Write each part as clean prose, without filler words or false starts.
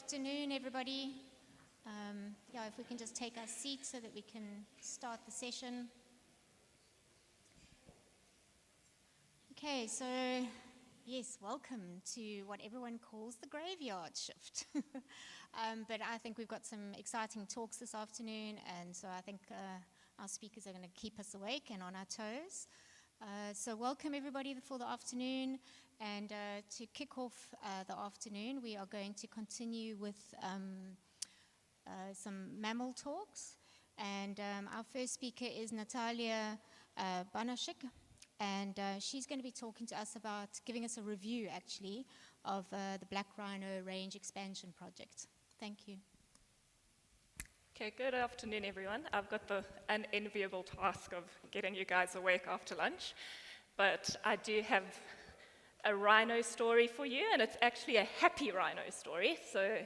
afternoon, everybody. If we can just take our seats so that we can start the session. Okay, so yes, welcome to what everyone calls the graveyard shift. But I think we've got some exciting talks this afternoon, and so I think our speakers are going to keep us awake and on our toes. So welcome everybody for the afternoon, and to kick off the afternoon, we are going to continue with some mammal talks, and our first speaker is Natalia Banashik, and she's going to be talking to us about, giving us a review actually, of the Black Rhino Range Expansion Project. Thank you. Okay, good afternoon, everyone. I've got the unenviable task of getting you guys awake after lunch, but I do have a rhino story for you, and it's actually a happy rhino story, so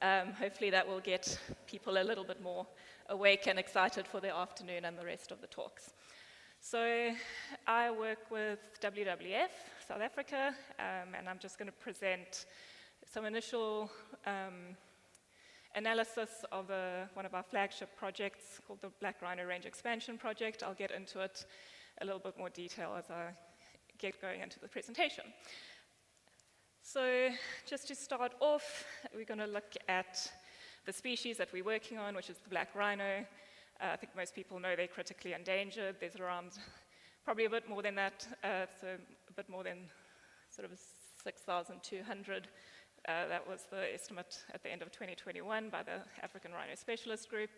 hopefully that will get people a little bit more awake and excited for the afternoon and the rest of the talks. So I work with WWF South Africa, and I'm just going to present some initial analysis of one of our flagship projects called the Black Rhino Range Expansion Project. I'll get into it a little bit more detail as I get going into the presentation. So just to start off, we're going to look at the species that we're working on, which is the black rhino. I think most people know they're critically endangered. There's around probably a bit more than that, so a bit more than sort of 6,200. That was the estimate at the end of 2021 by the African Rhino Specialist Group.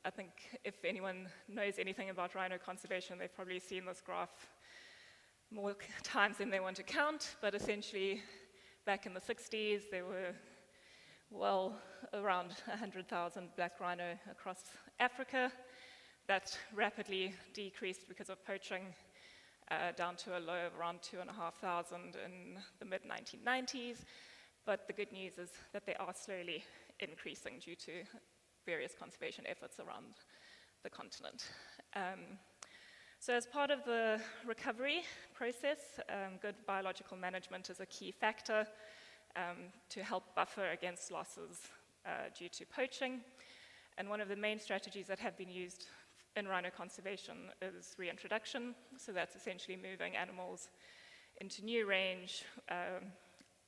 I think if anyone knows anything about rhino conservation, they've probably seen this graph more times than they want to count, but essentially back in the 60s, there were well around 100,000 black rhino across Africa. That rapidly decreased because of poaching, down to a low of around 2,500 in the mid-1990s. But the good news is that they are slowly increasing due to various conservation efforts around the continent. So as part of the recovery process, good biological management is a key factor to help buffer against losses due to poaching. And one of the main strategies that have been used in rhino conservation is reintroduction. So that's essentially moving animals into new range,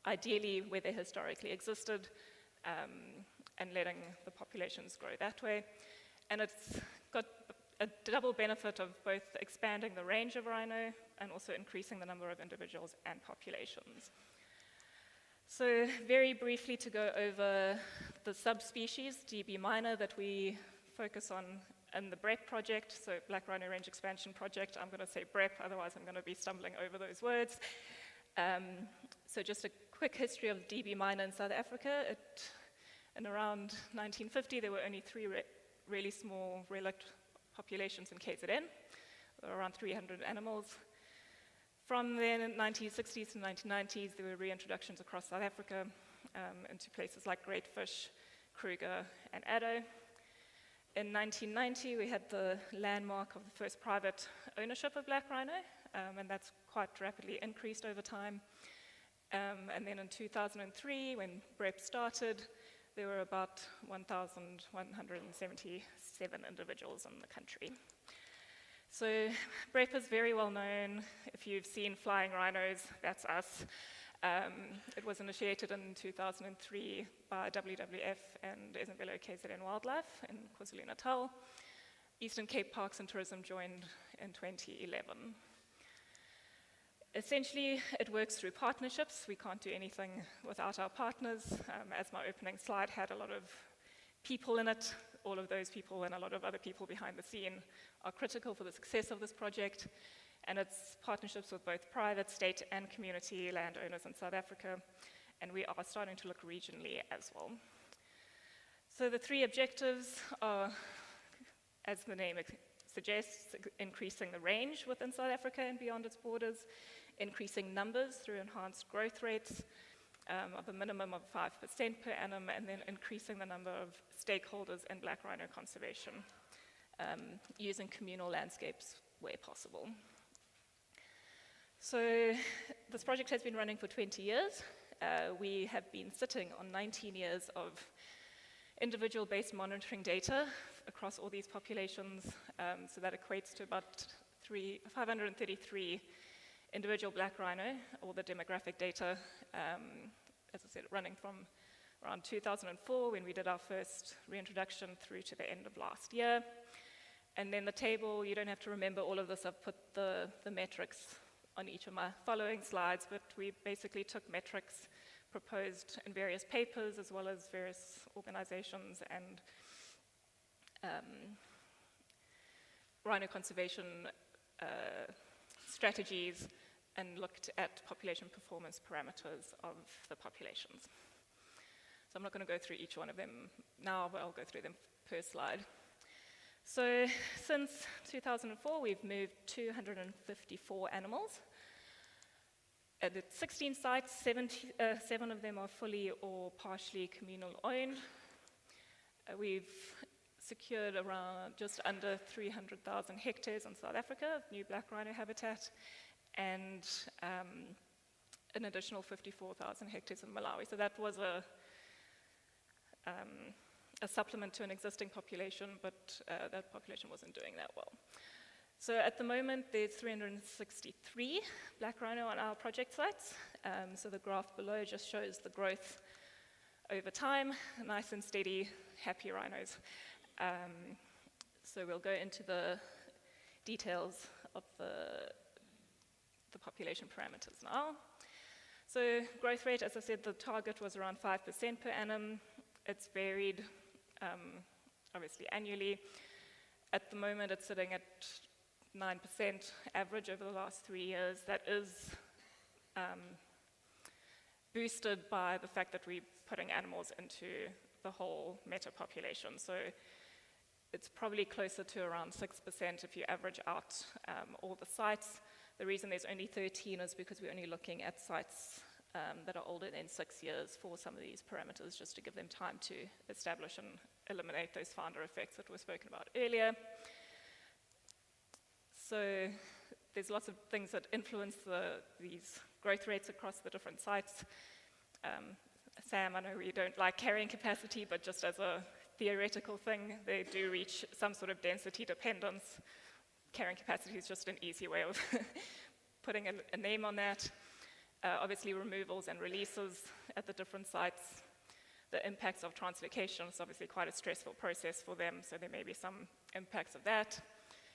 ideally where they historically existed, and letting the populations grow that way. And it's got a double benefit of both expanding the range of rhino and also increasing the number of individuals and populations. So very briefly to go over the subspecies, DB minor, that we focus on in the BREP project, so Black Rhino Range Expansion Project. I'm going to say BREP, otherwise I'm going to be stumbling over those words. So just a quick history of DB minor in South Africa. In around 1950, there were only three really small relict populations in KZN. There were around 300 animals. From then, in the 1960s to 1990s, there were reintroductions across South Africa into places like Great Fish, Kruger, and Addo. In 1990, we had the landmark of the first private ownership of black rhino, and that's quite rapidly increased over time. And then in 2003, when BREP started, there were about 1,177 individuals in the country. So BREP is very well known. If you've seen flying rhinos, that's us. It was initiated in 2003 by WWF and Isabella KZN Wildlife in KwaZulu-Natal. Eastern Cape Parks and Tourism joined in 2011. Essentially, it works through partnerships. We can't do anything without our partners. As my opening slide had a lot of people in it, all of those people and a lot of other people behind the scene are critical for the success of this project. And it's partnerships with both private, state, and community landowners in South Africa. And we are starting to look regionally as well. So the three objectives are, as the name suggests, increasing the range within South Africa and beyond its borders, increasing numbers through enhanced growth rates of a minimum of 5% per annum, and then increasing the number of stakeholders in black rhino conservation, using communal landscapes where possible. So this project has been running for 20 years. we have been sitting on 19 years of individual-based monitoring data across all these populations. So that equates to about 533 individual black rhino, all the demographic data, as I said, running from around 2004 when we did our first reintroduction through to the end of last year. And then the table, you don't have to remember all of this. I've put the metrics on each of my following slides, but we basically took metrics proposed in various papers as well as various organizations and rhino conservation strategies and looked at population performance parameters of the populations. So I'm not going to go through each one of them now, but I'll go through them per slide. So since 2004, we've moved 254 animals. At 16 sites, 7 of them are fully or partially communal owned. We've secured around just under 300,000 hectares in South Africa of new black rhino habitat, and an additional 54,000 hectares in Malawi. So that was a supplement to an existing population, but that population wasn't doing that well. So at the moment, there's 363 black rhino on our project sites. So the graph below just shows the growth over time, nice and steady, happy rhinos. So we'll go into the details of the population parameters now. So growth rate, as I said, the target was around 5% per annum. It's varied, obviously, annually. At the moment, it's sitting at 9% average over the last 3 years. That is boosted by the fact that we're putting animals into the whole meta population. So it's probably closer to around 6% if you average out all the sites. The reason there's only 13 is because we're only looking at sites that are older than 6 years for some of these parameters, just to give them time to establish and eliminate those founder effects that were spoken about earlier. So there's lots of things that influence these growth rates across the different sites. Sam, I know we don't like carrying capacity, but just as a theoretical thing, they do reach some sort of density dependence. Carrying capacity is just an easy way of putting a name on that. Obviously, removals and releases at the different sites. The impacts of translocation is obviously quite a stressful process for them, so there may be some impacts of that.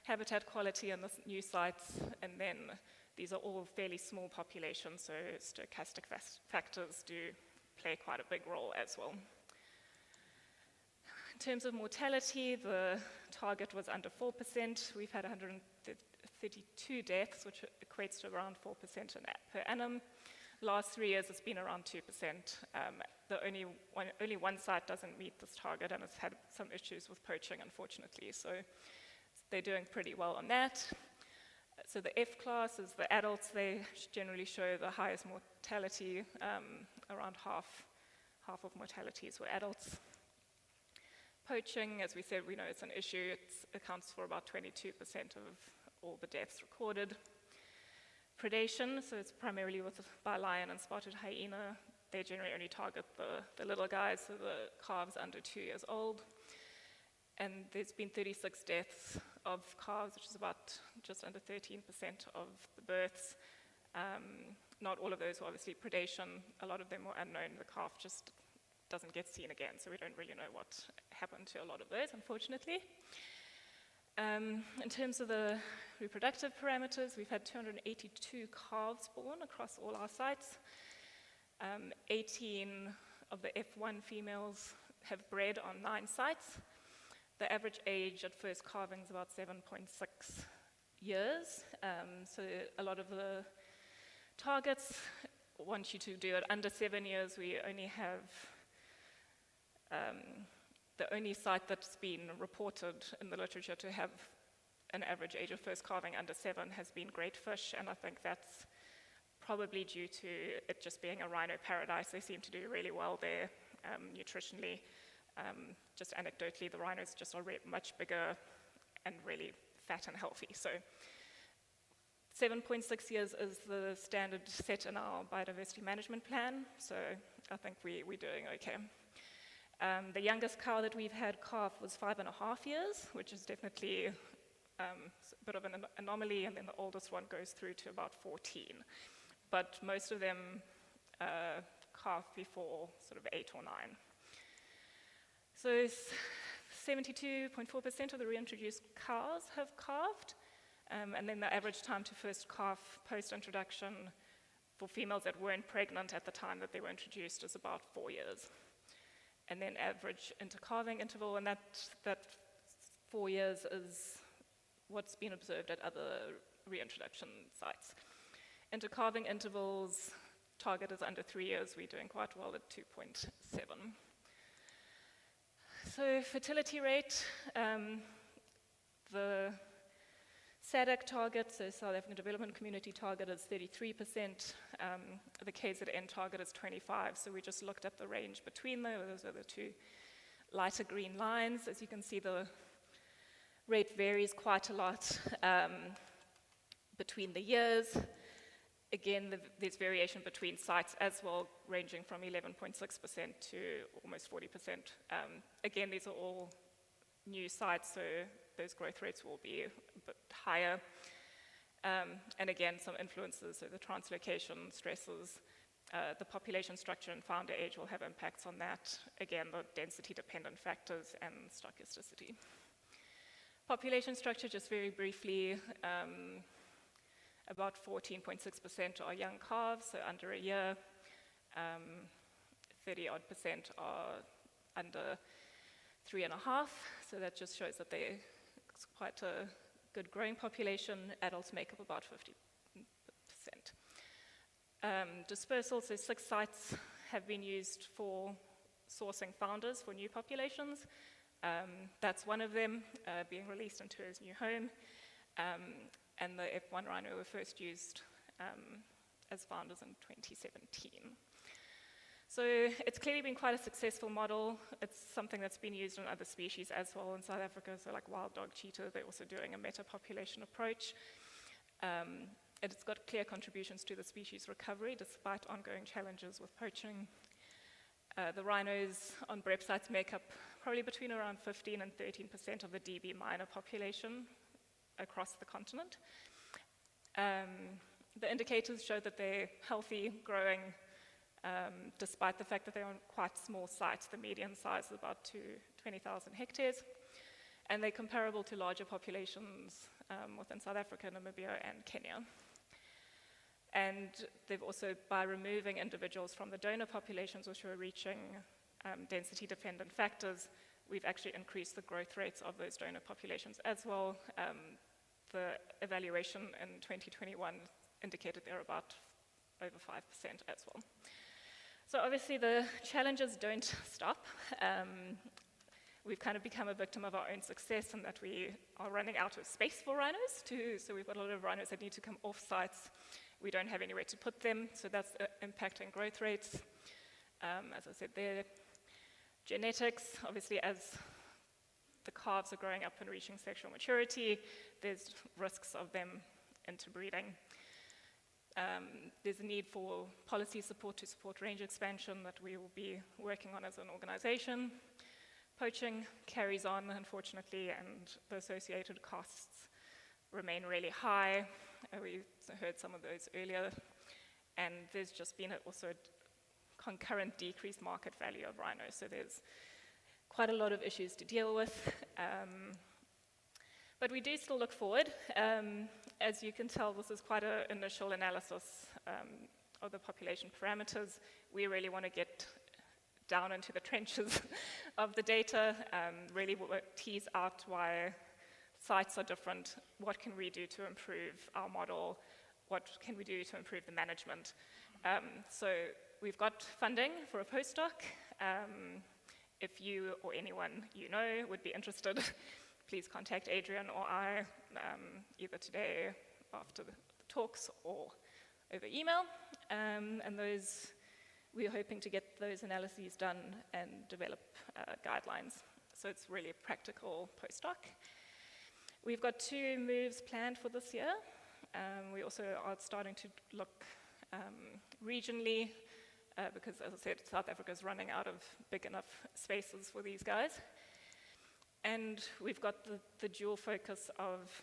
Habitat quality on the new sites, and then these are all fairly small populations, so stochastic factors do play quite a big role as well. In terms of mortality, the target was under 4%. We've had 132 deaths, which equates to around 4% per annum. Last 3 years, it's been around 2%. Only one site doesn't meet this target, and it's had some issues with poaching, unfortunately. So they're doing pretty well on that. So the F class is the adults. They generally show the highest mortality. Around half of mortalities were adults. Poaching, as we said, we know it's an issue. It accounts for about 22% of all the deaths recorded. Predation, so it's primarily by lion and spotted hyena. They generally only target the little guys, so the calves under 2 years old. And there's been 36 deaths of calves, which is about just under 13% of the births. Not all of those were obviously predation. A lot of them were unknown. The calf just doesn't get seen again, so we don't really know what happened to a lot of those, unfortunately. In terms of the reproductive parameters, we've had 282 calves born across all our sites. 18 of the F1 females have bred on 9 sites. The average age at first calving is about 7.6 years. So a lot of the targets want you to do it under 7 years. We only have the only site that's been reported in the literature to have an average age of first calving under 7 has been Great Fish, and I think that's probably due to it just being a rhino paradise. They seem to do really well there nutritionally. Just anecdotally, the rhinos just are much bigger and really fat and healthy. So 7.6 years is the standard set in our biodiversity management plan, so I think we're doing okay. The youngest cow that we've had calf was 5.5 years, which is definitely a bit of an anomaly, and then the oldest one goes through to about 14. But most of them calf before sort of 8 or 9. So 72.4% of the reintroduced cows have calved, and then the average time to first calf post-introduction for females that weren't pregnant at the time that they were introduced is about 4 years. And then average intercalving interval, and that 4 years is what's been observed at other reintroduction sites. Intercalving intervals, target is under 3 years. We're doing quite well at 2.7. So fertility rate, the SADC target, so South African Development Community target, is 33%. The KZN target is 25%. So we just looked at the range between those are the two lighter green lines. As you can see, the rate varies quite a lot between the years. Again, there's variation between sites as well, ranging from 11.6% to almost 40%. Again, these are all new sites, so those growth rates will be a bit higher. And again, some influences, so the translocation stresses, the population structure and founder age will have impacts on that. Again, the density-dependent factors and stochasticity. Population structure, just very briefly, about 14.6% are young calves, so under a year. 30-odd% are under 3.5, so that just shows that it's quite a good growing population. Adults make up about 50%. Dispersal, so 6 sites have been used for sourcing founders for new populations. That's one of them, being released into his new home. And the F1 rhino were first used as founders in 2017. So it's clearly been quite a successful model. It's something that's been used in other species as well in South Africa, so like wild dog cheetah, they're also doing a meta-population approach. It's got clear contributions to the species recovery despite ongoing challenges with poaching. The rhinos on BREP sites make up probably between around 15 and 13% of the DB minor population across the continent. The indicators show that they're healthy, growing, despite the fact that they're on quite small sites. The median size is about 20,000 hectares, and they're comparable to larger populations within South Africa, Namibia, and Kenya. And they've also, by removing individuals from the donor populations which were reaching density-dependent factors, we've actually increased the growth rates of those donor populations as well. The evaluation in 2021 indicated they're about over 5% as well. So obviously the challenges don't stop. We've kind of become a victim of our own success in that we are running out of space for rhinos so we've got a lot of rhinos that need to come off sites. We don't have anywhere to put them, so that's impacting growth rates. As I said there, genetics, obviously as the calves are growing up and reaching sexual maturity, there's risks of them interbreeding. There's a need for policy support to support range expansion that we will be working on as an organization. Poaching carries on, unfortunately, and the associated costs remain really high. We heard some of those earlier. And there's just been also a concurrent decreased market value of rhinos. So there's quite a lot of issues to deal with. But we do still look forward. As you can tell, this is quite an initial analysis of the population parameters. We really want to get down into the trenches of the data, really tease out why sites are different, what can we do to improve our model, what can we do to improve the management. So we've got funding for a postdoc. If you or anyone you know would be interested, please contact Adrian or I, either today after the talks or over email. And we're hoping to get those analyses done and develop guidelines. So it's really a practical postdoc. We've got 2 moves planned for this year. We also are starting to look regionally, because, as I said, South Africa is running out of big enough spaces for these guys. And we've got the dual focus of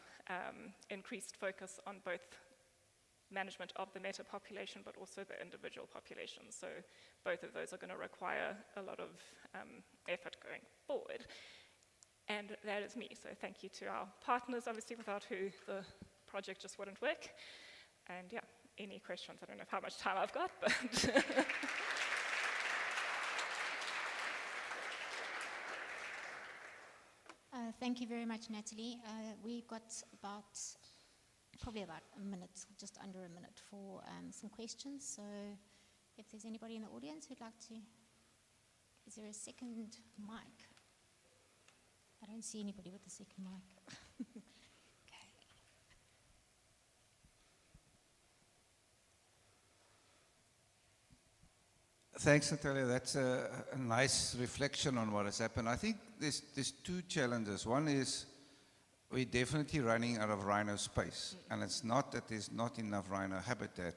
increased focus on both management of the meta population, but also the individual population. So both of those are going to require a lot of effort going forward. And that is me. So thank you to our partners, obviously, without who the project just wouldn't work. And yeah, any questions? I don't know how much time I've got, but Thank you very much, Natalie. We've got probably about a minute, just under a minute, for some questions. So if there's anybody in the audience who'd like to, is there a second mic? I don't see anybody with a second mic. Okay. Thanks, Natalia. That's a nice reflection on what has happened. I think there's two challenges. One is we're definitely running out of rhino space. And it's not that there's not enough rhino habitat.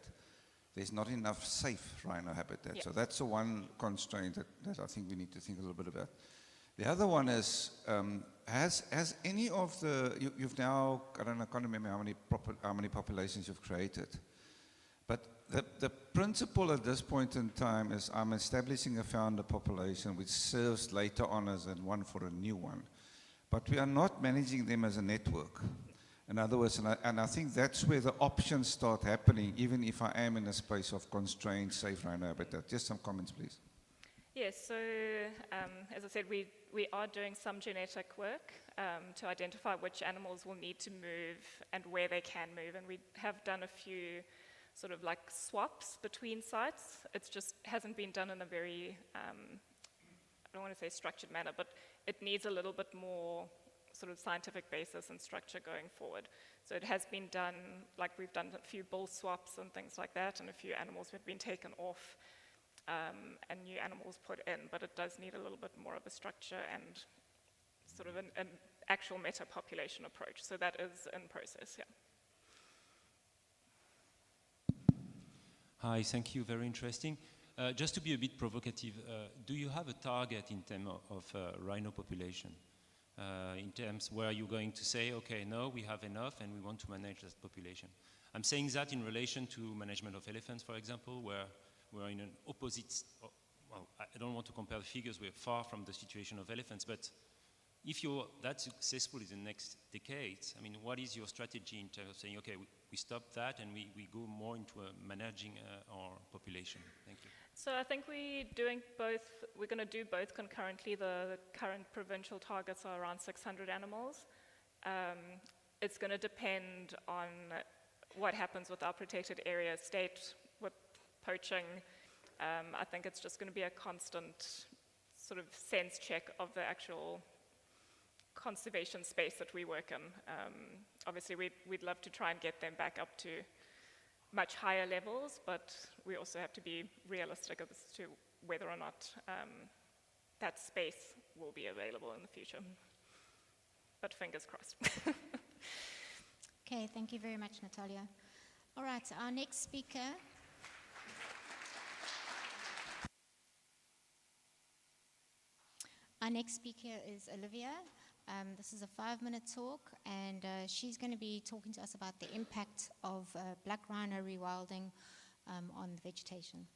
There's not enough safe rhino habitat. Yeah. So that's the one constraint that I think we need to think a little bit about. The other one is, has any of the, you've now, I can't remember how many populations you've created. But the principle at this point in time is I'm establishing a founder population which serves later on as one for a new one. But we are not managing them as a network. In other words, and I think that's where the options start happening, even if I am in a space of constrained, safe rhino habitat. Just some comments, please. yes, so as I said, we are doing some genetic work to identify which animals will need to move and where they can move. And we have done a few sort of like swaps between sites. It just hasn't been done in a very, I don't want to say structured manner, but it needs a little bit more sort of scientific basis and structure going forward. So it has been done, like we've done a few bull swaps and things like that, and a few animals have been taken off and new animals put in, but it does need a little bit more of a structure and sort of an actual meta population approach. So that is in process, yeah. Hi, thank you, very interesting. Just to be a bit provocative, do you have a target in terms of rhino population? In terms where you're going to say, okay, no, we have enough and we want to manage that population. I'm saying that in relation to management of elephants, for example, where we're in an opposite, well, I don't want to compare the figures, we're far from the situation of elephants, but if you're that successful in the next decades, I mean, what is your strategy in terms of saying, okay, we stop that and we go more into managing our population? Thank you. So I think we're doing both. We're going to do both concurrently. The current provincial targets are around 600 animals. It's going to depend on what happens with our protected area state, with poaching. I think it's just going to be a constant sort of sense check of the actual conservation space that we work in. Obviously, we'd love to try and get them back up to much higher levels, but we also have to be realistic as to whether or not that space will be available in the future. But fingers crossed. Okay, thank you very much, Natalia. All right, our next speaker. Our next speaker is Olivia. This is a 5-minute talk, and she's going to be talking to us about the impact of black rhino rewilding on the vegetation.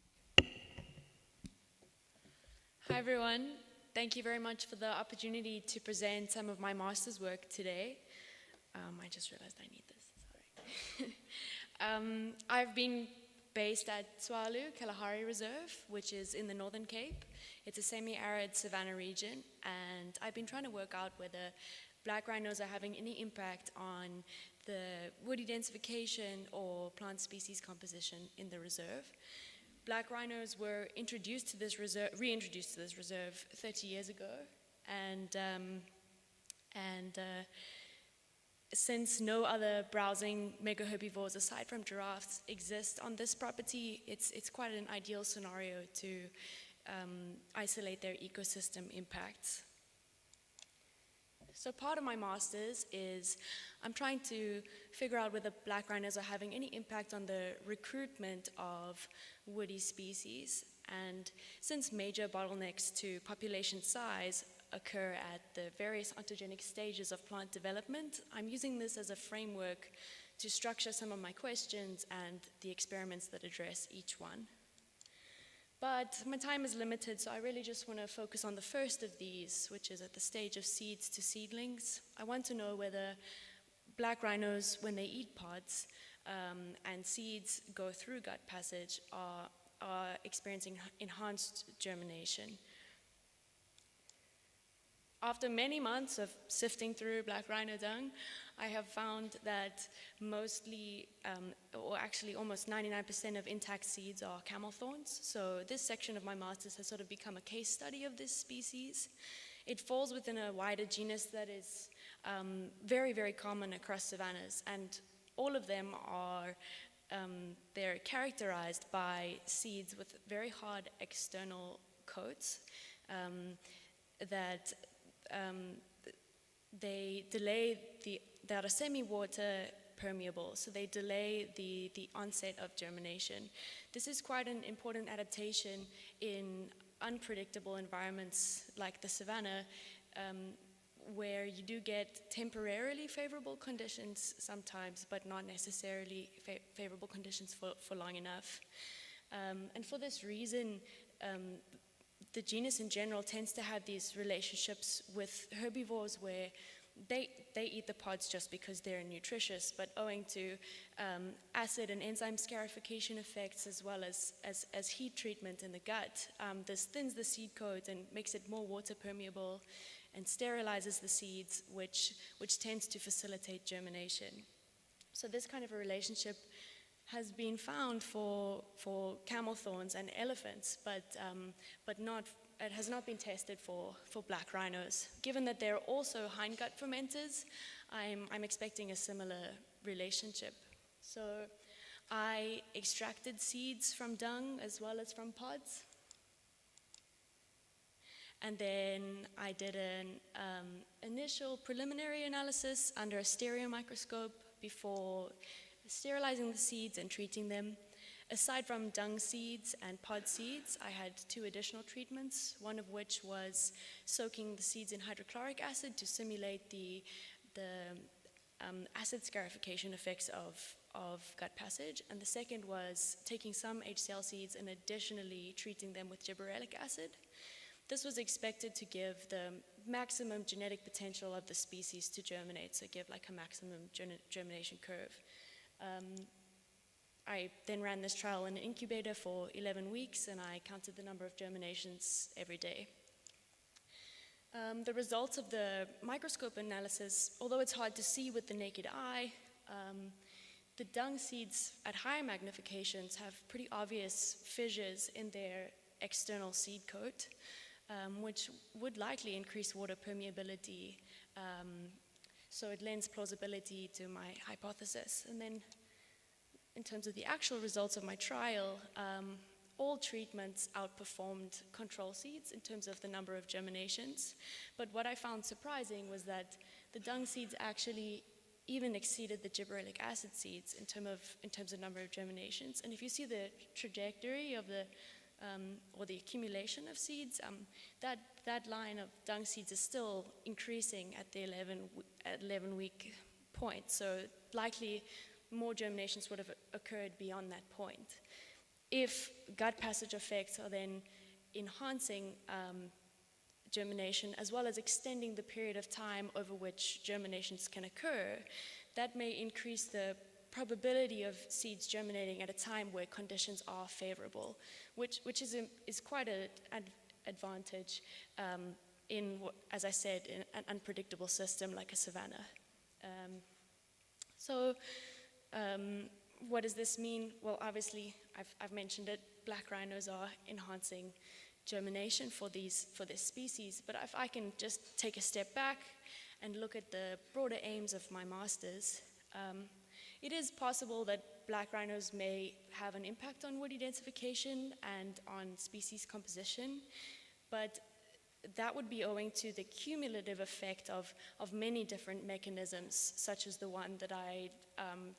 Hi everyone, thank you very much for the opportunity to present some of my master's work today. I just realized I need this, sorry. I've been based at Tswalu Kalahari Reserve, which is in the Northern Cape. It's a semi-arid savanna region, and I've been trying to work out whether black rhinos are having any impact on the woody densification or plant species composition in the reserve. Black rhinos were introduced to this reserve, reintroduced to this reserve 30 years ago, and since no other browsing megaherbivores aside from giraffes exist on this property, it's quite an ideal scenario to isolate their ecosystem impacts. So part of my master's is I'm trying to figure out whether black rhinos are having any impact on the recruitment of woody species. And since major bottlenecks to population size occur at the various ontogenic stages of plant development, I'm using this as a framework to structure some of my questions and the experiments that address each one. But my time is limited, so I really just want to focus on the first of these, which is at the stage of seeds to seedlings. I want to know whether black rhinos, when they eat pods and seeds go through gut passage, are experiencing enhanced germination. After many months of sifting through black rhino dung, I have found that mostly, or actually almost 99% of intact seeds are camel thorns. So this section of my master's has sort of become a case study of this species. It falls within a wider genus that is very, very common across savannas, and all of them are they're characterized by seeds with very hard external coats that they delay that are semi-water permeable, so they delay the onset of germination. This is quite an important adaptation in unpredictable environments like the savanna, where you do get temporarily favorable conditions sometimes, but not necessarily favorable conditions for long enough. And for this reason, the genus in general tends to have these relationships with herbivores where they eat the pods just because they're nutritious, but owing to acid and enzyme scarification effects as well as heat treatment in the gut, this thins the seed coat and makes it more water permeable and sterilizes the seeds, which tends to facilitate germination. So this kind of a relationship has been found for camel thorns and elephants, but it has not been tested for black rhinos. Given that they're also hindgut fermenters, I'm expecting a similar relationship. So I extracted seeds from dung as well as from pods. And then I did an initial preliminary analysis under a stereo microscope before sterilizing the seeds and treating them. Aside from dung seeds and pod seeds, I had 2 additional treatments, one of which was soaking the seeds in hydrochloric acid to simulate the acid scarification effects of gut passage, and the second was taking some HCl seeds and additionally treating them with gibberellic acid. This was expected to give the maximum genetic potential of the species to germinate, so give like a maximum germination curve. I then ran this trial in an incubator for 11 weeks, and I counted the number of germinations every day. The results of the microscope analysis, although it's hard to see with the naked eye, the dung seeds at higher magnifications have pretty obvious fissures in their external seed coat, which would likely increase water permeability. So it lends plausibility to my hypothesis. And then in terms of the actual results of my trial, all treatments outperformed control seeds in terms of the number of germinations. But what I found surprising was that the dung seeds actually even exceeded the gibberellic acid seeds in terms of number of germinations. And if you see the trajectory of the or the accumulation of seeds, that line of dung seeds is still increasing at the 11-week point. So likely more germinations would have occurred beyond that point. If gut passage effects are then enhancing germination as well as extending the period of time over which germinations can occur, that may increase the probability of seeds germinating at a time where conditions are favorable, which is quite an advantage in, as I said, in an unpredictable system like a savanna. What does this mean? Well, obviously, I've mentioned it. Black rhinos are enhancing germination for this species. But if I can just take a step back and look at the broader aims of my master's, it is possible that black rhinos may have an impact on woody densification and on species composition, but that would be owing to the cumulative effect of many different mechanisms, such as the one that I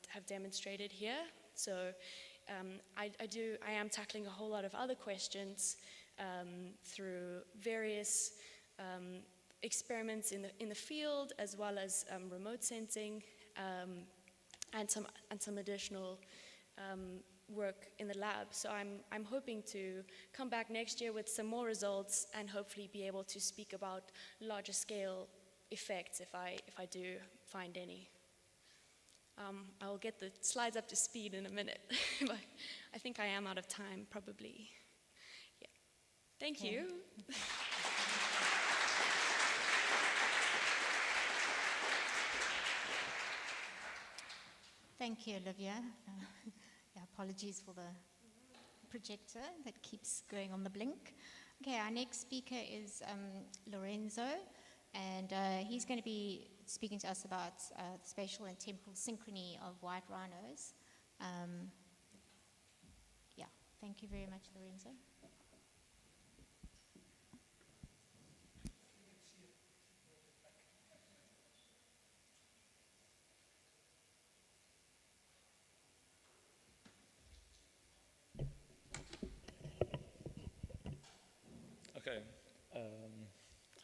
have demonstrated here. So I am tackling a whole lot of other questions through various experiments in the field, as well as remote sensing, and some additional work in the lab. So I'm hoping to come back next year with some more results and hopefully be able to speak about larger scale effects if I do find any. I'll get the slides up to speed in a minute, but I think I am out of time, probably. Yeah. Thank you. Thank you, Olivia. Yeah, apologies for the projector that keeps going on the blink. Okay, our next speaker is Lorenzo, and he's going to be speaking to us about the spatial and temporal synchrony of white rhinos. Yeah, thank you very much, Lorenzo. Okay.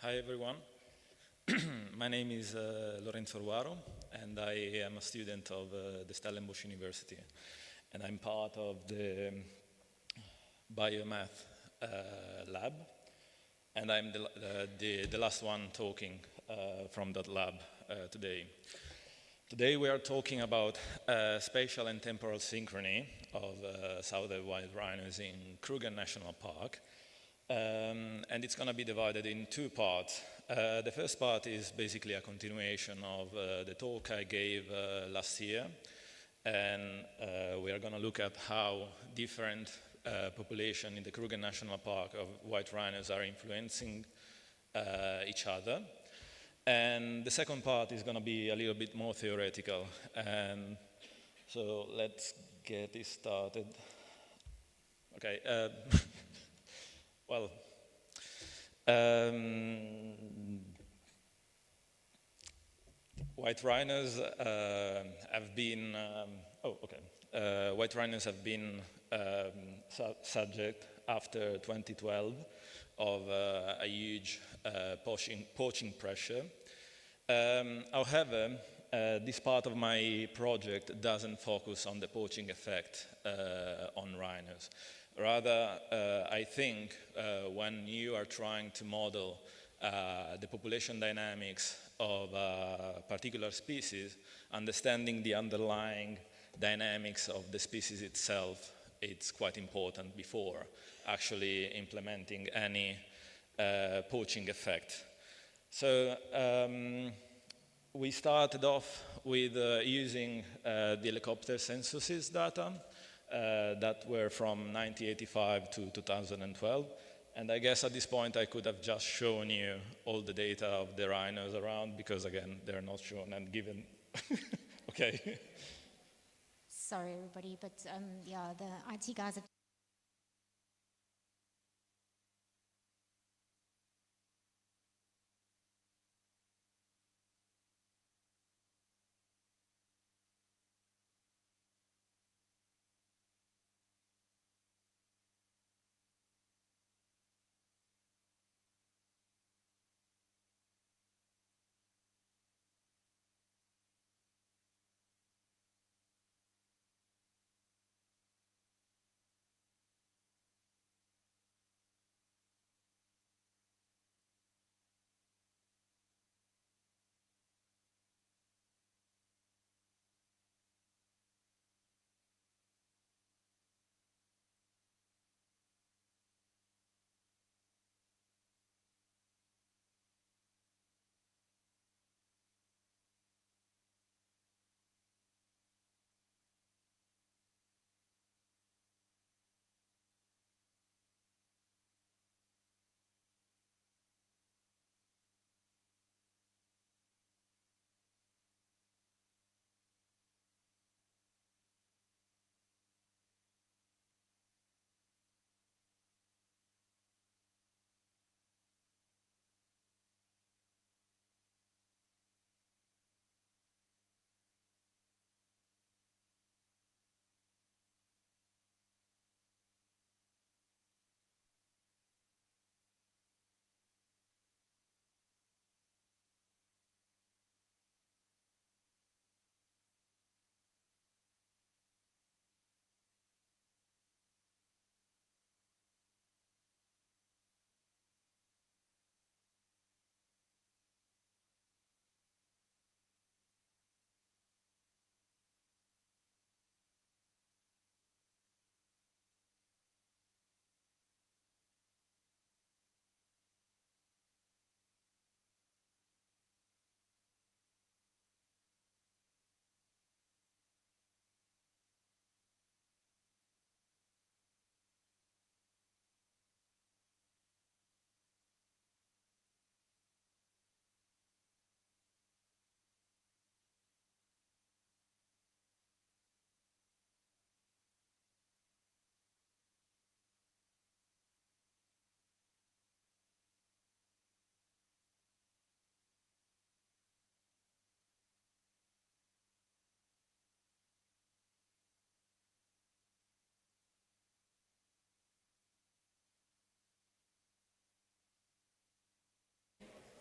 Hi, everyone. My name is Lorenzo Ruaro, and I am a student of the Stellenbosch University. And I'm part of the biomath lab, and I'm the last one talking from that lab today. Today we are talking about spatial and temporal synchrony of southern white rhinos in Kruger National Park. And it's going to be divided in two parts. The first part is basically a continuation of the talk I gave last year, and we are going to look at how different populations in the Kruger National Park of white rhinos are influencing each other. And the second part is going to be a little bit more theoretical, and so let's get it started. Okay. Well, white rhinos have been, white rhinos have been subject after 2012 of a huge poaching pressure. However, this part of my project doesn't focus on the poaching effect on rhinos. Rather, I think when you are trying to model the population dynamics of a particular species, understanding the underlying dynamics of the species itself, it's quite important before actually implementing any poaching effect. So we started off with using the helicopter censuses data that were from 1985 to 2012. And I guess at this point I could have just shown you all the data of the rhinos around, because again, they're not shown and given. Okay. Sorry, everybody, but yeah, the IT guys have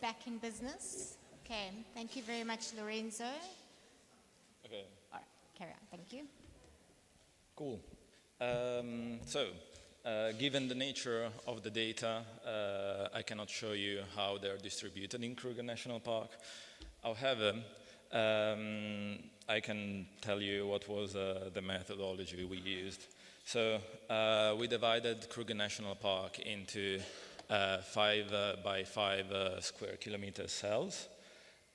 back in business. Okay, thank you very much, Lorenzo. Okay. All right, carry on, thank you. Cool. Given the nature of the data, I cannot show you how they're distributed in Kruger National Park. However, I can tell you what was the methodology we used. So we divided Kruger National Park into 5 by 5 square kilometer cells.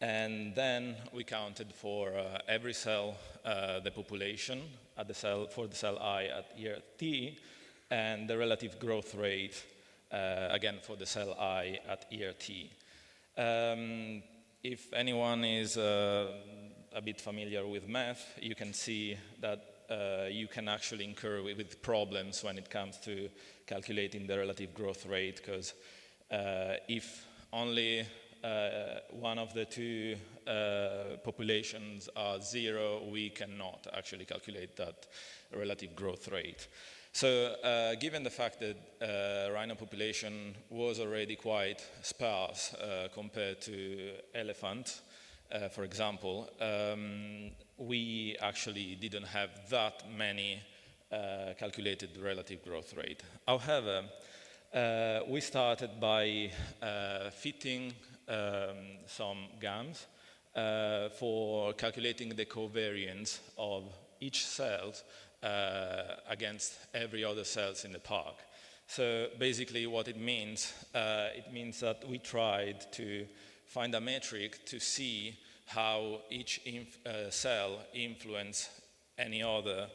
And then we counted for every cell the population at the cell, for the cell I at year t, and the relative growth rate, again, for the cell I at year t. If anyone is a bit familiar with math, you can see that you can actually incur with problems when it comes to calculating the relative growth rate, because if only one of the two populations are 0, we cannot actually calculate that relative growth rate. So given the fact that rhino population was already quite sparse compared to elephant, for example, we actually didn't have that many calculated relative growth rate. However, we started by fitting some GAMs for calculating the covariance of each cell against every other cells in the park. So basically what it means that we tried to find a metric to see how each cell influences any other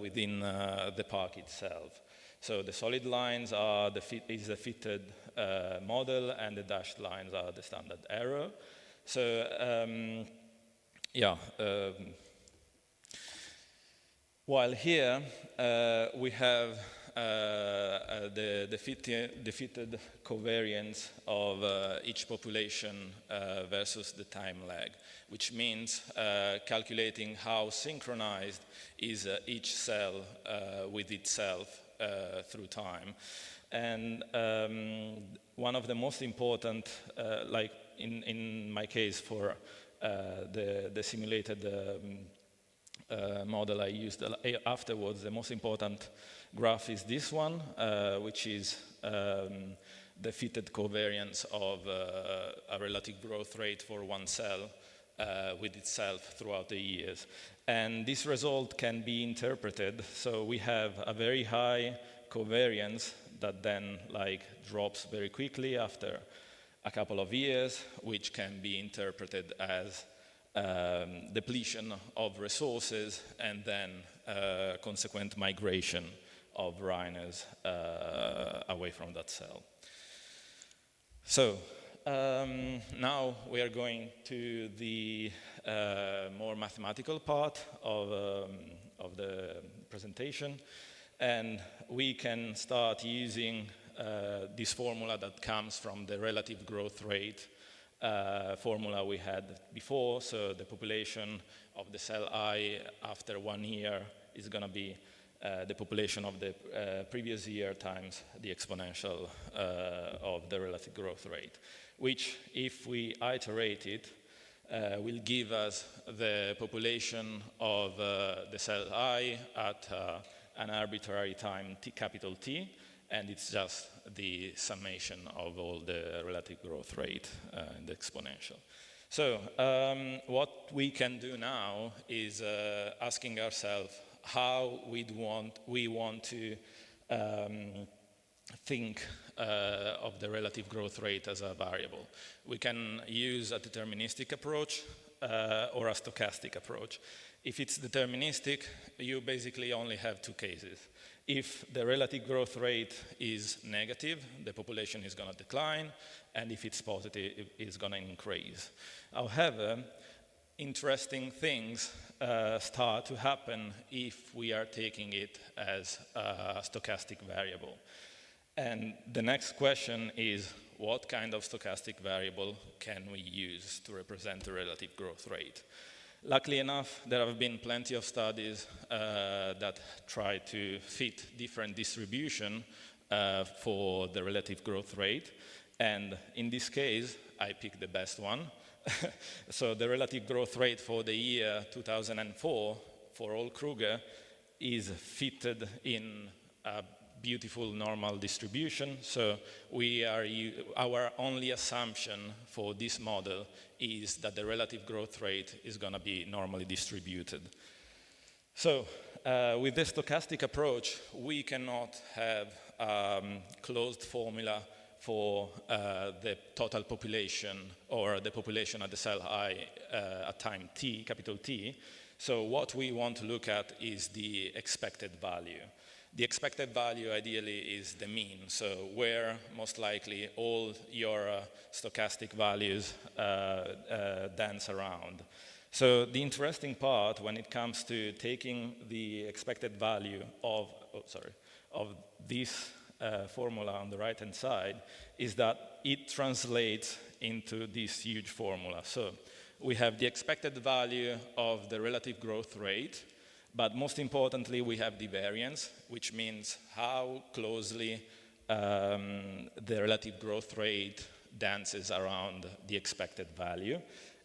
within the park itself. So the solid lines are the fitted model, and the dashed lines are the standard error. So while here we have the fitted covariance of each population versus the time lag, which means calculating how synchronized is each cell with itself through time. And one of the most important, like in my case for the simulated model I used afterwards, the most important graph is this one, which is the fitted covariance of a relative growth rate for one cell with itself throughout the years. And this result can be interpreted, so we have a very high covariance that then drops very quickly after a couple of years, which can be interpreted as depletion of resources and then consequent migration of rhinos away from that cell. So now we are going to the more mathematical part of the presentation, and we can start using this formula that comes from the relative growth rate formula we had before. So the population of the cell I after 1 year is going to be the population of the previous year times the exponential of the relative growth rate, which, if we iterate it, will give us the population of the cell I at an arbitrary time capital T, and it's just the summation of all the relative growth rate and the exponential. So what we can do now is asking ourselves how we want to think of the relative growth rate as a variable. We can use a deterministic approach or a stochastic approach. If it's deterministic, you basically only have two cases. If the relative growth rate is negative, the population is going to decline, and if it's positive, it's going to increase. However, interesting things start to happen if we are taking it as a stochastic variable. And the next question is, what kind of stochastic variable can we use to represent the relative growth rate? Luckily enough, there have been plenty of studies that try to fit different distribution for the relative growth rate. And in this case, I picked the best one. So the relative growth rate for the year 2004 for all Kruger is fitted in a beautiful normal distribution. So our only assumption for this model is that the relative growth rate is going to be normally distributed. So with the stochastic approach, we cannot have closed formula for the total population or the population at the cell I at time t, capital T. So what we want to look at is the expected value. The expected value ideally is the mean, so where most likely all your stochastic values dance around. So the interesting part when it comes to taking the expected value of this formula on the right-hand side is that it translates into this huge formula. So we have the expected value of the relative growth rate, but most importantly, we have the variance, which means how closely the relative growth rate dances around the expected value.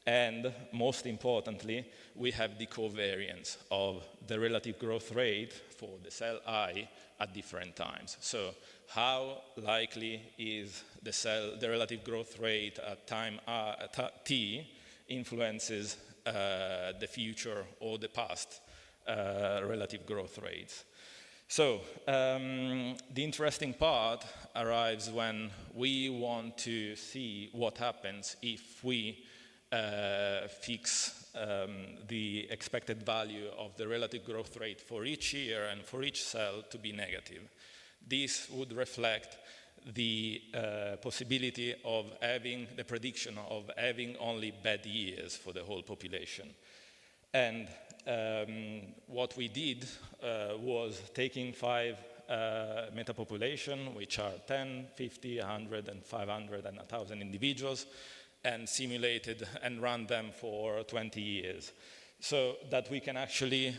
And most importantly, we have the covariance of the relative growth rate for the cell I at different times. So how likely is the relative growth rate at time t influences the future or the past relative growth rates. So the interesting part arrives when we want to see what happens if we fix the expected value of the relative growth rate for each year and for each cell to be negative. This would reflect the possibility of having the prediction of having only bad years for the whole population. And what we did was taking 5 metapopulation, which are 10, 50, 100, and 500, and 1,000 individuals, and simulated and run them for 20 years. So that we can actually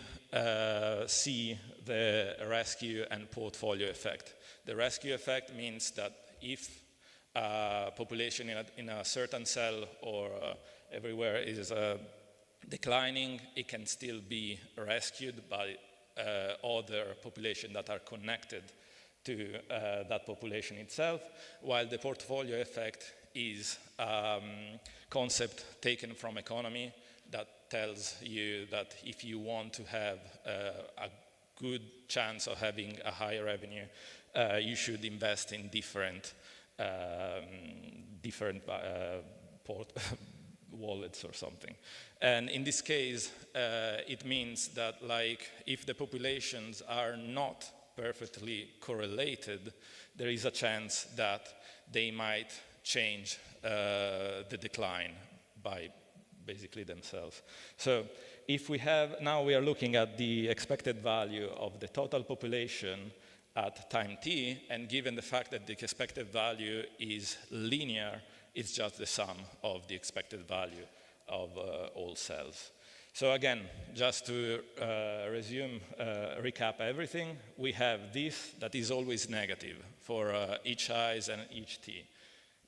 see the rescue and portfolio effect. The rescue effect means that if a population in a certain cell or everywhere is declining, it can still be rescued by other populations that are connected to that population itself, while the portfolio effect is a concept taken from economy that tells you that if you want to have a good chance of having a higher revenue, you should invest in different wallets or something. And in this case, it means that like if the populations are not perfectly correlated, there is a chance that they might change the decline by basically themselves. So if we have, now we are looking at the expected value of the total population at time t, and given the fact that the expected value is linear, it's just the sum of the expected value of all cells. So again, just to recap everything, we have this that is always negative for each i's and each t.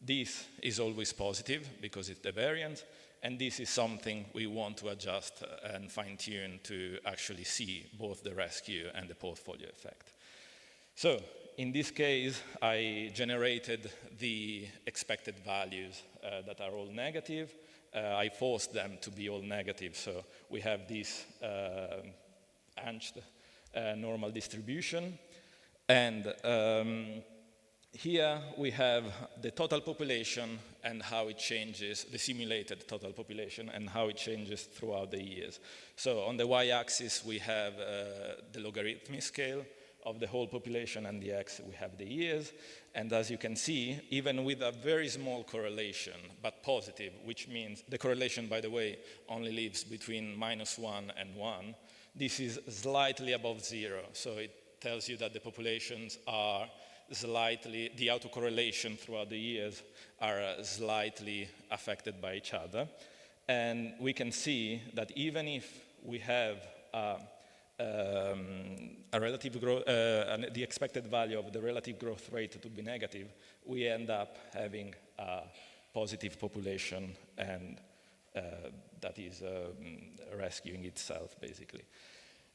This is always positive because it's the variance, and this is something we want to adjust and fine-tune to actually see both the rescue and the portfolio effect. So in this case, I generated the expected values that are all negative. I forced them to be all negative, so we have this normal distribution. And here we have the total population and how it changes, the simulated total population, and how it changes throughout the years. So on the y-axis, we have the logarithmic scale of the whole population, and the x, we have the years. And as you can see, even with a very small correlation, but positive, which means the correlation, by the way, only lives between -1 and 1, this is slightly above 0. So it tells you that the populations are slightly, the autocorrelation throughout the years are slightly affected by each other. And we can see that even if we have a relative the expected value of the relative growth rate to be negative, we end up having a positive population, and that is rescuing itself, basically.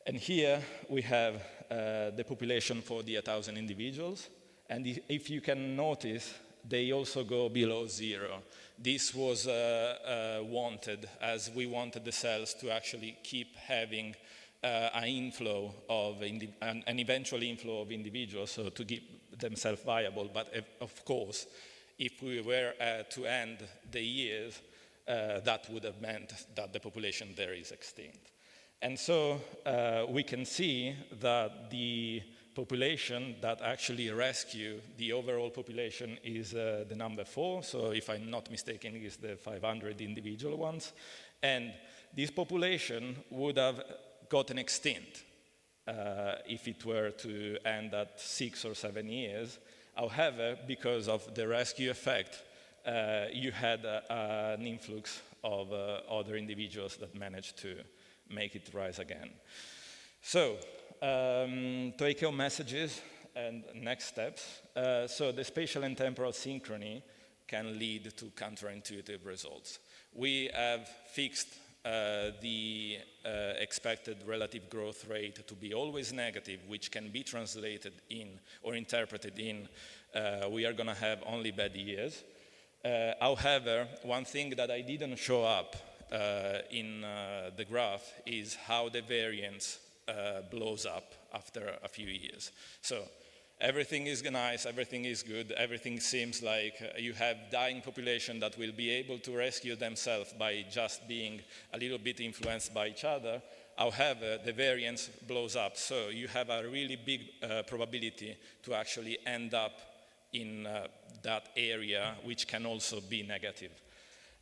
And here we have the population for the 1,000 individuals, and if you can notice, they also go below zero. This was wanted, as we wanted the cells to actually keep having an inflow of an eventual inflow of individuals, so to keep themselves viable. But of course, if we were to end the years, that would have meant that the population there is extinct. And so we can see that the population that actually rescue the overall population is the number 4. So if I'm not mistaken, it's the 500 individual ones. And this population would have gotten extinct if it were to end at 6 or 7 years. However, because of the rescue effect, you had an influx of other individuals that managed to make it rise again. So, take-home messages and next steps. So the spatial and temporal synchrony can lead to counterintuitive results. We have fixed the expected relative growth rate to be always negative, which can be translated in or interpreted in we are going to have only bad years. However, one thing that I didn't show up in the graph is how the variance blows up after a few years. So everything is nice, everything is good, everything seems like you have dying population that will be able to rescue themselves by just being a little bit influenced by each other. However, the variance blows up, so you have a really big probability to actually end up in that area, which can also be negative.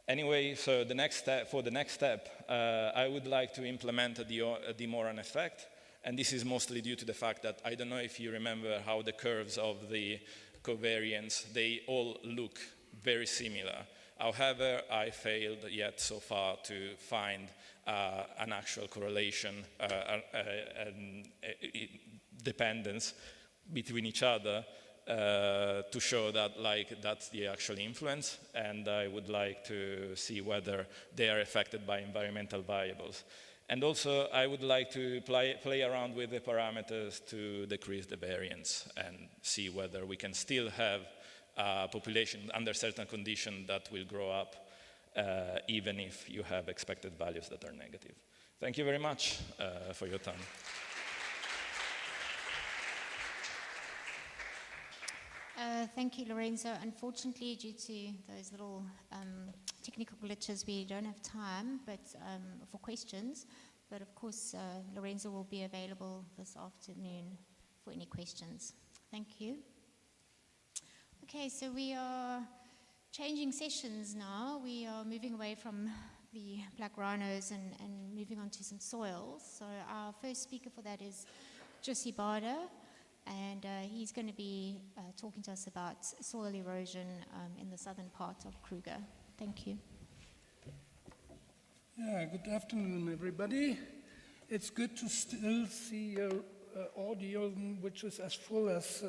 Anyway, so the next step, I would like to implement the Moran effect, and this is mostly due to the fact that I don't know if you remember how the curves of the covariance, they all look very similar. However, I failed yet so far to find an actual correlation, dependence between each other to show that that's the actual influence, and I would like to see whether they are affected by environmental variables. And also, I would like to play around with the parameters to decrease the variance and see whether we can still have a population under certain conditions that will grow up even if you have expected values that are negative. Thank you very much for your time. Thank you, Lorenzo. Unfortunately, due to those little technical glitches, we don't have time for questions. But of course, Lorenzo will be available this afternoon for any questions. Thank you. Okay, so we are changing sessions now. We are moving away from the black rhinos and moving on to some soils. So our first speaker for that is Jussi Bada. And he's going to be talking to us about soil erosion in the southern part of Kruger. Thank you. Yeah, good afternoon, everybody. It's good to still see your audio, which is as full as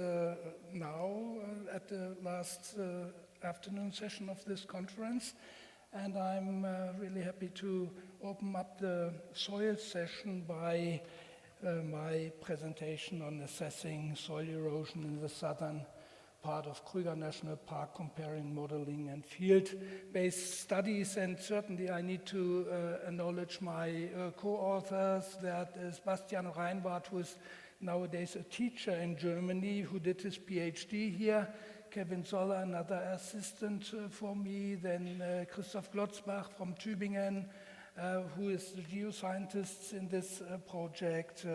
now at the last afternoon session of this conference. And I'm really happy to open up the soil session by my presentation on assessing soil erosion in the southern part of Kruger National Park, comparing modeling and field-based studies. And certainly I need to acknowledge my co-authors. That is Bastian Reinwart, who is nowadays a teacher in Germany, who did his PhD here. Kevin Zoller, another assistant for me. Then Christoph Glotzbach from Tübingen, who is the geoscientist in this project,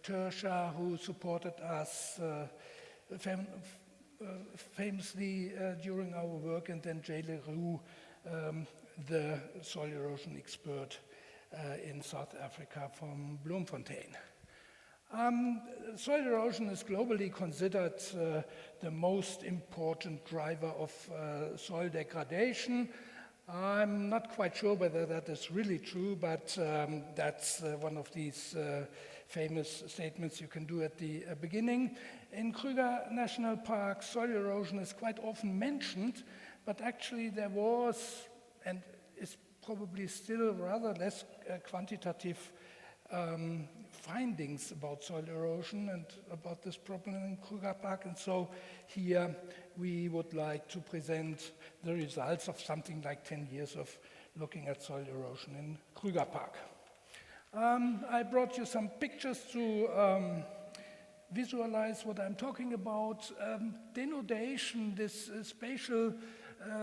Tersha, who supported us famously during our work, and then Jay Leroux, the soil erosion expert in South Africa from Bloemfontein. Soil erosion is globally considered the most important driver of soil degradation. I'm not quite sure whether that is really true, but that's one of these famous statements you can do at the beginning. In Kruger National Park, soil erosion is quite often mentioned, but actually there was, and is probably still rather less quantitative findings about soil erosion and about this problem in Kruger Park. And so here we would like to present the results of something like 10 years of looking at soil erosion in Kruger Park. I brought you some pictures to visualize what I'm talking about. Denudation, this spatial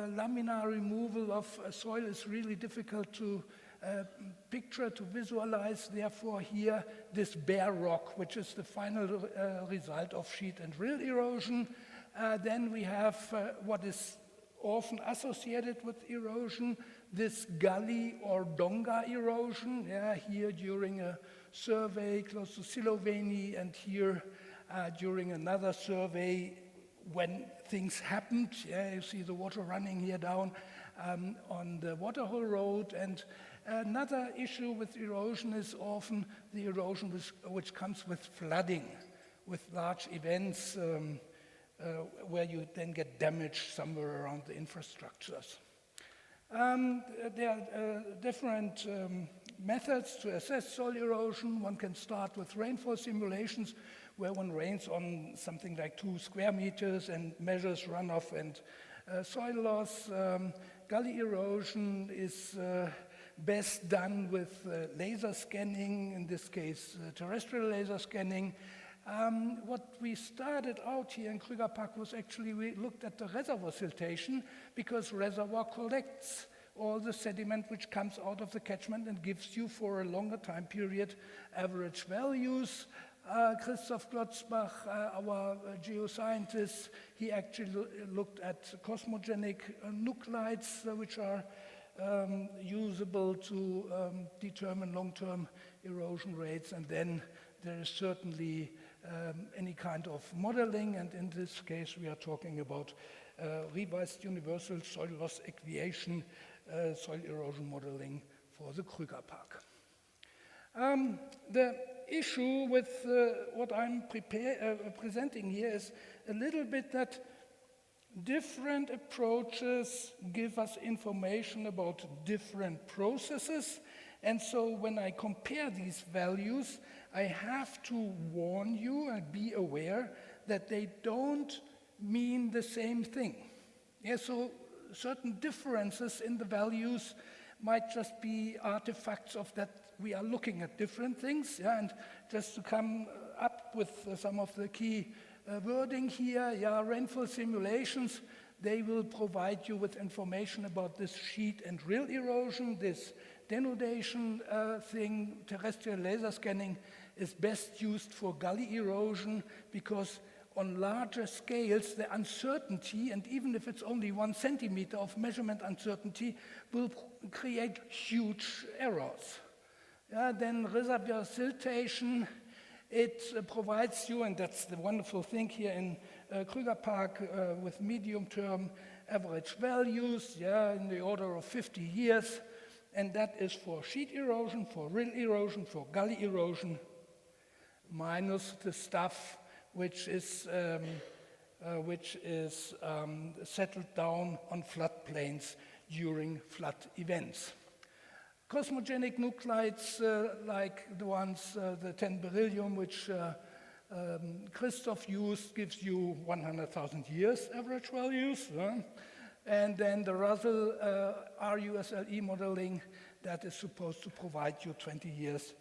laminar removal of soil is really difficult to picture, to visualize. Therefore here, this bare rock, which is the final result of sheet and rill erosion. Then we have what is often associated with erosion, this gully or donga erosion. Here during a survey close to Siloveni, and here during another survey when things happened. You see the water running here down on the Waterhole Road. And another issue with erosion is often the erosion which comes with flooding, with large events where you then get damage somewhere around the infrastructures. There are different methods to assess soil erosion. One can start with rainfall simulations, where one rains on something like 2 square meters and measures runoff and soil loss. Gully erosion is best done with laser scanning, in this case terrestrial laser scanning. What we started out here in Kruger Park was actually we looked at the reservoir siltation, because reservoir collects all the sediment which comes out of the catchment and gives you for a longer time period average values. Christoph Glotzbach, our geoscientist, he actually looked at cosmogenic nuclides, which are usable to determine long-term erosion rates. And then there is certainly any kind of modeling, and in this case we are talking about revised universal soil loss equation, soil erosion modeling for the Kruger Park. The issue with what I'm presenting here is a little bit that different approaches give us information about different processes. And so when I compare these values, I have to warn you and be aware that they don't mean the same thing. So certain differences in the values might just be artifacts of that we are looking at different things. And just to come up with some of the key wording here, rainfall simulations, they will provide you with information about this sheet and rill erosion, this denudation thing. Terrestrial laser scanning is best used for gully erosion, because on larger scales, the uncertainty, and even if it's only 1 centimeter of measurement uncertainty, will create huge errors. Then reservoir siltation, it provides you, and that's the wonderful thing here in Kruger Park, with medium-term average values, in the order of 50 years, and that is for sheet erosion, for rill erosion, for gully erosion, minus the stuff which is settled down on floodplains during flood events. Cosmogenic nuclides, like the ones, the 10 beryllium, which Christoph used, gives you 100,000 years average values. And then the Russell RUSLE modeling, that is supposed to provide you 20 years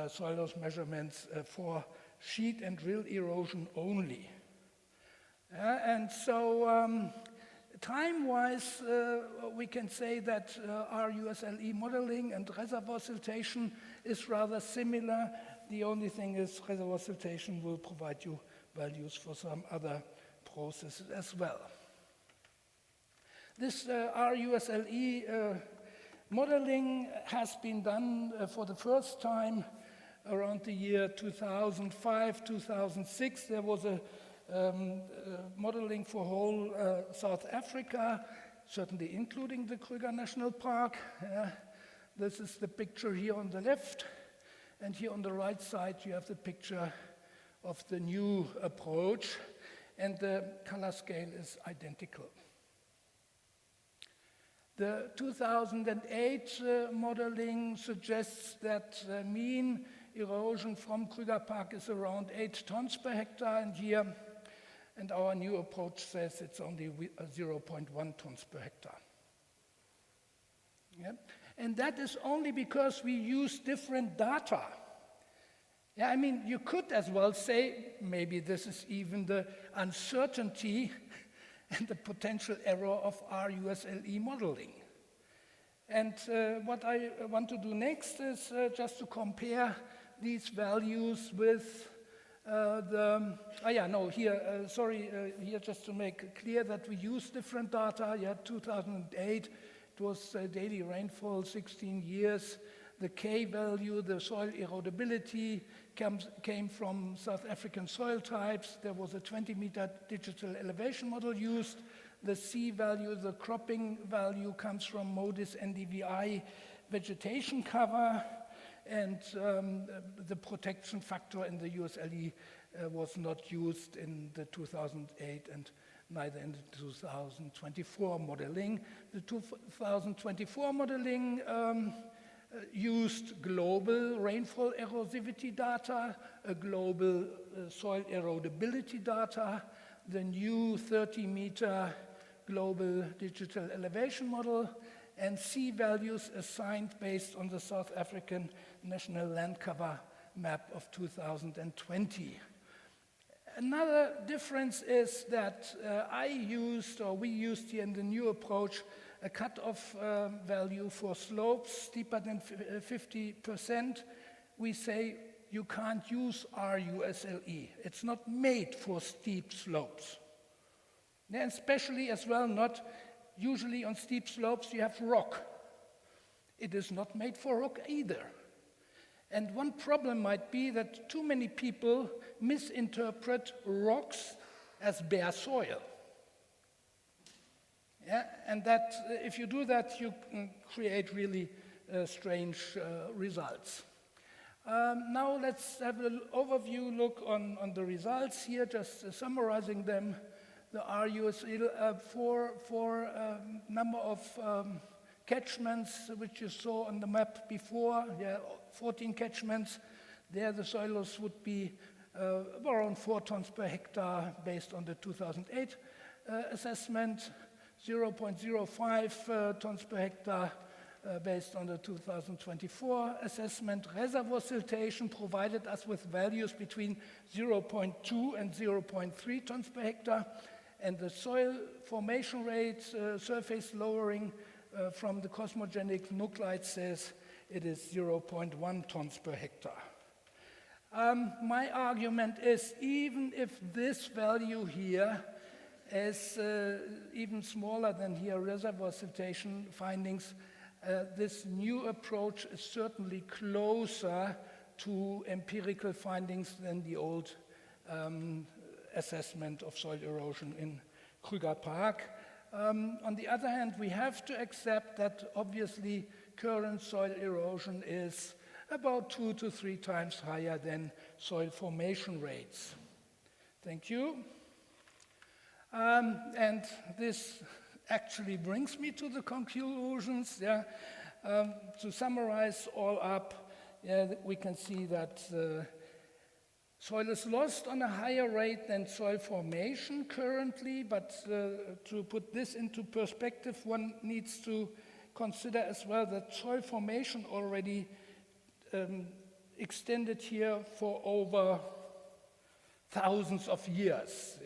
soil loss measurements for sheet and rill erosion only. And so time-wise, we can say that RUSLE modeling and reservoir siltation is rather similar. The only thing is reservoir siltation will provide you values for some other processes as well. This RUSLE modeling has been done for the first time around the year 2005, 2006. There was a modeling for whole South Africa, certainly including the Kruger National Park. This is the picture here on the left, and here on the right side you have the picture of the new approach, and the color scale is identical. The 2008 modeling suggests that mean erosion from Kruger Park is around 8 tons per hectare, and our new approach says it's only 0.1 tons per hectare. Yeah? And that is only because we use different data. Yeah, I mean, you could as well say, maybe this is even the uncertainty and the potential error of RUSLE modeling. And what I want to do next is just to compare these values with here just to make clear that we use different data. 2008, it was daily rainfall, 16 years. The K value, the soil erodibility, came from South African soil types. There was a 20-meter digital elevation model used. The C value, the cropping value, comes from MODIS NDVI vegetation cover. And the protection factor in the USLE was not used in the 2008 and neither in the 2024 modeling. The 2024 modeling used global rainfall erosivity data, a global soil erodibility data, the new 30-meter global digital elevation model, and C values assigned based on the South African National Land Cover Map of 2020. Another difference is that we used here in the new approach a cutoff value for slopes steeper than 50%. We say you can't use RUSLE. It's not made for steep slopes. And especially as well, not usually on steep slopes you have rock. It is not made for rock either. And one problem might be that too many people misinterpret rocks as bare soil. Yeah? And that if you do that, you create really strange results. Now let's have an overview look on the results here, just summarizing them. The RUSLE for number of catchments, which you saw on the map before, 14 catchments. There the soil loss would be around 4 tons per hectare based on the 2008 assessment, 0.05 tons per hectare based on the 2024 assessment. Reservoir siltation provided us with values between 0.2 and 0.3 tons per hectare, and the soil formation rate, surface lowering from the cosmogenic nuclide says it is 0.1 tons per hectare. My argument is, even if this value here is even smaller than here reservoir siltation findings, this new approach is certainly closer to empirical findings than the old assessment of soil erosion in Kruger Park. On the other hand, we have to accept that obviously current soil erosion is about 2 to 3 times higher than soil formation rates. Thank you. And this actually brings me to the conclusions. To summarize all up, we can see that soil is lost on a higher rate than soil formation currently, but to put this into perspective, one needs to consider as well that soil formation already extended here for over thousands of years.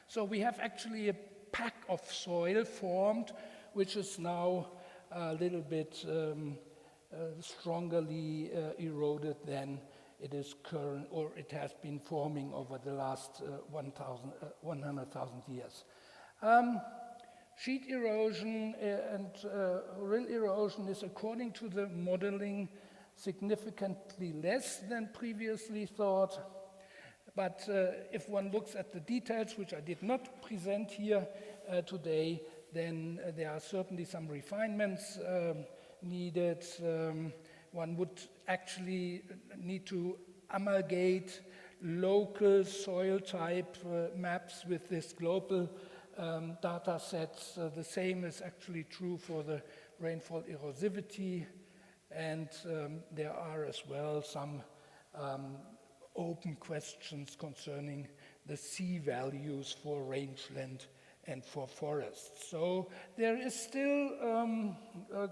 So we have actually a pack of soil formed, which is now a little bit strongly eroded than it is current, or it has been forming over the last 100,000 years. Sheet erosion and rill erosion is, according to the modeling, significantly less than previously thought. But if one looks at the details, which I did not present here today, then there are certainly some refinements needed. One would actually need to amalgate local soil type maps with this global data sets. The same is actually true for the rainfall erosivity, and there are as well some open questions concerning the C values for rangeland and for forests. So there is still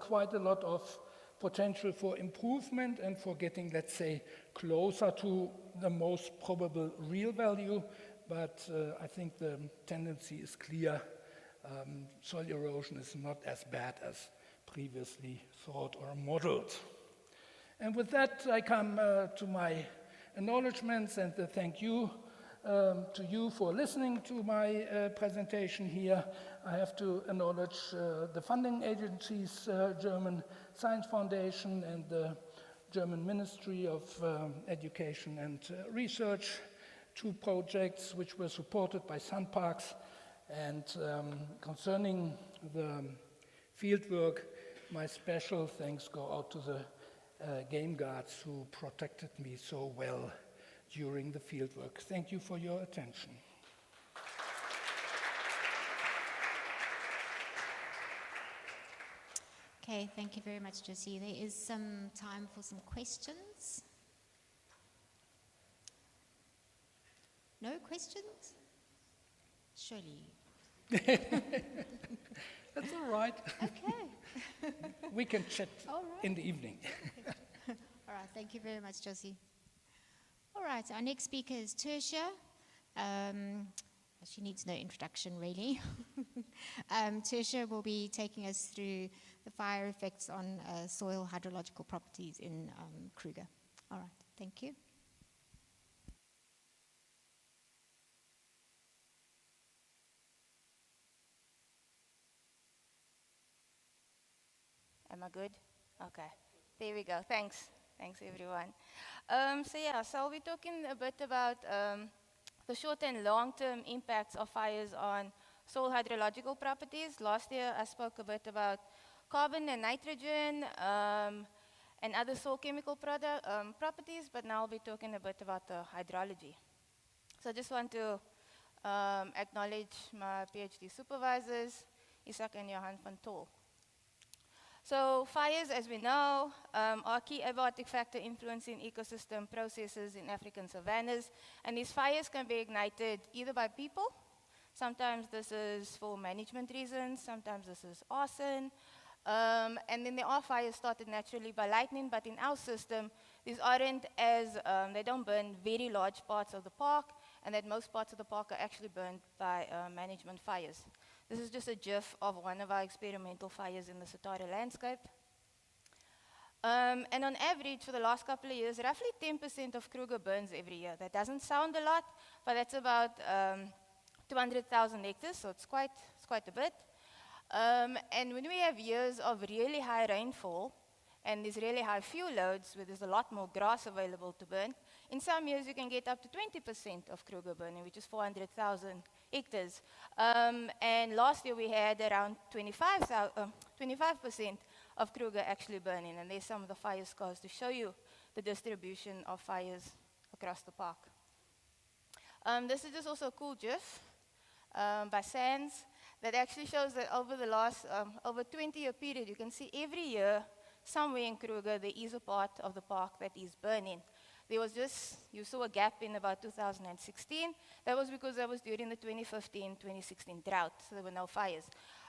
quite a lot of potential for improvement and for getting, let's say, closer to the most probable real value, but I think the tendency is clear. Soil erosion is not as bad as previously thought or modeled. And with that, I come to my acknowledgements and thank you to you for listening to my presentation here. I have to acknowledge the funding agencies, German Science Foundation and the German Ministry of Education and Research, two projects which were supported by Sun Parks. And concerning the fieldwork, my special thanks go out to the game guards who protected me so well during the fieldwork. Thank you for your attention. Okay, thank you very much, Josie. There is some time for some questions. No questions? Surely. That's all right. Okay. We can chat All right. in the evening. All right, thank you very much, Josie. All right, our next speaker is Tertia. She needs no introduction, really. Tertia will be taking us through the fire effects on soil hydrological properties in Kruger. All right, thank you. Am I good? Okay. There we go. Thanks. Thanks, everyone. So I'll be talking a bit about the short and long-term impacts of fires on soil hydrological properties. Last year, I spoke a bit about carbon and nitrogen and other soil chemical properties, but now I'll be talking a bit about the hydrology. So I just want to acknowledge my PhD supervisors, Isaac and Johan van Tol. So fires, as we know, are a key abiotic factor influencing ecosystem processes in African savannas. And these fires can be ignited either by people. Sometimes this is for management reasons. Sometimes this is arson. And then there are fires started naturally by lightning. But in our system, these aren't as, they don't burn very large parts of the park. And that most parts of the park are actually burned by management fires. This is just a GIF of one of our experimental fires in the Satara landscape. And on average, for the last couple of years, roughly 10% of Kruger burns every year. That doesn't sound a lot, but that's about 200,000 hectares, so it's quite a bit. And when we have years of really high rainfall, and there's really high fuel loads, where there's a lot more grass available to burn, in some years you can get up to 20% of Kruger burning, which is 400,000 hectares. And last year we had around 25% of Kruger actually burning, and there's some of the fire scars to show you the distribution of fires across the park. This is just also a cool GIF by Sands that actually shows that over the last, over 20-year period, you can see every year somewhere in Kruger there is a part of the park that is burning. There was just, you saw a gap in about 2016. That was because that was during the 2015-2016 drought, so there were no fires.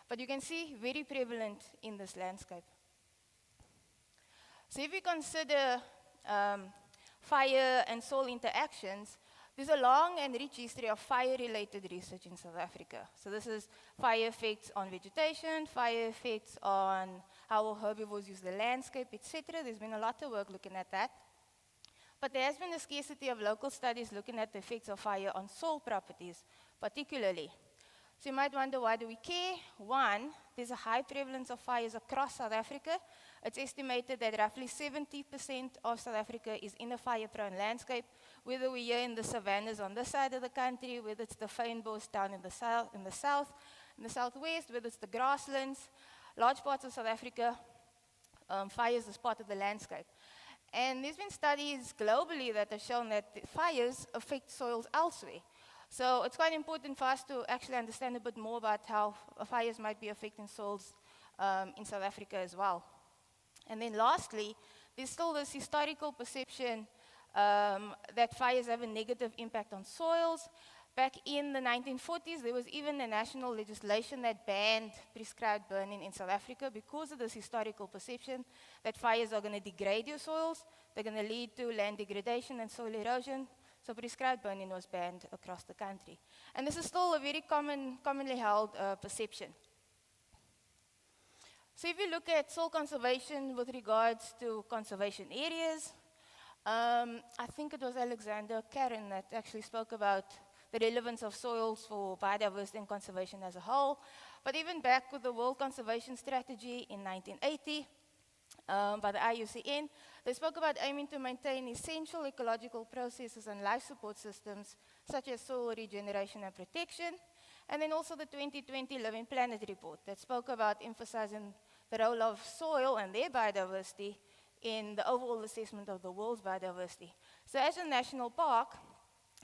But you can see very prevalent in this landscape. So if you consider fire and soil interactions, there's a long and rich history of fire-related research in South Africa. So this is fire effects on vegetation, fire effects on how herbivores use the landscape, etc. There's been a lot of work looking at that. But there has been a scarcity of local studies looking at the effects of fire on soil properties, particularly. So you might wonder, why do we care? One, there's a high prevalence of fires across South Africa. It's estimated that roughly 70% of South Africa is in a fire-prone landscape, whether we're here in the savannas on this side of the country, whether it's the fynbos down in the south, In the southwest, whether it's the grasslands, large parts of South Africa, fires is part of the landscape. And there's been studies globally that have shown that fires affect soils elsewhere. So it's quite important for us to actually understand a bit more about how fires might be affecting soils in South Africa as well. And then lastly, there's still this historical perception that fires have a negative impact on soils. Back in the 1940s, there was even a national legislation that banned prescribed burning in South Africa because of this historical perception that fires are going to degrade your soils, they're going to lead to land degradation and soil erosion. So prescribed burning was banned across the country. And this is still a very commonly held perception. So if you look at soil conservation with regards to conservation areas, I think it was Alexander Karen that actually spoke about the relevance of soils for biodiversity and conservation as a whole. But even back with the World Conservation Strategy in 1980, by the IUCN, they spoke about aiming to maintain essential ecological processes and life support systems, such as soil regeneration and protection. And then also the 2020 Living Planet report that spoke about emphasizing the role of soil and their biodiversity in the overall assessment of the world's biodiversity. So as a national park,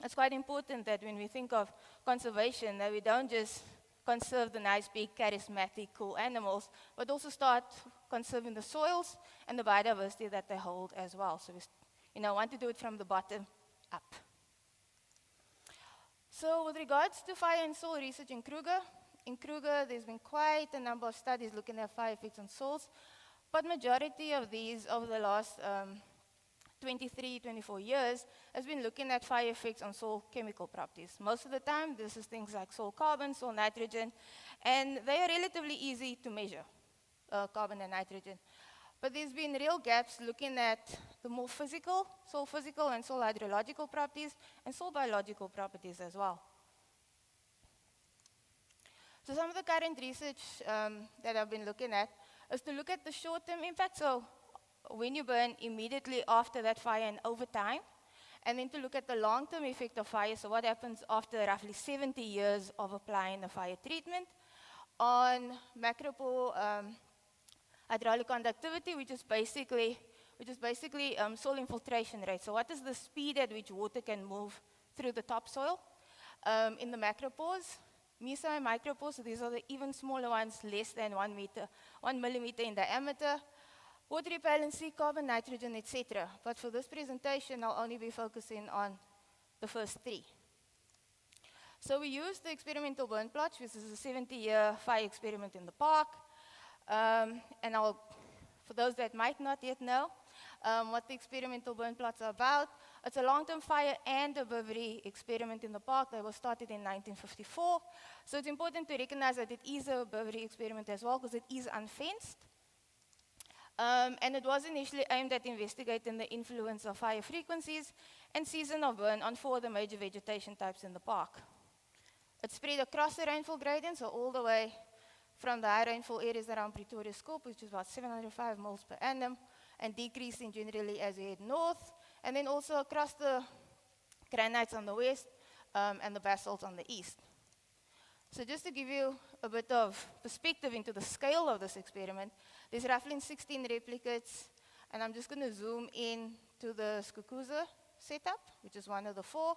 it's quite important that when we think of conservation, that we don't just conserve the nice, big, charismatic, cool animals, but also start conserving the soils and the biodiversity that they hold as well. So we want to do it from the bottom up. So with regards to fire and soil research in Kruger, there's been quite a number of studies looking at fire effects on soils, but majority of these over the last 23, 24 years has been looking at fire effects on soil chemical properties. Most of the time, this is things like soil carbon, soil nitrogen, and they are relatively easy to measure, carbon and nitrogen. But there's been real gaps looking at the more physical and soil hydrological properties, and soil biological properties as well. So some of the current research that I've been looking at is to look at the short-term impact, so when you burn immediately after that fire and over time, and then to look at the long-term effect of fire, so what happens after roughly 70 years of applying the fire treatment on macropore hydraulic conductivity, which is basically soil infiltration rate. So what is the speed at which water can move through the topsoil in the macropores? Meso and micropores, so these are the even smaller ones, less than 1 millimeter in diameter. Water repellency, carbon, nitrogen, etc. But for this presentation, I'll only be focusing on the first three. So we used the experimental burn plots, which is a 70-year fire experiment in the park. And for those that might not yet know what the experimental burn plots are about, it's a long-term fire and herbivory experiment in the park that was started in 1954. So it's important to recognize that it is a herbivory experiment as well, because it is unfenced. And it was initially aimed at investigating the influence of fire frequencies and season of burn on 4 of the major vegetation types in the park. It's spread across the rainfall gradient, so all the way from the high rainfall areas around Pretoria Scope, which is about 705 mils per annum, and decreasing generally as we head north, and then also across the granites on the west and the basalts on the east. So just to give you a bit of perspective into the scale of this experiment, there's roughly 16 replicates, and I'm just going to zoom in to the Skukuza setup, which is one of the 4.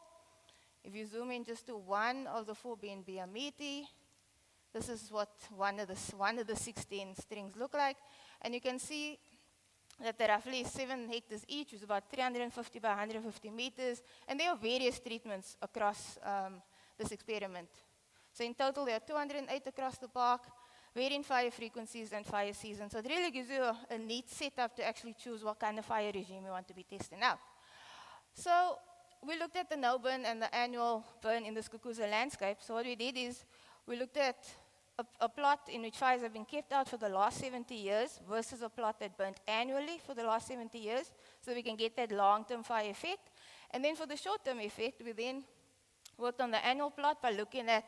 If you zoom in just to one of the 4 being Biamiti, this is what one of the 16 strings look like, and you can see that they're roughly 7 hectares each, which is about 350 by 150 meters, and there are various treatments across this experiment. So in total, there are 208 across the park, varying fire frequencies and fire seasons. So it really gives you a neat setup to actually choose what kind of fire regime you want to be testing out. So we looked at the no burn and the annual burn in the Skukuza landscape. So what we did is we looked at a plot in which fires have been kept out for the last 70 years versus a plot that burned annually for the last 70 years, so we can get that long-term fire effect. And then for the short-term effect, we then worked on the annual plot by looking at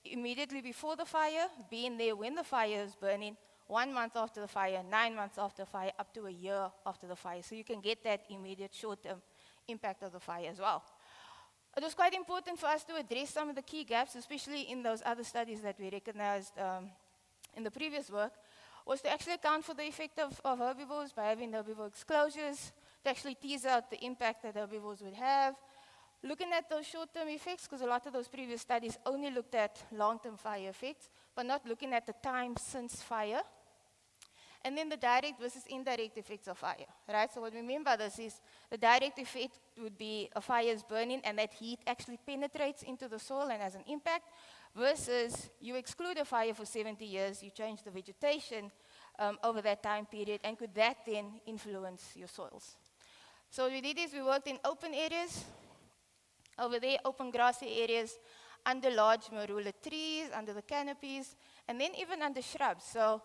immediately before the fire, being there when the fire is burning, 1 month after the fire, 9 months after the fire, up to a year after the fire. So you can get that immediate short-term impact of the fire as well. It was quite important for us to address some of the key gaps, especially in those other studies that we recognized in the previous work, was to actually account for the effect of herbivores by having herbivore exclosures, to actually tease out the impact that herbivores would have, looking at those short-term effects, because a lot of those previous studies only looked at long-term fire effects, but not looking at the time since fire. And then the direct versus indirect effects of fire, right? So what we mean by this is the direct effect would be a fire is burning and that heat actually penetrates into the soil and has an impact, versus you exclude a fire for 70 years, you change the vegetation over that time period, and could that then influence your soils? So what we did is we worked in open areas, over there, open grassy areas, under large marula trees, under the canopies, and then even under shrubs. So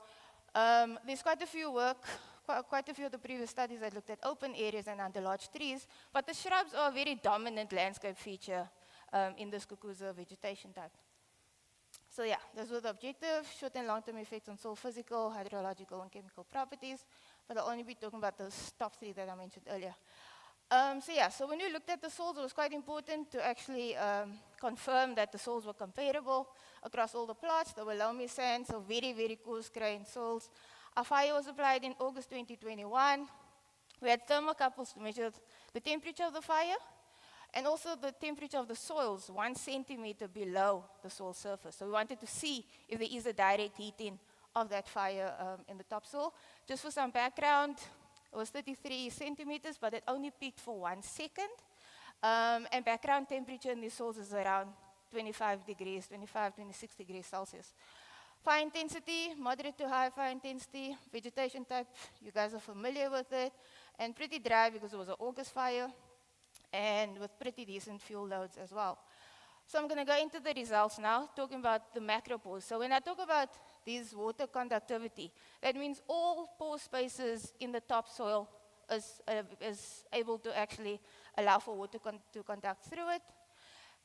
there's quite a few of the previous studies that looked at open areas and under large trees, but the shrubs are a very dominant landscape feature in this Kukuza vegetation type. So yeah, those were the objectives, short and long-term effects on soil physical, hydrological, and chemical properties, but I'll only be talking about those top 3 that I mentioned earlier. So when we looked at the soils, it was quite important to actually confirm that the soils were comparable across all the plots. They were loamy sands, so very, very coarse-grained soils. Our fire was applied in August 2021. We had thermocouples to measure the temperature of the fire, and also the temperature of the soils 1 centimeter below the soil surface. So we wanted to see if there is a direct heating of that fire in the topsoil. Just for some background, it was 33 centimeters, but it only peaked for 1 second. And background temperature in these soils is around 25, 26 degrees Celsius. Fire intensity, moderate to high fire intensity, vegetation type, you guys are familiar with it, and pretty dry because it was an August fire, and with pretty decent fuel loads as well. So I'm going to go into the results now, talking about the macro pores. So when I talk about this water conductivity, that means all pore spaces in the topsoil is able to actually allow for water to conduct through it.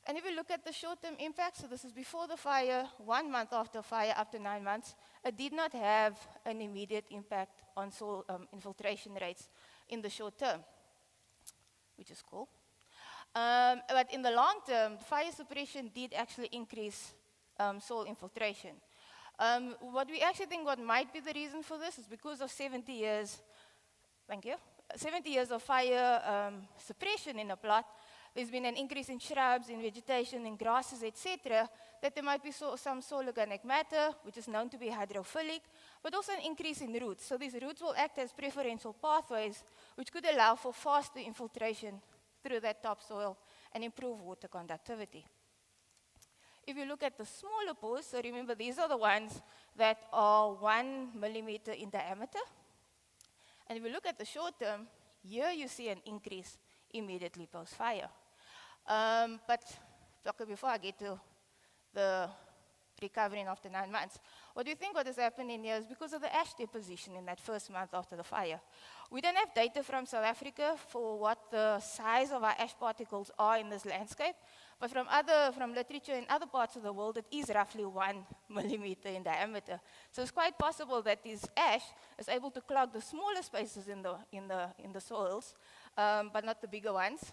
And if you look at the short-term impact, so this is before the fire, 1 month after fire, up to 9 months, it did not have an immediate impact on soil infiltration rates in the short term, which is cool. But in the long term, fire suppression did actually increase soil infiltration. What we actually think what might be the reason for this is because of 70 years, 70 years of fire suppression in a plot. There's been an increase in shrubs, in vegetation, in grasses, etc., that there might be some soil organic matter, which is known to be hydrophilic, but also an increase in roots. So these roots will act as preferential pathways, which could allow for faster infiltration through that topsoil and improve water conductivity. If you look at the smaller pores, so remember these are the ones that are 1 millimeter in diameter. And if you look at the short term, here you see an increase immediately post-fire. But before I get to the recovering after 9 months, what we think what is happening here is because of the ash deposition in that first month after the fire. We don't have data from South Africa for what the size of our ash particles are in this landscape, but from literature in other parts of the world, it is roughly 1 millimeter in diameter. So it's quite possible that this ash is able to clog the smaller spaces in the soils, but not the bigger ones.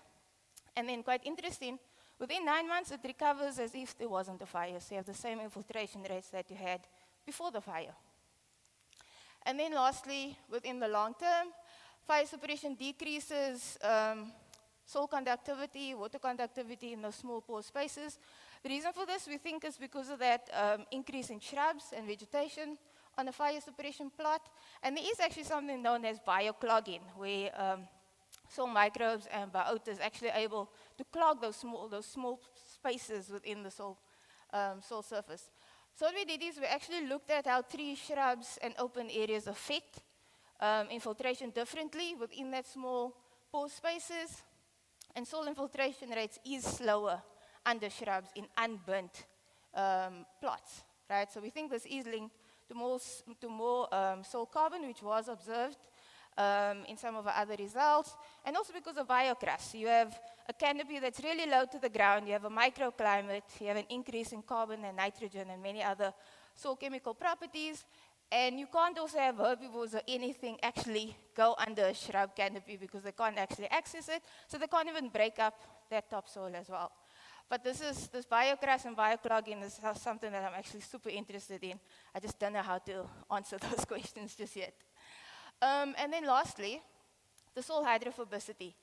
And then quite interesting, within 9 months, it recovers as if there wasn't a fire. So you have the same infiltration rates that you had before the fire. And then lastly, within the long term, fire suppression decreases soil conductivity, water conductivity in those small pore spaces. The reason for this, we think, is because of that increase in shrubs and vegetation on a fire suppression plot. And there is actually something known as bioclogging, where soil microbes and biota is actually able to clog those small spaces within the soil surface. So what we did is we actually looked at how tree, shrubs, and open areas affect infiltration differently within that small pore spaces. And soil infiltration rates is slower under shrubs in unburnt plots, right? So we think this is linked to more soil carbon, which was observed in some of our other results, and also because of biocrust. You have a canopy that's really low to the ground, you have a microclimate, you have an increase in carbon and nitrogen and many other soil chemical properties, and you can't also have herbivores or anything actually go under a shrub canopy because they can't actually access it, so they can't even break up that topsoil as well. But this biocrash and bioclogging is something that I'm actually super interested in. I just don't know how to answer those questions just yet. And then lastly, the soil hydrophobicity.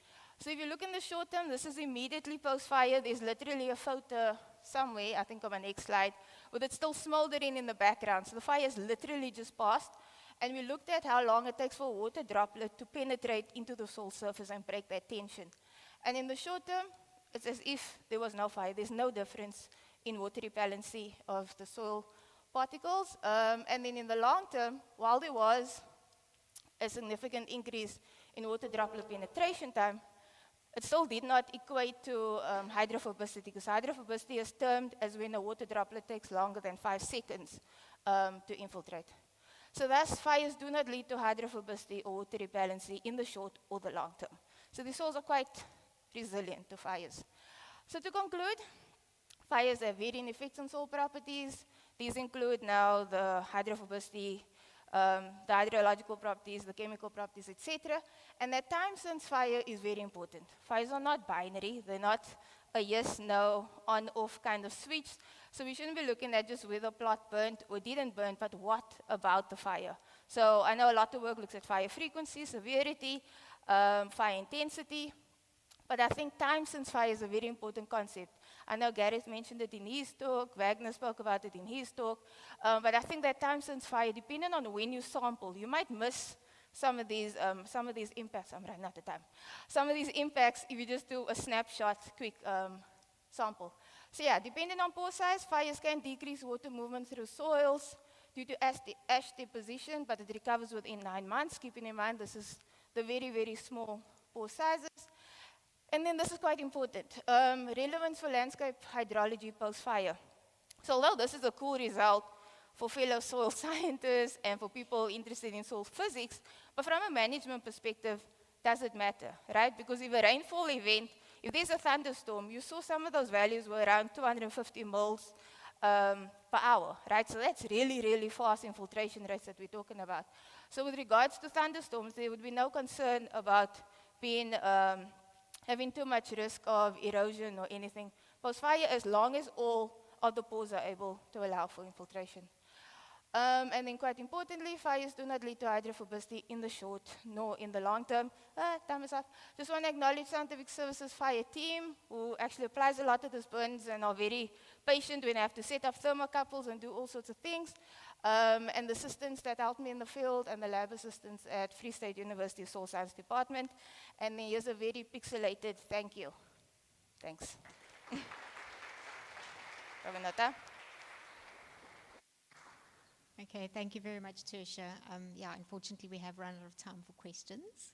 So if you look in the short term, this is immediately post-fire. There's literally a photo somewhere, I think on my next slide, with it still smoldering in the background. So the fire has literally just passed. And we looked at how long it takes for a water droplet to penetrate into the soil surface and break that tension. And in the short term, it's as if there was no fire. There's no difference in water repellency of the soil particles. And then in the long term, while there was a significant increase in water droplet penetration time, it still did not equate to hydrophobicity, because hydrophobicity is termed as when a water droplet takes longer than 5 seconds to infiltrate. So thus, fires do not lead to hydrophobicity or water repellency in the short or the long term. So these soils are quite resilient to fires. So to conclude, fires have varying effects on soil properties. These include now the hydrophobicity, the hydrological properties, the chemical properties, etc. And that time since fire is very important. Fires are not binary. They're not a yes, no, on, off kind of switch. So we shouldn't be looking at just whether a plot burnt or didn't burn, but what about the fire? So I know a lot of work looks at fire frequency, severity, fire intensity. But I think time since fire is a very important concept. I know Gareth mentioned it in his talk, Wagner spoke about it in his talk, but I think that time since fire, depending on when you sample, you might miss some of these impacts. I'm running out of time. Some of these impacts if you just do a snapshot, quick sample. So yeah, depending on pore size, fires can decrease water movement through soils due to ash deposition, but it recovers within 9 months. Keeping in mind, this is the very, very small pore sizes. And then this is quite important, relevance for landscape hydrology post-fire. So although this is a cool result for fellow soil scientists and for people interested in soil physics, but from a management perspective, does it matter, right? Because if a rainfall event, if there's a thunderstorm, you saw some of those values were around 250 mils per hour, right? So that's really, really fast infiltration rates that we're talking about. So with regards to thunderstorms, there would be no concern about being having too much risk of erosion or anything post-fire, as long as all of the pores are able to allow for infiltration. And then quite importantly, fires do not lead to hydrophobicity in the short nor in the long term. Time is up. Just want to acknowledge Scientific Services fire team, who actually applies a lot of these burns and are very patient when they have to set up thermocouples and do all sorts of things. And the assistants that helped me in the field, and the lab assistants at Free State University Soil Science Department. And then here's a very pixelated thank you. Thanks. Ravinata. Okay, thank you very much, Tertia. Yeah, unfortunately, we have run out of time for questions.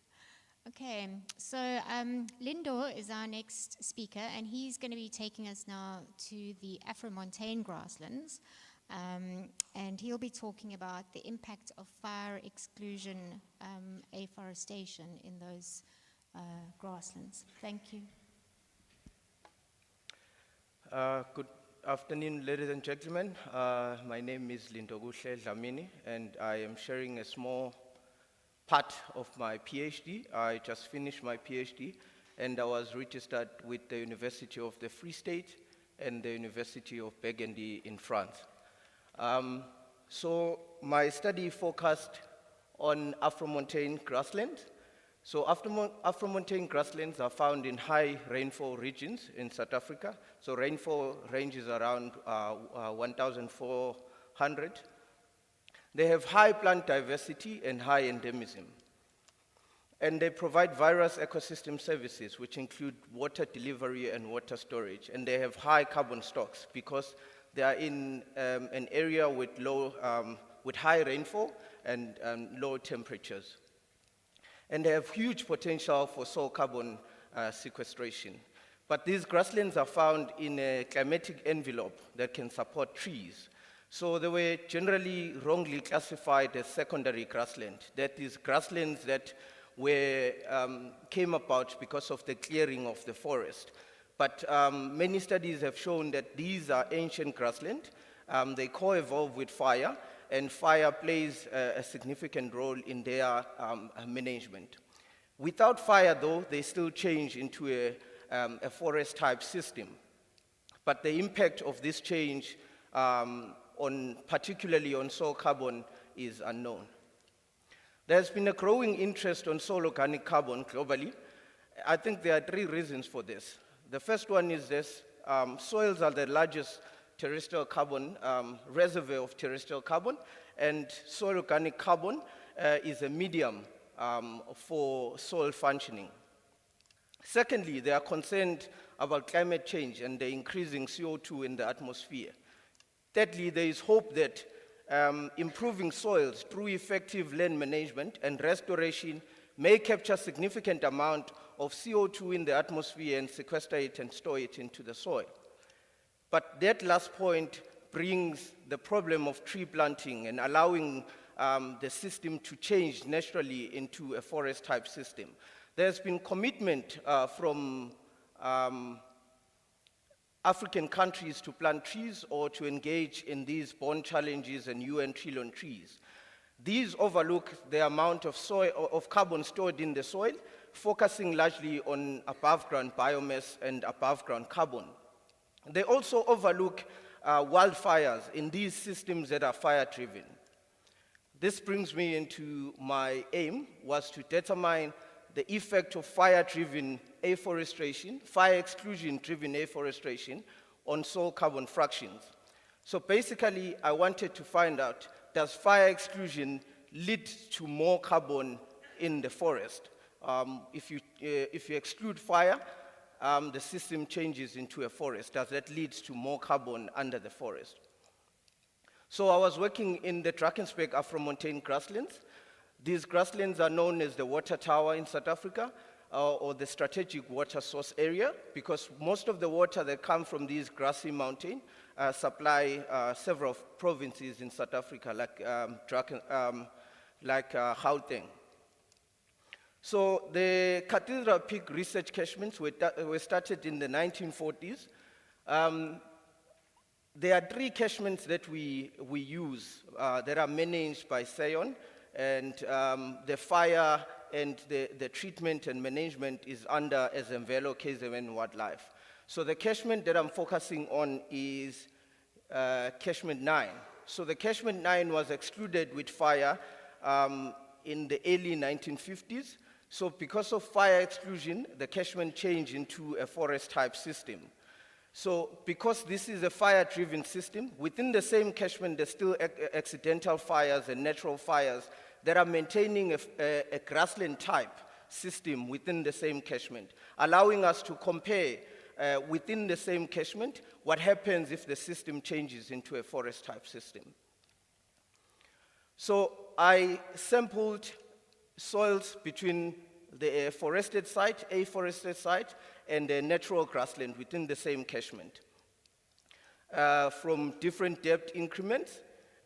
Okay, so Lindor is our next speaker, and he's going to be taking us now to the Afro-Montane grasslands. And he'll be talking about the impact of fire exclusion, afforestation in those grasslands. Thank you. Good afternoon, ladies and gentlemen. My name is Lindoguhle Dlamini, and I am sharing a small part of my PhD. I just finished my PhD, and I was registered with the University of the Free State and the University of Burgundy in France. So my study focused on Afro-Montane grasslands. So Afro-Montane grasslands are found in high rainfall regions in South Africa. So rainfall ranges around 1,400. They have high plant diversity and high endemism. And they provide various ecosystem services, which include water delivery and water storage. And they have high carbon stocks because they are in an area with high rainfall and low temperatures. And they have huge potential for soil carbon sequestration. But these grasslands are found in a climatic envelope that can support trees. So they were generally wrongly classified as secondary grassland. That is, grasslands that came about because of the clearing of the forest. But many studies have shown that these are ancient grassland. They co-evolve with fire, and fire plays a significant role in their management. Without fire, though, they still change into a forest-type system. But the impact of this change, particularly on soil carbon, is unknown. There's been a growing interest on soil organic carbon globally. I think there are 3 reasons for this. The first one is this: soils are the largest terrestrial carbon reservoir of terrestrial carbon, and soil organic carbon is a medium for soil functioning. Secondly, they are concerned about climate change and the increasing CO2 in the atmosphere. Thirdly, there is hope that improving soils through effective land management and restoration may capture significant amount of CO2 in the atmosphere and sequester it and store it into the soil. But that last point brings the problem of tree planting and allowing the system to change naturally into a forest-type system. There's been commitment from African countries to plant trees or to engage in these bond challenges and UN trillion trees. These overlook the amount of carbon stored in the soil, focusing largely on above-ground biomass and above-ground carbon. They also overlook wildfires in these systems that are fire-driven. This brings me into my aim, was to determine the effect of fire-driven afforestation, fire exclusion-driven afforestation on soil carbon fractions. So basically, I wanted to find out, does fire exclusion lead to more carbon in the forest? If you exclude fire, the system changes into a forest. Does that lead to more carbon under the forest? So I was working in the Drakensberg Afro-Montane grasslands. These grasslands are known as the water tower in South Africa, or the strategic water source area, because most of the water that comes from these grassy mountains supply several provinces in South Africa, like Gauteng. So the Cathedral Peak research catchments were started in the 1940s. There are 3 catchments that we use that are managed by SAON, and the fire and the treatment and management is under Ezemvelo KZN Wildlife. So the catchment that I'm focusing on is catchment 9. So the catchment 9 was excluded with fire in the early 1950s. So because of fire exclusion, the catchment changed into a forest-type system. So because this is a fire-driven system, within the same catchment, there's still accidental fires and natural fires that are maintaining a grassland-type system within the same catchment, allowing us to compare within the same catchment what happens if the system changes into a forest-type system. So I sampled soils between the afforested site, and the natural grassland within the same catchment from different depth increments.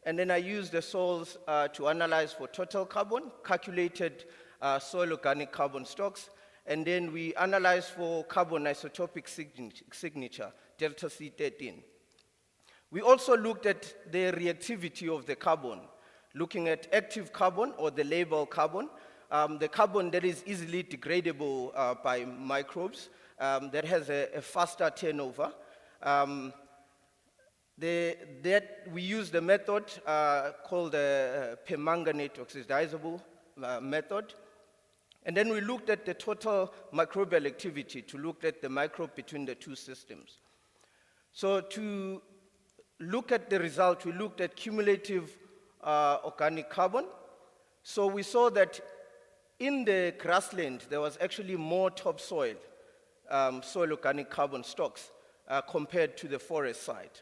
And then I used the soils to analyze for total carbon, calculated soil organic carbon stocks, and then we analyzed for carbon isotopic signature, delta C13. We also looked at the reactivity of the carbon, looking at active carbon or the label carbon, the carbon that is easily degradable by microbes, that has a faster turnover. We use the method called the permanganate oxidizable method. And then we looked at the total microbial activity to look at the microbe between the 2 systems. So to look at the result, we looked at cumulative organic carbon. So we saw that in the grassland, there was actually more topsoil, soil organic carbon stocks compared to the forest side.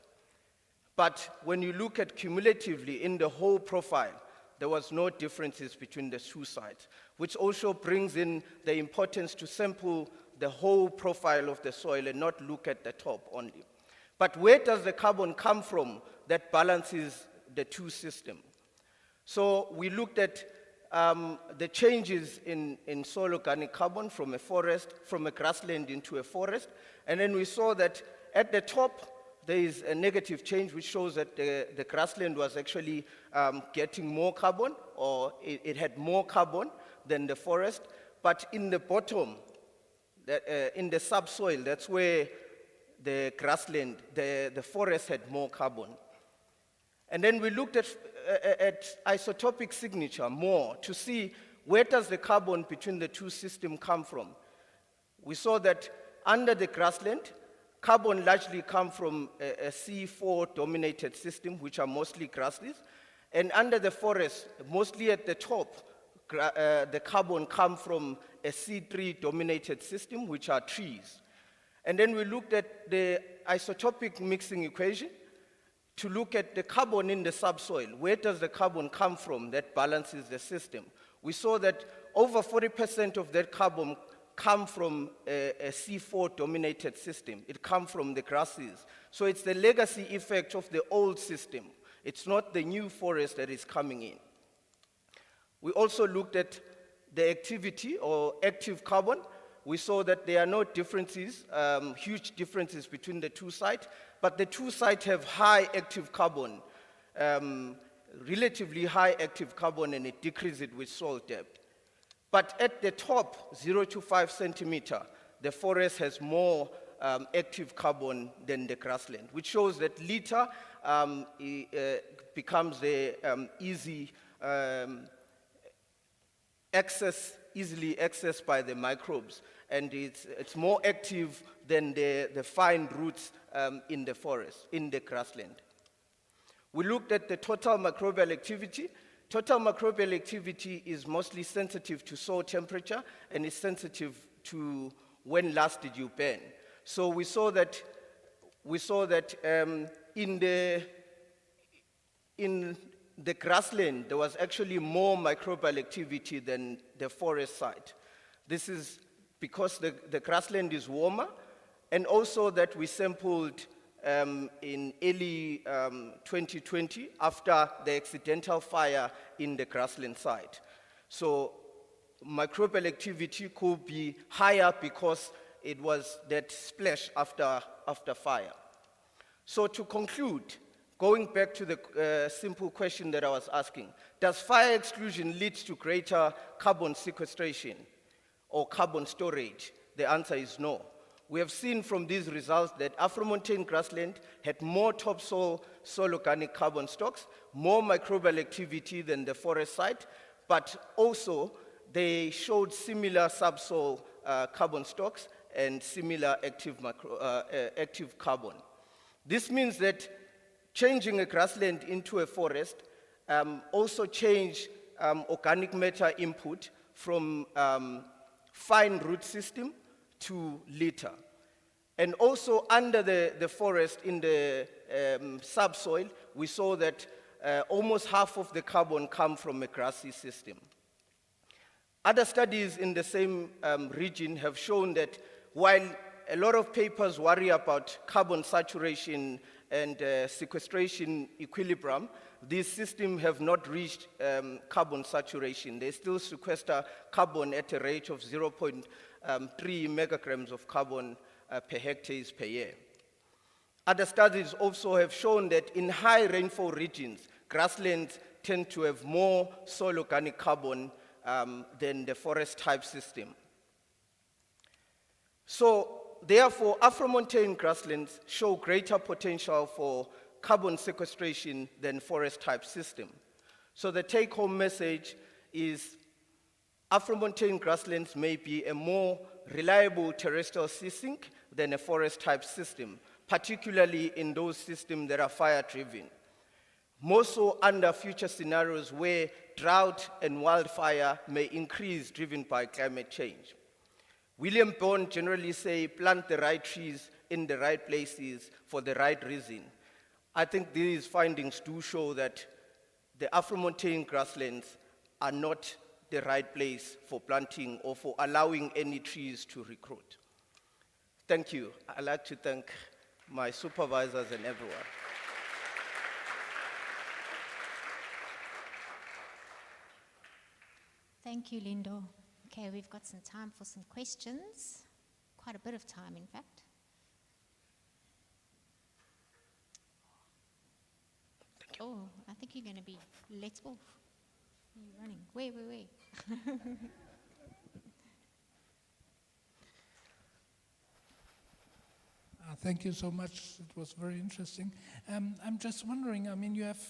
But when you look at cumulatively in the whole profile, there was no differences between the 2 sides, which also brings in the importance to sample the whole profile of the soil and not look at the top only. But where does the carbon come from that balances the 2 systems? So we looked at the changes in soil organic carbon from a grassland into a forest, and then we saw that at the top, there is a negative change which shows that the grassland was actually getting more carbon, or it had more carbon than the forest. But in the bottom, in the subsoil, that's where the grassland, the forest had more carbon. And then we looked at isotopic signature more to see where does the carbon between the two systems come from. We saw that under the grassland, carbon largely come from a C4-dominated system, which are mostly grasses. And under the forest, mostly at the top, the carbon come from a C3-dominated system, which are trees. And then we looked at the isotopic mixing equation to look at the carbon in the subsoil. Where does the carbon come from that balances the system? We saw that over 40% of that carbon come from a C4-dominated system. It comes from the grasses. So it's the legacy effect of the old system. It's not the new forest that is coming in. We also looked at the activity or active carbon. We saw that there are no differences, huge differences between the two sites, but the two sites have high active carbon, relatively high active carbon, and it decreases with soil depth. But at the top, 0 to 5 centimeter, the forest has more active carbon than the grassland, which shows that litter becomes the easily accessed by the microbes, and it's more active than the fine roots in the forest, in the grassland. We looked at the total microbial activity. Total microbial activity is mostly sensitive to soil temperature, and is sensitive to when last did you burn. So we saw that in the grassland, there was actually more microbial activity than the forest site. This is because the grassland is warmer, and also that we sampled in early 2020 after the accidental fire in the grassland site. So microbial activity could be higher because it was that splash after fire. So to conclude, going back to the simple question that I was asking, does fire exclusion lead to greater carbon sequestration or carbon storage? The answer is no. We have seen from these results that Afro-montane grassland had more topsoil soil organic carbon stocks, more microbial activity than the forest site, but also they showed similar subsoil carbon stocks and similar active carbon. This means that changing a grassland into a forest also changed organic matter input from fine root system to litter. And also under the forest in the subsoil, we saw that almost half of the carbon come from a grassy system. Other studies in the same region have shown that while a lot of papers worry about carbon saturation and sequestration equilibrium, these systems have not reached carbon saturation. They still sequester carbon at a rate of 0.3 megagrams of carbon per hectares per year. Other studies also have shown that in high rainfall regions, grasslands tend to have more soil organic carbon than the forest type system. So therefore, Afro-montane grasslands show greater potential for carbon sequestration than forest type system. So the take home message is Afro-montane grasslands may be a more reliable terrestrial sea sink than a forest type system, particularly in those systems that are fire driven. More so under future scenarios where drought and wildfire may increase driven by climate change. William Bond generally say, plant the right trees in the right places for the right reason. I think these findings do show that the Afro-montane grasslands are not the right place for planting or for allowing any trees to recruit. Thank you. I'd like to thank my supervisors and everyone. Thank you, Lindo. Okay, we've got some time for some questions. Quite a bit of time, in fact. Oh, I think you're going to be let off. You're running. Wait. Thank you so much. It was very interesting. I'm just wondering, I mean, you have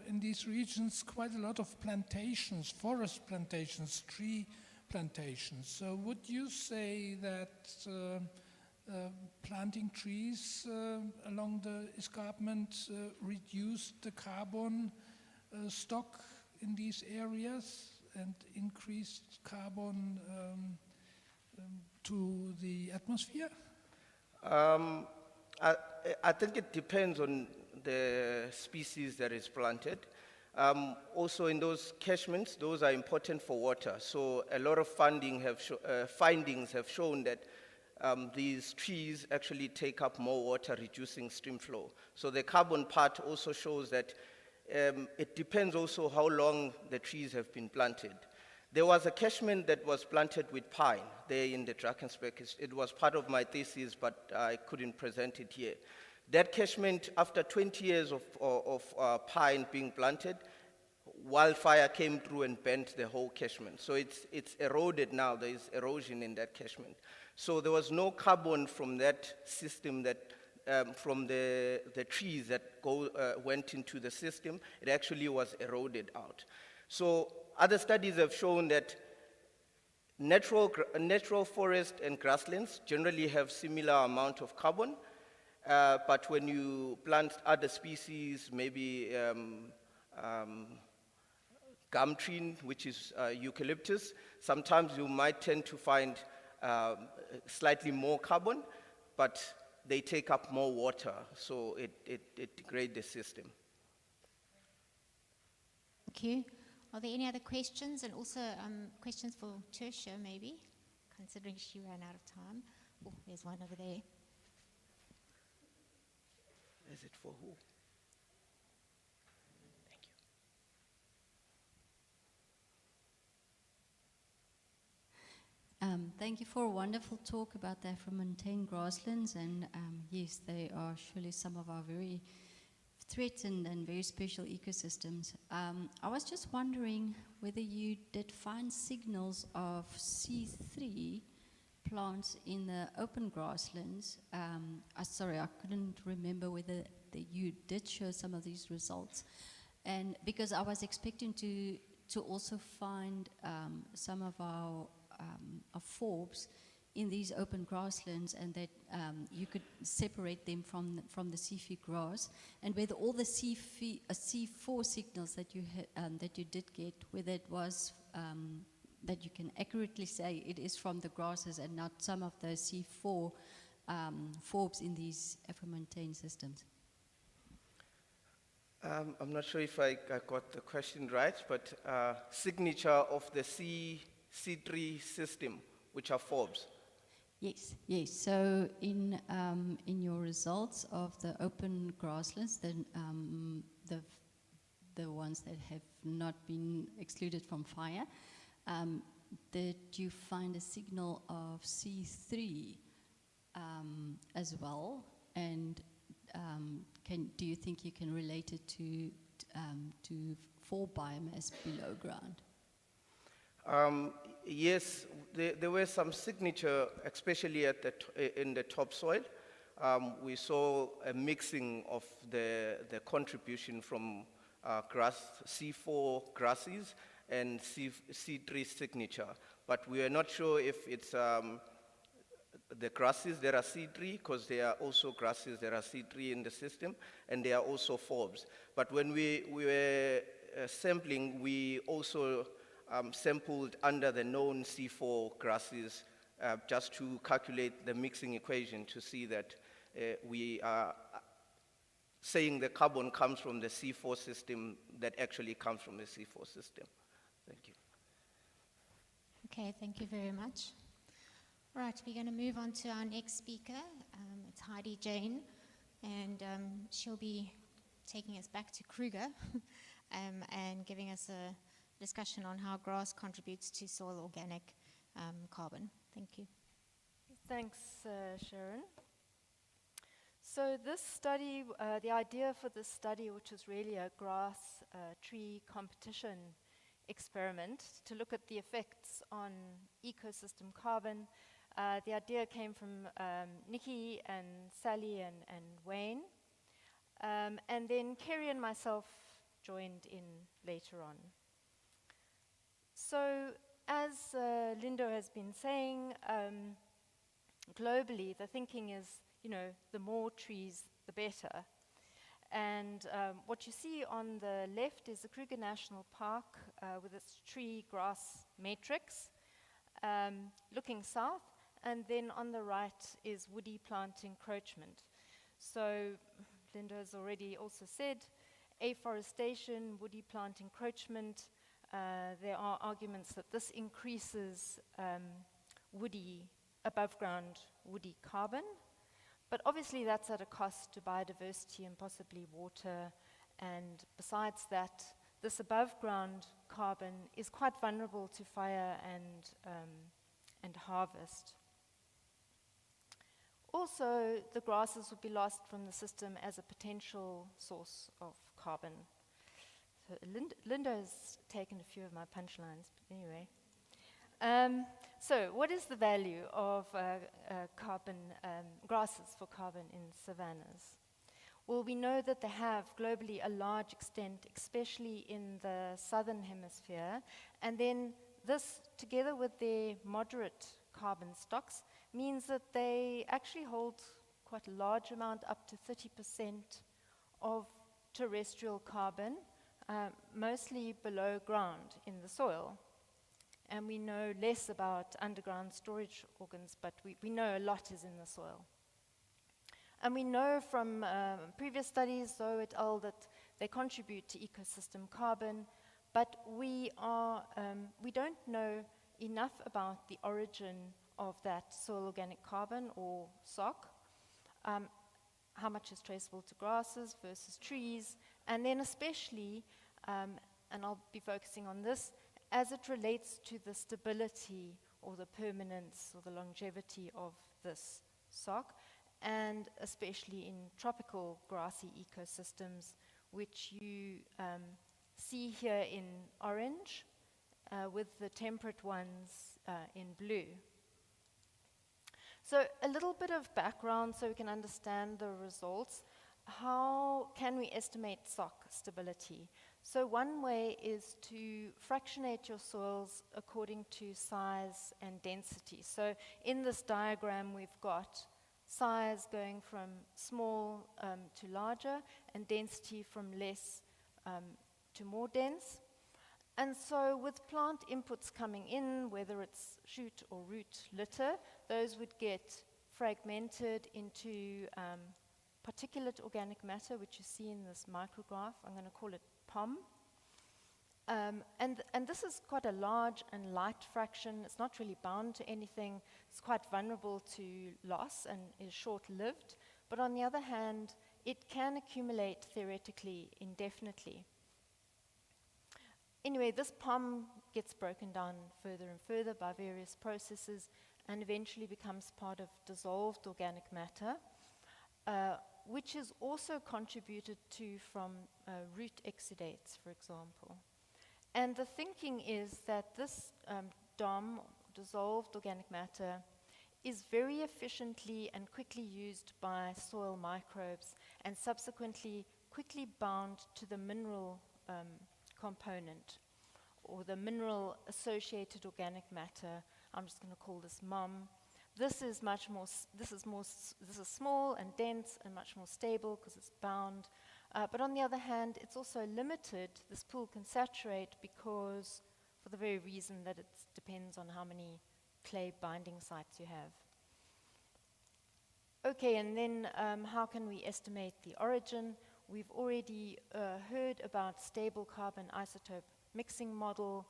in these regions quite a lot of plantations, forest plantations, tree plantations. So would you say that planting trees along the escarpment reduced the carbon stock in these areas and increased carbon to the atmosphere? I think it depends on the species that is planted. Also in those catchments, those are important for water. So a lot of findings have shown that these trees actually take up more water, reducing stream flow. So the carbon part also shows that it depends also how long the trees have been planted. There was a catchment that was planted with pine there in the Drakensberg. It was part of my thesis, but I couldn't present it here. That catchment, after 20 years of pine being planted, wildfire came through and bent the whole catchment. So it's eroded now. There is erosion in that catchment. So there was no carbon from that system that from the trees that went into the system. It actually was eroded out. So other studies have shown that natural forest and grasslands generally have similar amount of carbon, but when you plant other species, maybe gum tree, which is eucalyptus, sometimes you might tend to find slightly more carbon, but they take up more water, so it degrades the system. Thank you. Are there any other questions? And also questions for Tertia, maybe, considering she ran out of time. Oh, there's one over there. Is it for who? Thank you. Thank you for a wonderful talk about the Afro-montane grasslands, and yes, they are surely some of our very threatened and very special ecosystems. I was just wondering whether you did find signals of C3 plants in the open grasslands. Sorry, I couldn't remember whether you did show some of these results. And because I was expecting to also find some of our forbs in these open grasslands, and that you could separate them from the C3 grass, and whether all the C4 signals that you did get, whether it was that you can accurately say it is from the grasses and not some of the C4 forbs in these Afro-montane systems. I'm not sure if I got the question right, but signature of the C3 system, which are forbs. Yes, yes. So in your results of the open grasslands, then the ones that have not been excluded from fire, did you find a signal of C3 as well? And do you think you can relate it to fall biomass below ground? Yes, there were some signature, especially in the topsoil. We saw a mixing of the contribution from C4 grasses and C3 signature, but we are not sure if it's the grasses that are C3, because there are also grasses that are C3 in the system, and there are also forbs. But when we were sampling, we also sampled under the known C4 grasses just to calculate the mixing equation to see that we are saying the carbon comes from the C4 system that actually comes from the C4 system. Thank you. Okay, thank you very much. Right, we're going to move on to our next speaker. It's Heidi Jane, and she'll be taking us back to Kruger and giving us a discussion on how grass contributes to soil organic carbon. Thank you. Thanks, Sharon. So this study, the idea for this study, which is really a grass tree competition experiment to look at the effects on ecosystem carbon, The idea came from Nikki and Sally and Wayne. And then Kerry and myself joined in later on. So, as Lindo has been saying, globally the thinking is, the more trees, the better. And what you see on the left is the Kruger National Park with its tree-grass matrix looking south, and then on the right is woody plant encroachment. So Linda has already also said afforestation, woody plant encroachment. There are arguments that this increases above ground woody carbon. But obviously that's at a cost to biodiversity and possibly water. And besides that, this above ground carbon is quite vulnerable to fire and harvest. Also, the grasses would be lost from the system as a potential source of carbon. So Linda has taken a few of my punchlines, but anyway. So what is the value of grasses for carbon in savannas? Well, we know that they have globally a large extent, especially in the southern hemisphere, and then this, together with their moderate carbon stocks, means that they actually hold quite a large amount, up to 30% of terrestrial carbon, mostly below ground in the soil. And we know less about underground storage organs, but we know a lot is in the soil. And we know from previous studies, Zoe et al., that they contribute to ecosystem carbon, but we don't know enough about the origin of that soil organic carbon, or SOC, how much is traceable to grasses versus trees, and then especially, and I'll be focusing on this, as it relates to the stability or the permanence or the longevity of this SOC, and especially in tropical grassy ecosystems, which you see here in orange, with the temperate ones in blue. So a little bit of background so we can understand the results. How can we estimate SOC stability? So one way is to fractionate your soils according to size and density. So in this diagram we've got size going from small to larger, and density from less to more dense. And so with plant inputs coming in, whether it's shoot or root litter, those would get fragmented into particulate organic matter, which you see in this micrograph. I'm going to call it POM. And this is quite a large and light fraction. It's not really bound to anything. It's quite vulnerable to loss and is short-lived. But on the other hand, it can accumulate theoretically indefinitely. Anyway, this POM gets broken down further and further by various processes and eventually becomes part of dissolved organic matter, which is also contributed to from root exudates, for example. And the thinking is that this DOM, dissolved organic matter, is very efficiently and quickly used by soil microbes and subsequently quickly bound to the mineral component, or the mineral associated organic matter. I'm just going to call this MOM. This is small and dense and much more stable because it's bound. But on the other hand, it's also limited. This pool can saturate because, for the very reason that it depends on how many clay binding sites you have. Okay, and then how can we estimate the origin? We've already heard about stable carbon isotope mixing model.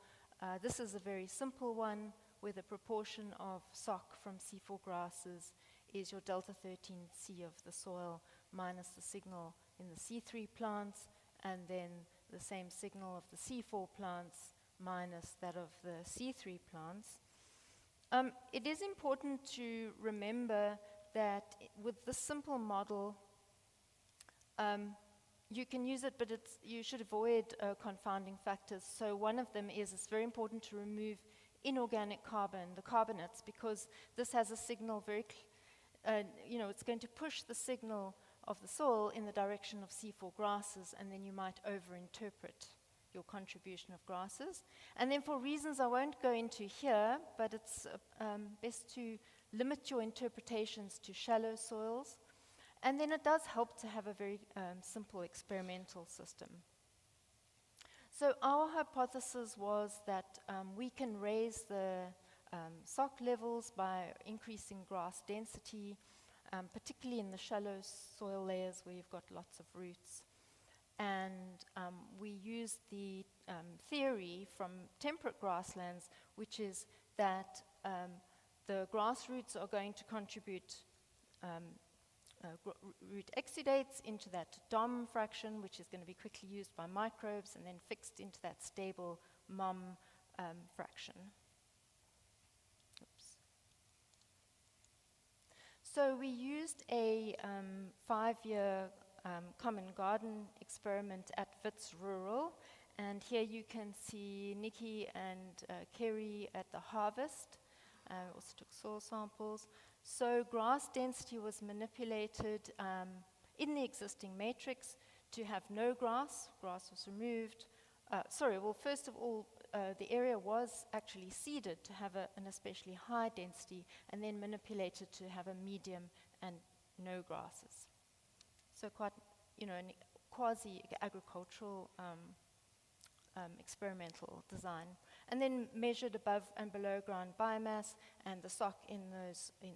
This is a very simple one where the proportion of SOC from C4 grasses is your delta 13C of the soil minus the signal in the C3 plants, and then the same signal of the C4 plants minus that of the C3 plants. It is important to remember that with this simple model, you can use it, but you should avoid confounding factors. So one of them is it's very important to remove inorganic carbon, the carbonates, because this has a signal it's going to push the signal of the soil in the direction of C4 grasses, and then you might overinterpret your contribution of grasses. And then for reasons I won't go into here, but it's best to limit your interpretations to shallow soils. And then it does help to have a very simple experimental system. So our hypothesis was that we can raise the SOC levels by increasing grass density, particularly in the shallow soil layers where you've got lots of roots. And we used the theory from temperate grasslands, which is that the grass roots are going to contribute root exudates into that DOM fraction, which is going to be quickly used by microbes and then fixed into that stable MOM fraction. Oops. So we used a 5-year common garden experiment at Wits Rural, and here you can see Nikki and Kerry at the harvest. Also took soil samples. So grass density was manipulated in the existing matrix to have no grass. Grass was removed. First of all, the area was actually seeded to have an especially high density, and then manipulated to have a medium and no grasses. So quite, an quasi-agricultural experimental design. And then measured above and below ground biomass and the SOC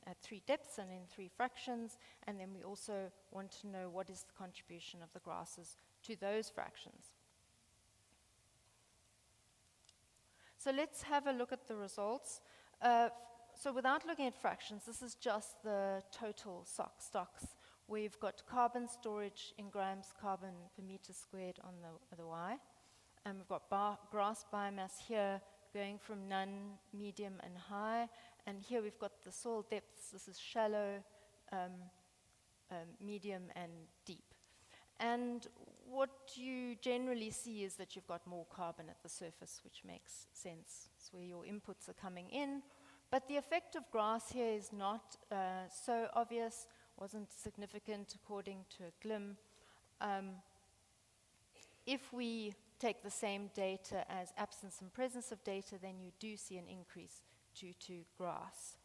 at 3 depths and in 3 fractions. And then we also want to know what is the contribution of the grasses to those fractions. So let's have a look at the results. So without looking at fractions, this is just the total SOC stocks. We've got carbon storage in grams carbon per meter squared on the Y. And we've got grass biomass here going from none, medium, and high. And here we've got the soil depths. This is shallow, medium, and deep. And what you generally see is that you've got more carbon at the surface, which makes sense. It's where your inputs are coming in. But the effect of grass here is not so obvious, wasn't significant according to a GLIM. If we take the same data as absence and presence of data, then you do see an increase due to grass.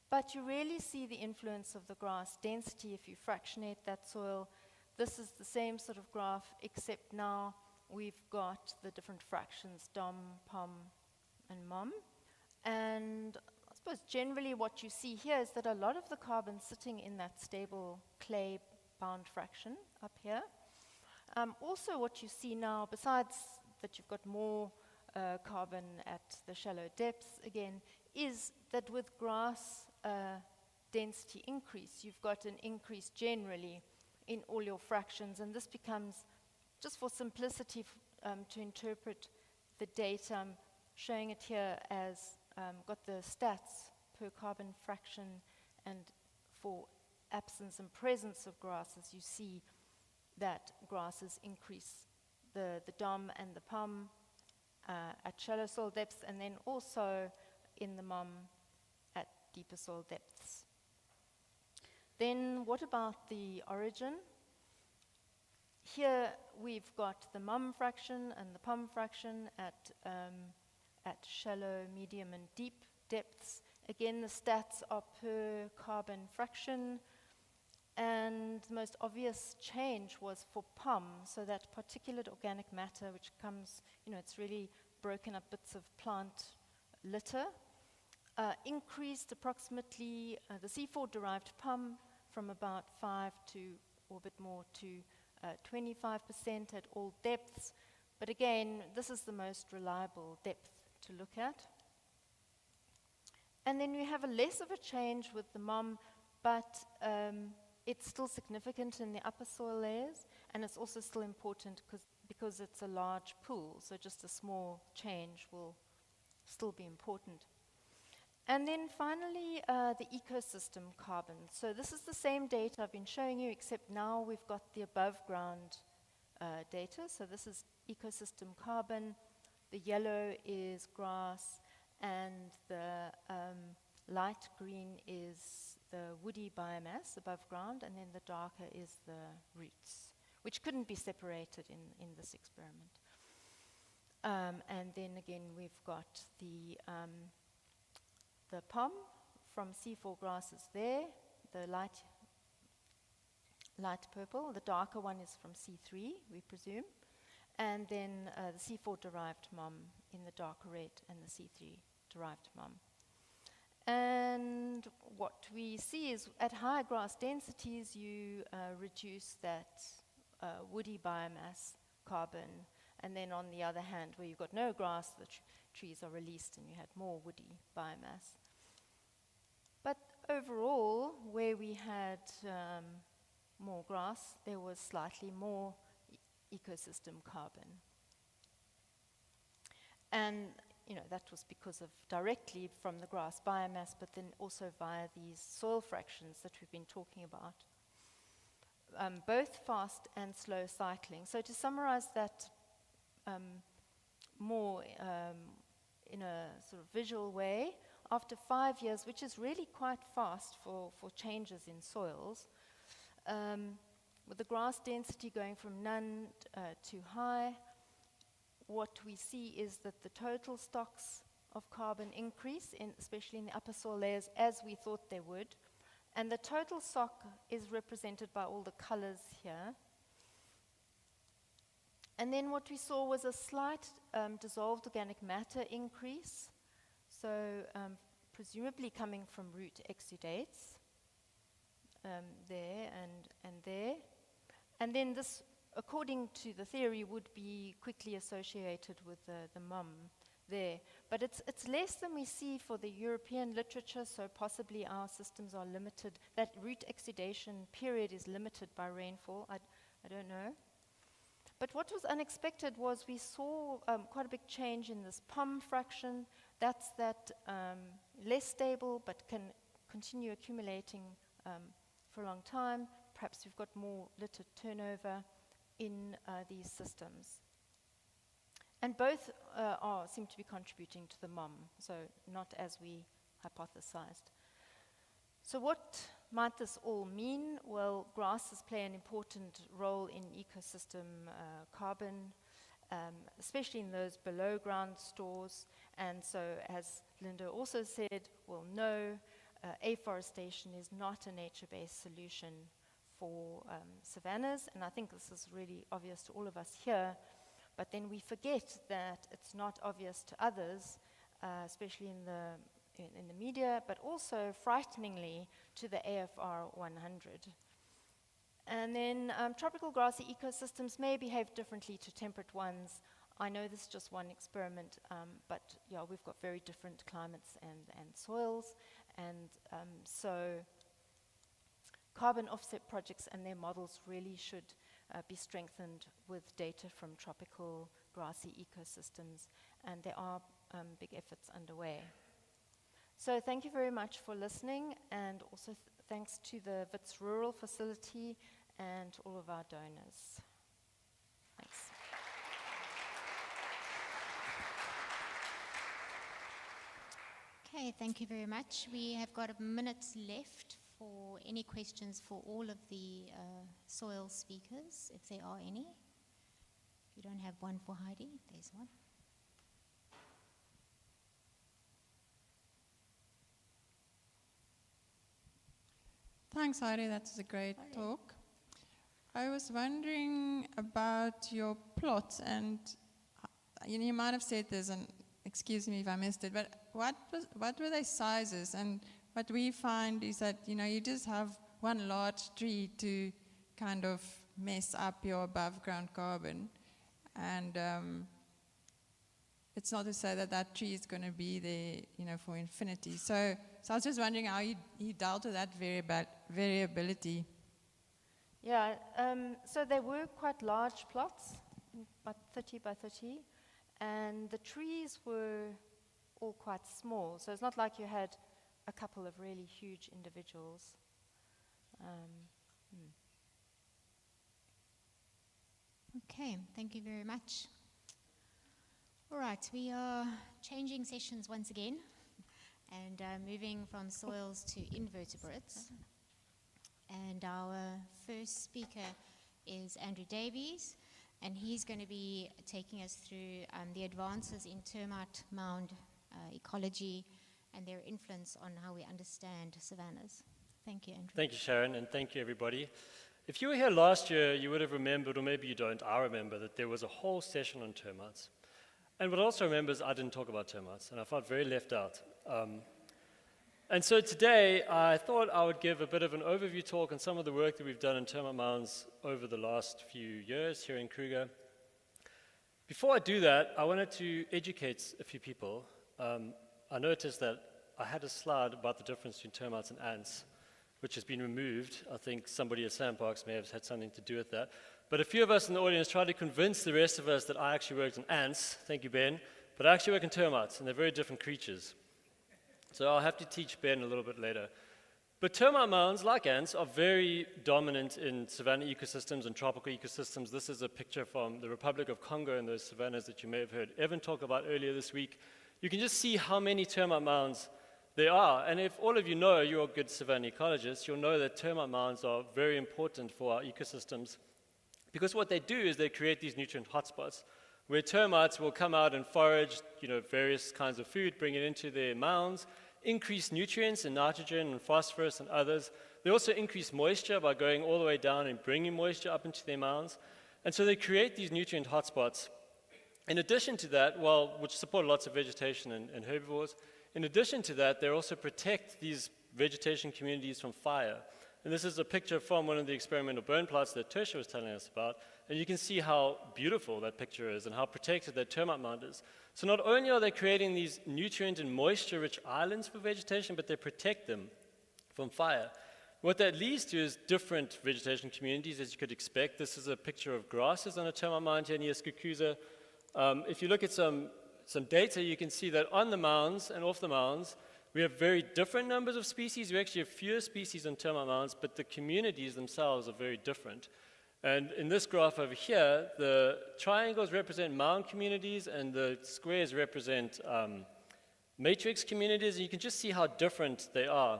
But you rarely see the influence of the grass density if you fractionate that soil. This is the same sort of graph, except now we've got the different fractions, DOM, POM, and MOM. And I suppose generally what you see here is that a lot of the carbon sitting in that stable clay-bound fraction up here. Also what you see now, besides that you've got more carbon at the shallow depths again, is that with grass density increase, you've got an increase generally in all your fractions, and this becomes, just for simplicity to interpret the data, I'm showing it here as got the stats per carbon fraction, and for absence and presence of grasses, you see that grasses increase the DOM and the POM at shallow soil depths, and then also in the MOM at deeper soil depths. Then what about the origin? Here we've got the MOM fraction and the POM fraction at shallow, medium, and deep depths. Again, the stats are per carbon fraction. And the most obvious change was for POM, so that particulate organic matter, which comes, it's really broken up bits of plant litter, increased approximately the C4-derived POM from about 5 to, or a bit more, to 25% at all depths. But again, this is the most reliable depth to look at. And then we have a less of a change with the MOM, but it's still significant in the upper soil layers, and it's also still important because it's a large pool, so just a small change will still be important. And then finally, the ecosystem carbon. So this is the same data I've been showing you, except now we've got the above ground data. So this is ecosystem carbon. The yellow is grass, and light green is the woody biomass above ground, and then the darker is the roots, which couldn't be separated in this experiment. And then again, we've got the palm from C4 grasses there, the light purple. The darker one is from C3, we presume. And then the C4 derived mom in the darker red, and the C3 derived mom. And what we see is at higher grass densities, you reduce that woody biomass carbon. And then on the other hand, where you've got no grass, the trees are released and you had more woody biomass. But overall, where we had more grass, there was slightly more ecosystem carbon. And that was because of directly from the grass biomass, but then also via these soil fractions that we've been talking about. Both fast and slow cycling. So to summarize that more in a sort of visual way, after 5 years, which is really quite fast for changes in soils, with the grass density going from none to high, what we see is that the total stocks of carbon increase, especially in the upper soil layers, as we thought they would. And the total stock is represented by all the colors here. And then what we saw was a slight dissolved organic matter increase, so presumably coming from root exudates, there and there. And then this, according to the theory, would be quickly associated with the mum there. But it's less than we see for the European literature, so possibly our systems are limited. That root exudation period is limited by rainfall. I don't know. But what was unexpected was we saw quite a big change in this PUM fraction. That's that less stable but can continue accumulating for a long time. Perhaps we've got more litter turnover in these systems. And both seem to be contributing to the MOM, so not as we hypothesized. So what might this all mean? Well, grasses play an important role in ecosystem carbon, especially in those below ground stores. And so, as Linda also said, we'll know afforestation is not a nature-based solution for savannas, and I think this is really obvious to all of us here, but then we forget that it's not obvious to others, especially in the media, but also frighteningly to the AFR 100. And then tropical grassy ecosystems may behave differently to temperate ones. I know this is just one experiment, but yeah, we've got very different climates and soils, and so carbon offset projects and their models really should be strengthened with data from tropical grassy ecosystems, and there are big efforts underway. So thank you very much for listening, and also thanks to the WITS Rural Facility and all of our donors. Thanks. Okay, thank you very much. We have got a minute left for any questions for all of the soil speakers, if there are any. If you don't have one for Heidi, there's one. Thanks, Heidi. That was a great talk. I was wondering about your plot, and you might have said this, and excuse me if I missed it, but what were their sizes? And what we find is that you just have one large tree to kind of mess up your above ground carbon, and it's not to say that that tree is going to be there, for infinity. So I was just wondering how you dealt with that variability. Yeah, so they were quite large plots, about 30 by 30, and the trees were all quite small. So it's not like you had a couple of really huge individuals. Okay, thank you very much. All right, we are changing sessions once again, and moving from soils to invertebrates. And our first speaker is Andrew Davies, and he's going to be taking us through the advances in termite mound ecology and their influence on how we understand savannas. Thank you, Andrew. Thank you, Sharon, and thank you, everybody. If you were here last year, you would have remembered, or maybe you don't, I remember, that there was a whole session on termites. And what I also remember is I didn't talk about termites, and I felt very left out. And so today, I thought I would give a bit of an overview talk on some of the work that we've done in termite mounds over the last few years here in Kruger. Before I do that, I wanted to educate a few people. I noticed that I had a slide about the difference between termites and ants, which has been removed. I think somebody at Sandparks may have had something to do with that. But a few of us in the audience tried to convince the rest of us that I actually worked on ants, thank you, Ben, but I actually work in termites, and they're very different creatures. So I'll have to teach Ben a little bit later. But termite mounds, like ants, are very dominant in savanna ecosystems and tropical ecosystems. This is a picture from the Republic of Congo and those savannas that you may have heard Evan talk about earlier this week. You can just see how many termite mounds there are. And if all of you know, you're good savanna ecologists, you'll know that termite mounds are very important for our ecosystems, because what they do is they create these nutrient hotspots where termites will come out and forage, various kinds of food, bring it into their mounds, increase nutrients and nitrogen and phosphorus and others. They also increase moisture by going all the way down and bringing moisture up into their mounds. And so they create these nutrient hotspots. In addition to that, which support lots of vegetation and herbivores, in addition to that, they also protect these vegetation communities from fire. And this is a picture from one of the experimental burn plots that Tertia was telling us about. And you can see how beautiful that picture is and how protected that termite mound is. So not only are they creating these nutrient and moisture-rich islands for vegetation, but they protect them from fire. What that leads to is different vegetation communities, as you could expect. This is a picture of grasses on a termite mound here near Skukuza. If you look at some data, you can see that on the mounds and off the mounds, we have very different numbers of species. We actually have fewer species on termite mounds, but the communities themselves are very different. And in this graph over here, the triangles represent mound communities and the squares represent matrix communities. And you can just see how different they are.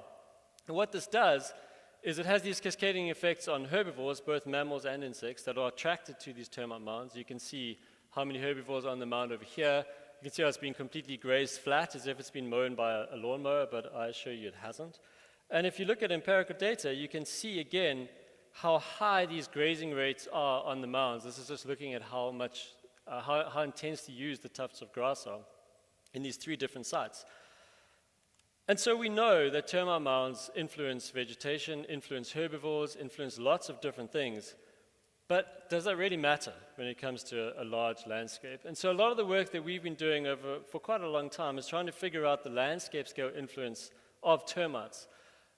And what this does is it has these cascading effects on herbivores, both mammals and insects, that are attracted to these termite mounds. You can see how many herbivores are on the mound over here. You can see how it's been completely grazed flat, as if it's been mown by a lawnmower, but I assure you it hasn't. And if you look at empirical data, you can see again how high these grazing rates are on the mounds. This is just looking at how intensely used the tufts of grass are in these three different sites. And so we know that termite mounds influence vegetation, influence herbivores, influence lots of different things. But does that really matter when it comes to a large landscape? And so a lot of the work that we've been doing for quite a long time is trying to figure out the landscape scale influence of termites.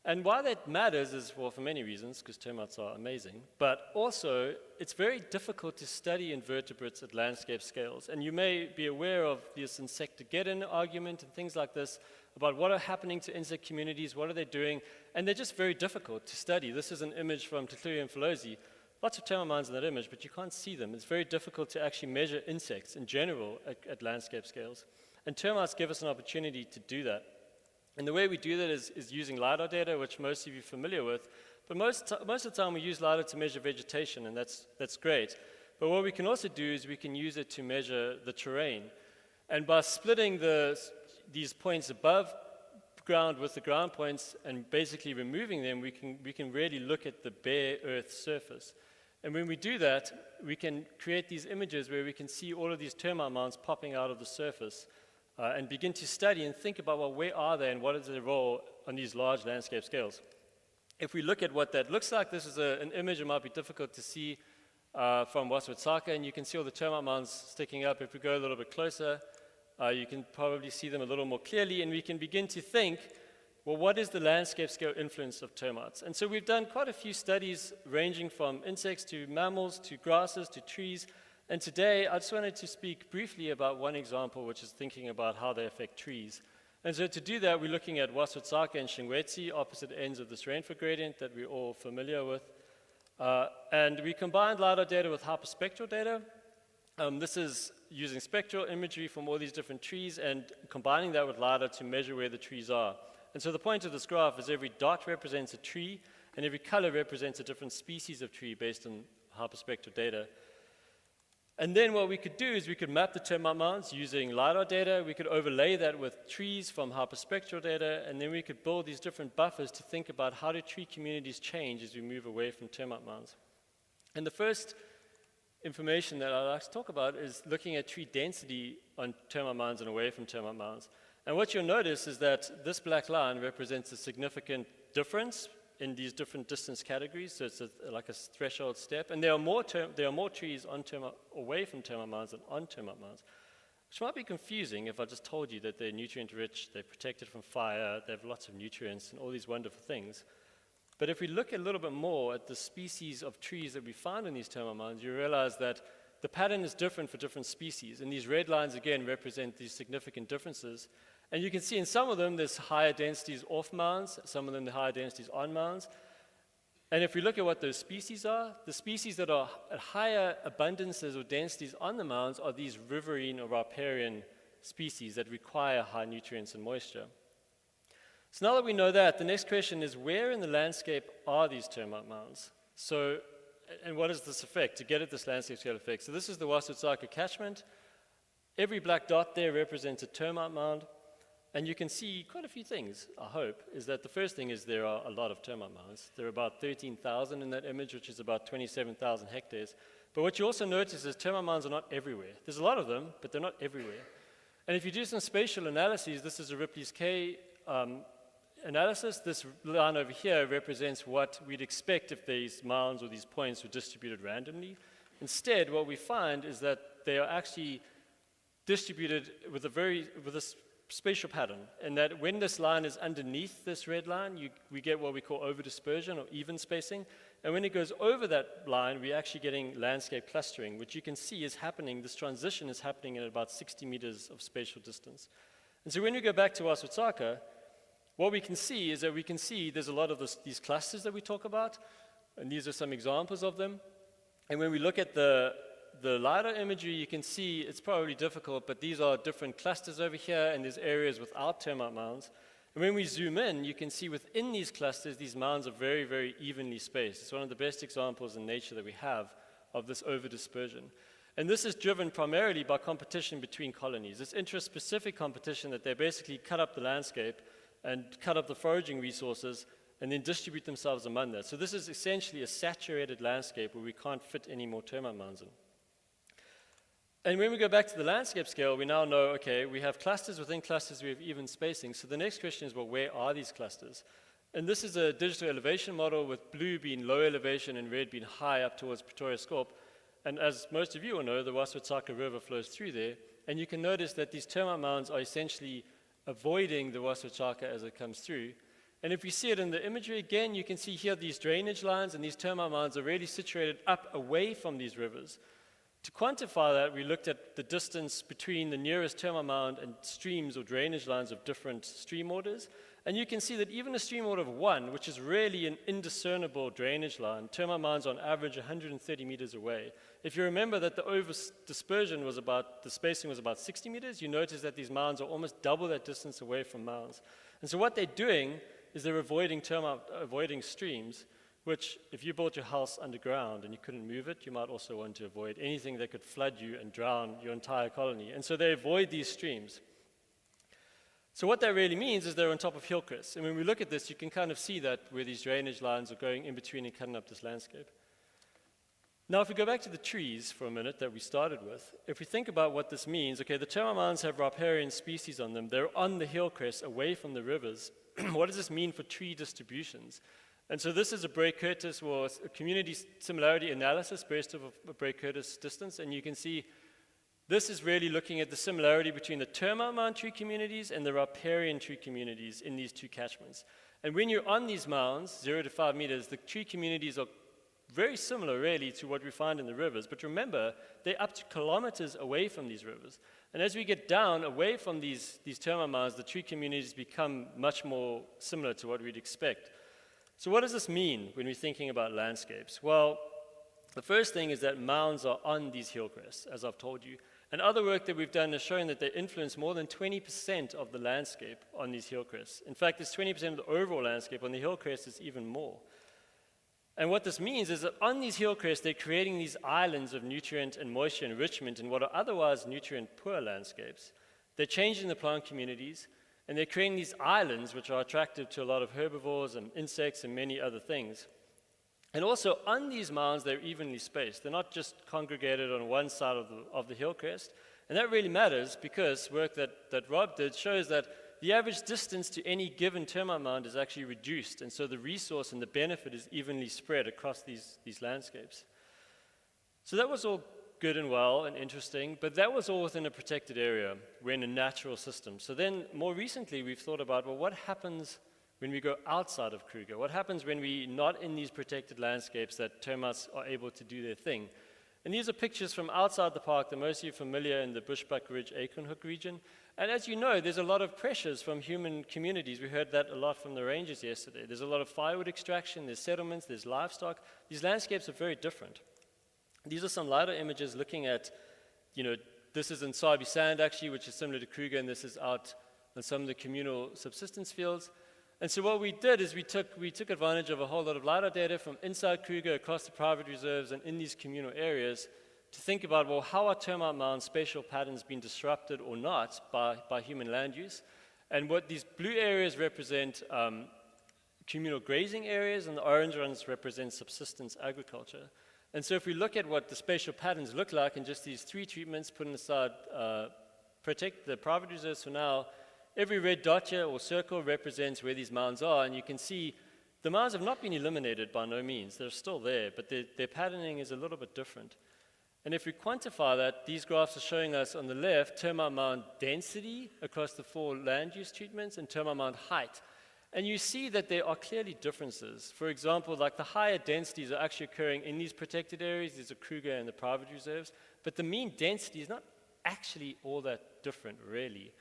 And why that matters is, well, for many reasons, because termites are amazing, but also it's very difficult to study invertebrates at landscape scales. And you may be aware of this insectageddon argument and things like this about what are happening to insect communities, what are they doing, and they're just very difficult to study. This is an image from Tluria infelosi. Lots of termite mounds in that image, but you can't see them. It's very difficult to actually measure insects in general at landscape scales. And termites give us an opportunity to do that. And the way we do that is using LiDAR data, which most of you are familiar with. But most of the time we use LiDAR to measure vegetation, and that's great. But what we can also do is we can use it to measure the terrain. And by splitting these points above ground with the ground points and basically removing them, we can really look at the bare earth surface. And when we do that, we can create these images where we can see all of these termite mounds popping out of the surface and begin to study and think about, well, where are they and what is their role on these large landscape scales. If we look at what that looks like, this is an image that might be difficult to see from Waswatshaka, and you can see all the termite mounds sticking up. If we go a little bit closer, you can probably see them a little more clearly, and we can begin to think, well, what is the landscape scale influence of termites? And so we've done quite a few studies ranging from insects to mammals to grasses to trees. And today I just wanted to speak briefly about one example, which is thinking about how they affect trees. And so to do that, we're looking at Waswatshaka and Shingwetsi, opposite ends of this rainfall gradient that we're all familiar with. And we combined LiDAR data with hyperspectral data. This is using spectral imagery from all these different trees and combining that with LiDAR to measure where the trees are. And so the point of this graph is every dot represents a tree, and every color represents a different species of tree based on hyperspectral data. And then what we could do is we could map the termite mounds using LiDAR data. We could overlay that with trees from hyperspectral data, and then we could build these different buffers to think about how do tree communities change as we move away from termite mounds. And the first information that I'd like to talk about is looking at tree density on termite mounds and away from termite mounds. And what you'll notice is that this black line represents a significant difference in these different distance categories, so it's like a threshold step. And there are more trees on away from termite mounds than on termite mounds, which might be confusing if I just told you that they're nutrient-rich, they're protected from fire, they have lots of nutrients and all these wonderful things. But if we look a little bit more at the species of trees that we find in these termite mounds, you realize that the pattern is different for different species. And these red lines, again, represent these significant differences. And you can see in some of them, there's higher densities off mounds, some of them, the higher densities on mounds. And if we look at what those species are, the species that are at higher abundances or densities on the mounds are these riverine or riparian species that require high nutrients and moisture. So now that we know that, the next question is, where in the landscape are these termite mounds? So, and what is this effect, to get at this landscape scale effect? So this is the Wasutaka catchment. Every black dot there represents a termite mound. And you can see quite a few things, I hope, is that the first thing is there are a lot of termite mounds. There are about 13,000 in that image, which is about 27,000 hectares. But what you also notice is termite mounds are not everywhere. There's a lot of them, but they're not everywhere. And if you do some spatial analyses, this is a Ripley's K analysis. This line over here represents what we'd expect if these mounds or these points were distributed randomly. Instead, what we find is that they are actually distributed with a spatial pattern, and that when this line is underneath this red line, we get what we call over-dispersion or even spacing, and when it goes over that line, we're actually getting landscape clustering, which you can see is happening, this transition is happening at about 60 meters of spatial distance. And so when we go back to Wasutaka, what we can see is that we can see there's a lot of these clusters that we talk about, and these are some examples of them. And when we look at the LiDAR imagery, you can see it's probably difficult, but these are different clusters over here, and there's areas without termite mounds. And when we zoom in, you can see within these clusters, these mounds are very, very evenly spaced. It's one of the best examples in nature that we have of this over-dispersion. And this is driven primarily by competition between colonies. It's interest-specific competition that they basically cut up the landscape and cut up the foraging resources and then distribute themselves among that. So this is essentially a saturated landscape where we can't fit any more termite mounds in. And when we go back to the landscape scale, we now know, okay, we have clusters within clusters, we have even spacing. So the next question is, well, where are these clusters? And this is a digital elevation model with blue being low elevation and red being high up towards Pretoria Scorp. And as most of you will know, the Wasutaka River flows through there. And you can notice that these termite mounds are essentially avoiding the Wasutaka as it comes through. And if we see it in the imagery again, you can see here these drainage lines, and these termite mounds are really situated up away from these rivers. To quantify that, we looked at the distance between the nearest termite mound and streams or drainage lines of different stream orders. And you can see that even a stream order of 1, which is really an indiscernible drainage line, termite mounds on average 130 meters away. If you remember that the over-dispersion was the spacing was about 60 meters, you notice that these mounds are almost double that distance away from mounds. And so what they're doing is they're avoiding streams, which, if you built your house underground and you couldn't move it, you might also want to avoid anything that could flood you and drown your entire colony. And so they avoid these streams. So what that really means is they're on top of hill crests. And when we look at this, you can kind of see that where these drainage lines are going in between and cutting up this landscape. Now, if we go back to the trees for a minute that we started with, if we think about what this means, okay, the termite mounds have riparian species on them. They're on the hill crests, away from the rivers. What does this mean for tree distributions? And so this is a Bray-Curtis or a community similarity analysis based off of a Bray-Curtis distance. And you can see this is really looking at the similarity between the termite mound tree communities and the riparian tree communities in these two catchments. And when you're on these mounds, 0 to 5 meters, the tree communities are very similar, really, to what we find in the rivers. But remember, they're up to kilometers away from these rivers. And as we get down, away from these termite mounds, the tree communities become much more similar to what we'd expect. So what does this mean when we're thinking about landscapes? Well, the first thing is that mounds are on these hill crests, as I've told you. And other work that we've done has shown that they influence more than 20% of the landscape on these hill crests. In fact, it's 20% of the overall landscape. On the hill crests, it's even more. And what this means is that on these hill crests, they're creating these islands of nutrient and moisture enrichment in what are otherwise nutrient-poor landscapes. They're changing the plant communities, and they're creating these islands which are attractive to a lot of herbivores and insects and many other things. And also, on these mounds, they're evenly spaced. They're not just congregated on one side of the hill crest. And that really matters because work that Rob did shows that the average distance to any given termite mound is actually reduced. And so the resource and the benefit is evenly spread across these landscapes. So that was all good and well and interesting, but that was all within a protected area. We're in a natural system. So then, more recently, we've thought about, well, what happens when we go outside of Kruger? What happens when we're not in these protected landscapes that termites are able to do their thing? And these are pictures from outside the park that most of you are familiar in the Bushbuck Ridge Acorn Hook region. And as you know, there's a lot of pressures from human communities. We heard that a lot from the rangers yesterday. There's a lot of firewood extraction, there's settlements, there's livestock. These landscapes are very different. These are some lighter images looking at, this is in Sabi Sand actually, which is similar to Kruger, and this is out on some of the communal subsistence fields. And so what we did is we took advantage of a whole lot of LiDAR data from inside Kruger, across the private reserves, and in these communal areas to think about, well, how are termite mound spatial patterns being disrupted or not by human land use? And what these blue areas represent communal grazing areas, and the orange ones represent subsistence agriculture. And so if we look at what the spatial patterns look like in just these 3 treatments, putting aside protect the private reserves for now, every red dot here or circle represents where these mounds are, and you can see the mounds have not been eliminated by no means. They're still there, but their patterning is a little bit different. And if we quantify that, these graphs are showing us on the left termite mound density across the 4 land use treatments and termite mound height. And you see that there are clearly differences. For example, like the higher densities are actually occurring in these protected areas. These are Kruger and the private reserves. But the mean density is not actually all that different, really.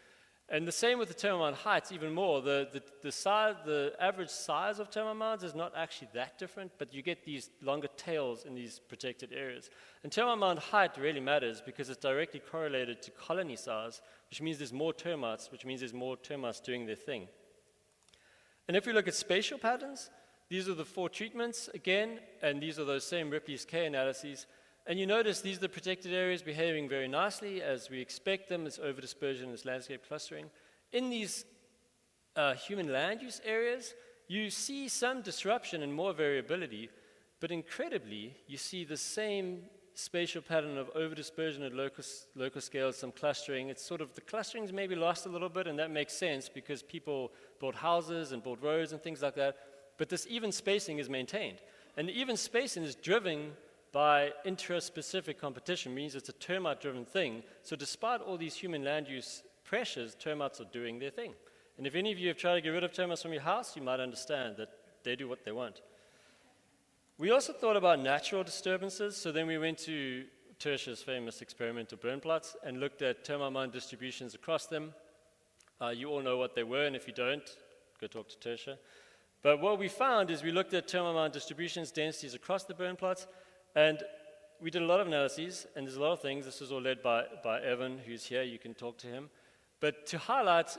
And the same with the termite mound heights, even more. The average size of termite mounds is not actually that different, but you get these longer tails in these protected areas. And termite mound height really matters because it's directly correlated to colony size, which means there's more termites, which means there's more termites doing their thing. And if we look at spatial patterns, these are the 4 treatments again, and these are those same Ripley's K analyses. And you notice these are the protected areas behaving very nicely as we expect them, this over-dispersion, this landscape clustering. In these human land use areas, you see some disruption and more variability, but incredibly, you see the same spatial pattern of over-dispersion at local scales, some clustering. It's sort of, the clustering's maybe lost a little bit, and that makes sense because people built houses and built roads and things like that, but this even spacing is maintained. And the even spacing is driven by intra-specific competition, means it's a termite-driven thing. So despite all these human land use pressures, termites are doing their thing. And if any of you have tried to get rid of termites from your house, you might understand that they do what they want. We also thought about natural disturbances, so then we went to Tertia's famous experimental burn plots and looked at termite mound distributions across them. You all know what they were, and if you don't, go talk to Tertia. But what we found is we looked at termite mound distributions, densities across the burn plots, and we did a lot of analyses, and there's a lot of things. This was all led by Evan, who's here. You can talk to him. But to highlight,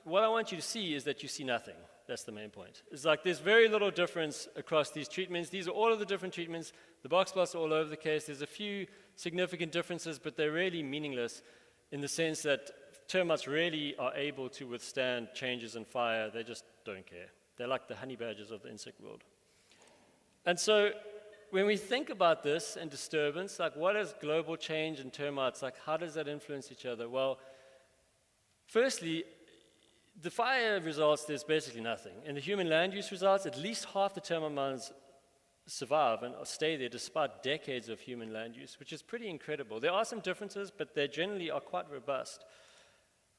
what I want you to see is that you see nothing. That's the main point. It's like there's very little difference across these treatments. These are all of the different treatments. The box plots are all over the case. There's a few significant differences, but they're really meaningless in the sense that termites really are able to withstand changes in fire. They just don't care. They're like the honey badgers of the insect world. And so when we think about this and disturbance, like what is global change in termites, like how does that influence each other? Well, firstly, the fire results, there's basically nothing. In the human land use results, at least half the termite mounds survive and stay there despite decades of human land use, which is pretty incredible. There are some differences, but they generally are quite robust.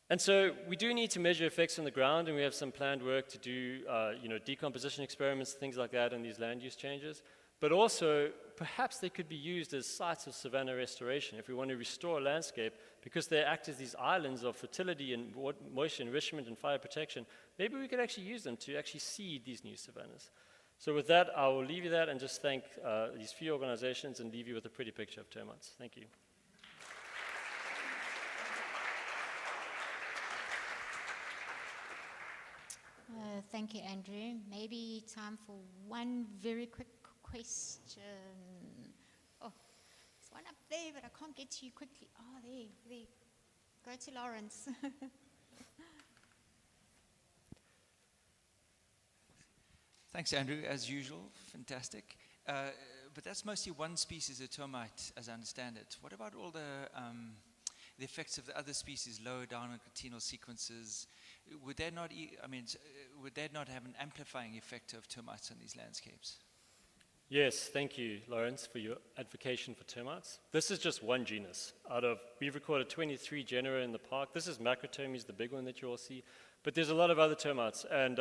And so we do need to measure effects on the ground, and we have some planned work to do decomposition experiments, things like that in these land use changes. But also, perhaps they could be used as sites of savanna restoration if we want to restore a landscape, because they act as these islands of fertility and moisture enrichment and fire protection. Maybe we could actually use them to actually seed these new savannas. So with that, I will leave you that and just thank these few organizations and leave you with a pretty picture of termites. Thank you. thank you, Andrew. Maybe time for one very quick question. Oh, there's one up there, but I can't get to you quickly. Oh, there. Go to Lawrence. Thanks, Andrew, as usual. Fantastic. But that's mostly one species of termite, as I understand it. What about all the effects of the other species lower down in continual sequences? Would they not, would they not have an amplifying effect of termites on these landscapes? Yes, thank you, Lawrence, for your advocation for termites. This is just one genus. We've recorded 23 genera in the park. This is Macrotermes, the big one that you all see. But there's a lot of other termites. And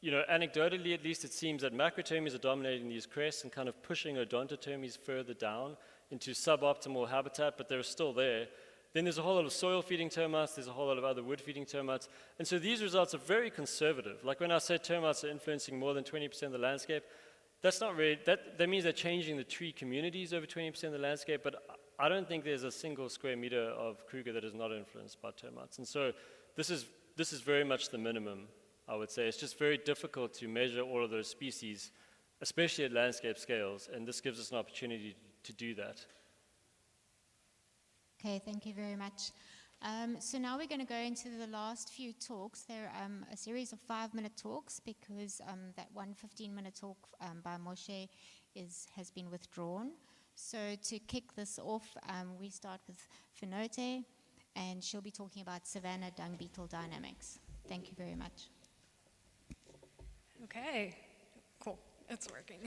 anecdotally at least, it seems that Macrotermes are dominating these crests and kind of pushing Odontotermes further down into suboptimal habitat, but they're still there. Then there's a whole lot of soil-feeding termites, there's a whole lot of other wood-feeding termites. And so these results are very conservative. Like when I say termites are influencing more than 20% of the landscape, that's not really, that means they're changing the tree communities over 20% of the landscape, but I don't think there's a single square meter of Kruger that is not influenced by termites. And so this is very much the minimum, I would say. It's just very difficult to measure all of those species, especially at landscape scales, and this gives us an opportunity to do that. Okay, thank you very much. So now we're going to go into the last few talks. They're a series of 5-minute talks because that one 15-minute talk by Moshe has been withdrawn. So to kick this off, we start with Finote, and she'll be talking about Savanna dung beetle dynamics. Thank you very much. Okay, cool. It's working.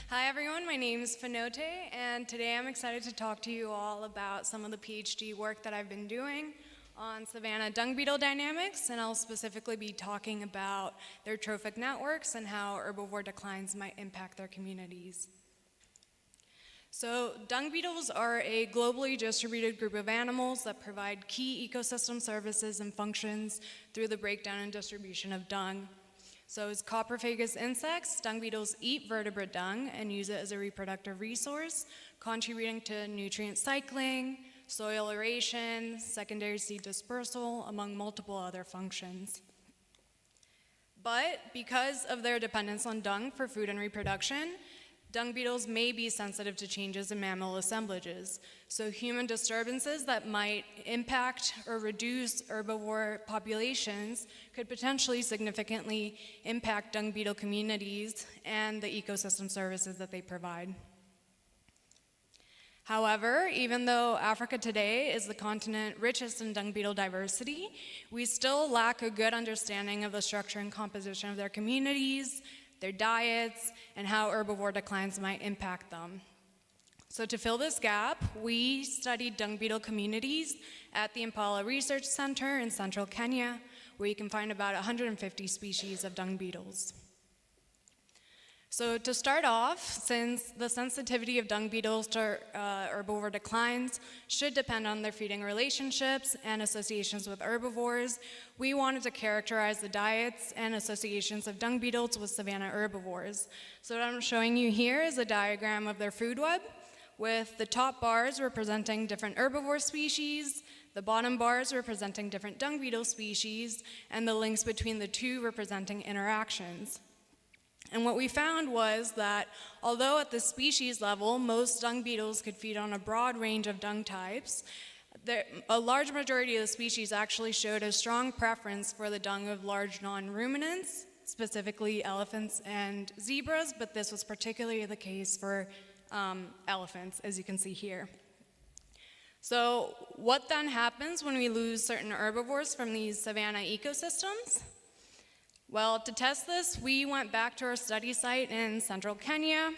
Hi everyone, my name is Finote, and today I'm excited to talk to you all about some of the PhD work that I've been doing on Savanna dung beetle dynamics, and I'll specifically be talking about their trophic networks and how herbivore declines might impact their communities. So dung beetles are a globally distributed group of animals that provide key ecosystem services and functions through the breakdown and distribution of dung. So as coprophagous insects, dung beetles eat vertebrate dung and use it as a reproductive resource, contributing to nutrient cycling, soil aeration, secondary seed dispersal, among multiple other functions. But because of their dependence on dung for food and reproduction, dung beetles may be sensitive to changes in mammal assemblages. So human disturbances that might impact or reduce herbivore populations could potentially significantly impact dung beetle communities and the ecosystem services that they provide. However, even though Africa today is the continent richest in dung beetle diversity, we still lack a good understanding of the structure and composition of their communities, their diets, and how herbivore declines might impact them. So to fill this gap, we studied dung beetle communities at the Impala Research Center in central Kenya, where you can find about 150 species of dung beetles. So to start off, since the sensitivity of dung beetles to herbivore declines should depend on their feeding relationships and associations with herbivores, we wanted to characterize the diets and associations of dung beetles with savanna herbivores. So what I'm showing you here is a diagram of their food web, with the top bars representing different herbivore species, the bottom bars representing different dung beetle species, and the links between the two representing interactions. And what we found was that although at the species level, most dung beetles could feed on a broad range of dung types, a large majority of the species actually showed a strong preference for the dung of large non-ruminants, specifically elephants and zebras, but this was particularly the case for elephants, as you can see here. So what then happens when we lose certain herbivores from these savanna ecosystems? Well, to test this, we went back to our study site in central Kenya,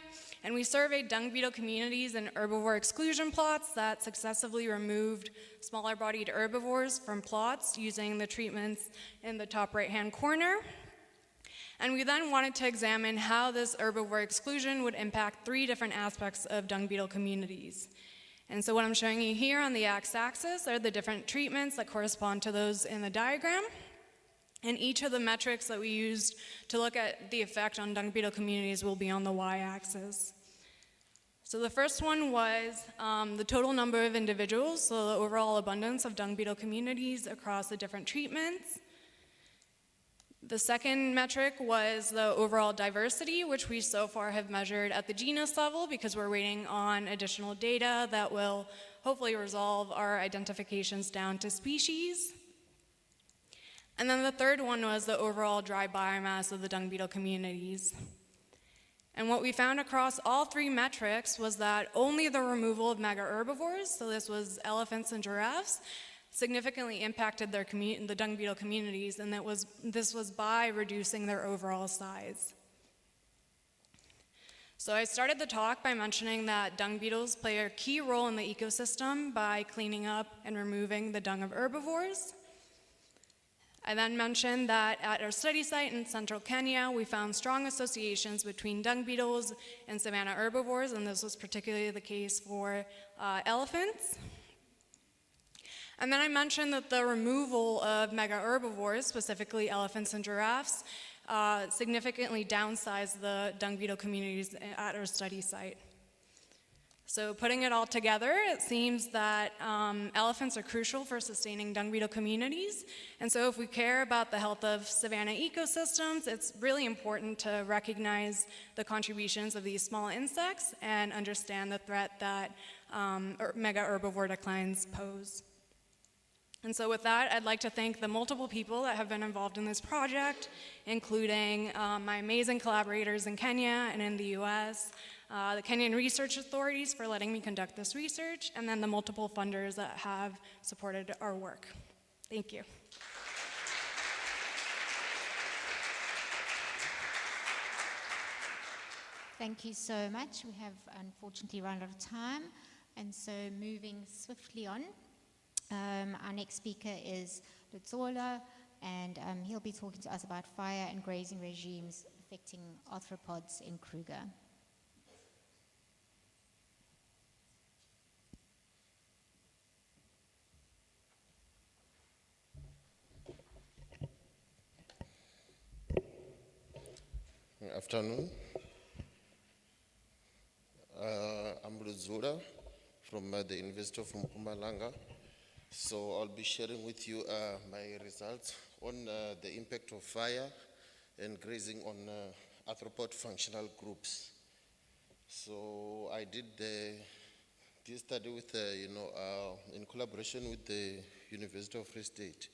and we surveyed dung beetle communities and herbivore exclusion plots that successively removed smaller-bodied herbivores from plots using the treatments in the top right-hand corner. And we then wanted to examine how this herbivore exclusion would impact 3 different aspects of dung beetle communities. And so what I'm showing you here on the x-axis are the different treatments that correspond to those in the diagram. And each of the metrics that we used to look at the effect on dung beetle communities will be on the y-axis. So the first one was the total number of individuals, so the overall abundance of dung beetle communities across the different treatments. The second metric was the overall diversity, which we so far have measured at the genus level because we're waiting on additional data that will hopefully resolve our identifications down to species. And then the third one was the overall dry biomass of the dung beetle communities. And what we found across all three metrics was that only the removal of mega herbivores, so this was elephants and giraffes, significantly impacted the dung beetle communities, and this was by reducing their overall size. So I started the talk by mentioning that dung beetles play a key role in the ecosystem by cleaning up and removing the dung of herbivores. I then mentioned that at our study site in central Kenya, we found strong associations between dung beetles and savanna herbivores, and this was particularly the case for elephants. And then I mentioned that the removal of mega herbivores, specifically elephants and giraffes, significantly downsized the dung beetle communities at our study site. So putting it all together, it seems that elephants are crucial for sustaining dung beetle communities. And so if we care about the health of savanna ecosystems, it's really important to recognize the contributions of these small insects and understand the threat that mega herbivore declines pose. And so with that, I'd like to thank the multiple people that have been involved in this project, including my amazing collaborators in Kenya and in the US, the Kenyan research authorities for letting me conduct this research, and then the multiple funders that have supported our work. Thank you. Thank you so much. We have unfortunately run out of time, and so moving swiftly on. Our next speaker is Lutzola, and he'll be talking to us about fire and grazing regimes affecting arthropods in Kruger. Good afternoon. I'm Lutzola from the University of Mpumalanga. So I'll be sharing with you my results on the impact of fire and grazing on arthropod functional groups. So I did this study with, in collaboration with the University of Free State.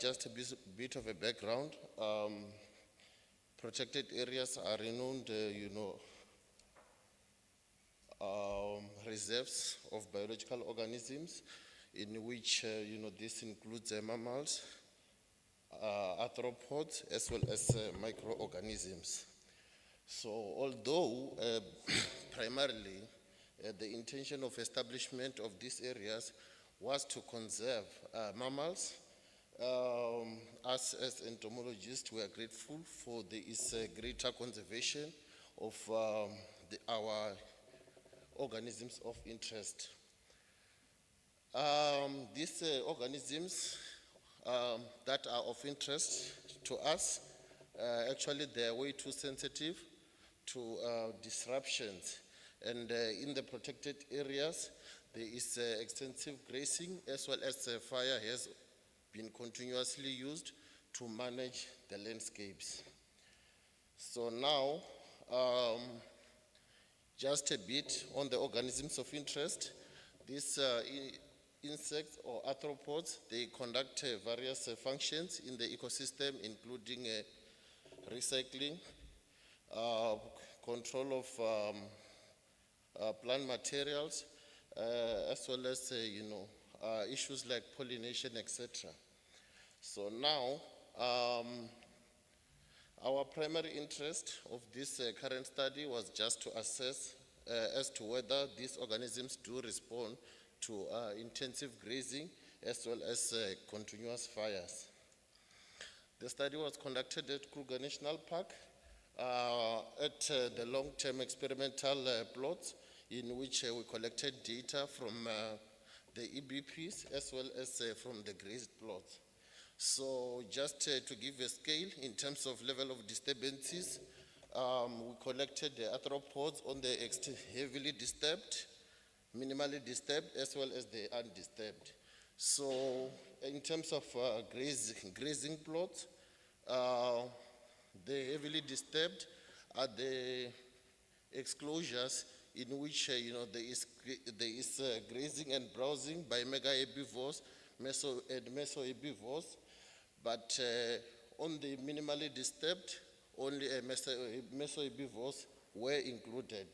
Just a bit of a background. Protected areas are renowned, reserves of biological organisms, in which this includes mammals, arthropods, as well as microorganisms. So, although primarily the intention of establishment of these areas was to conserve mammals, us as entomologists we are grateful for this greater conservation of our organisms of interest. These organisms that are of interest to us, actually they are way too sensitive to disruptions. And in the protected areas, there is extensive grazing, as well as fire has been continuously used to manage the landscapes. So now, just a bit on the organisms of interest. These insects or arthropods, they conduct various functions in the ecosystem, including recycling, control of plant materials, as well as issues like pollination, etc. So now, our primary interest of this current study was just to assess as to whether these organisms do respond to intensive grazing as well as continuous fires. The study was conducted at Kruger National Park at the long-term experimental plots, in which we collected data from the EBPs as well as from the grazed plots. So just to give a scale in terms of level of disturbances, we collected the arthropods on the heavily disturbed, minimally disturbed, as well as the undisturbed. So in terms of grazing plots, the heavily disturbed are the exclosures in which there is grazing and browsing by mega herbivores and meso herbivores, but on the minimally disturbed, only meso herbivores were included.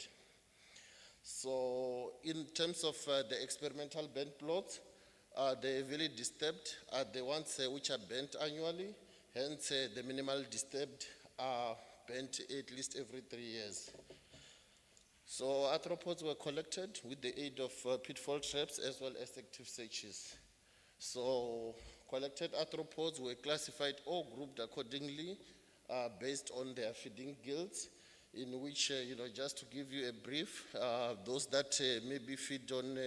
So in terms of the experimental bent plots, the heavily disturbed are the ones which are bent annually, hence the minimal disturbed are bent at least every 3 years. So arthropods were collected with the aid of pitfall traps as well as active searches. So collected arthropods were classified or grouped accordingly based on their feeding guilds, in which, just to give you a brief, those that maybe feed on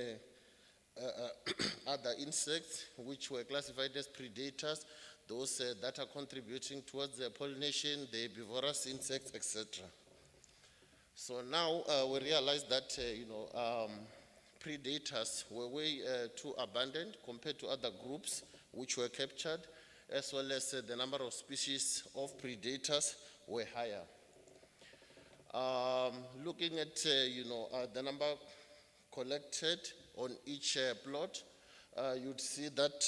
other insects, which were classified as predators, those that are contributing towards the pollination, the herbivorous insects, etc. So now we realize that, predators were way too abundant compared to other groups which were captured, as well as the number of species of predators were higher. Looking at, the number collected on each plot, you'd see that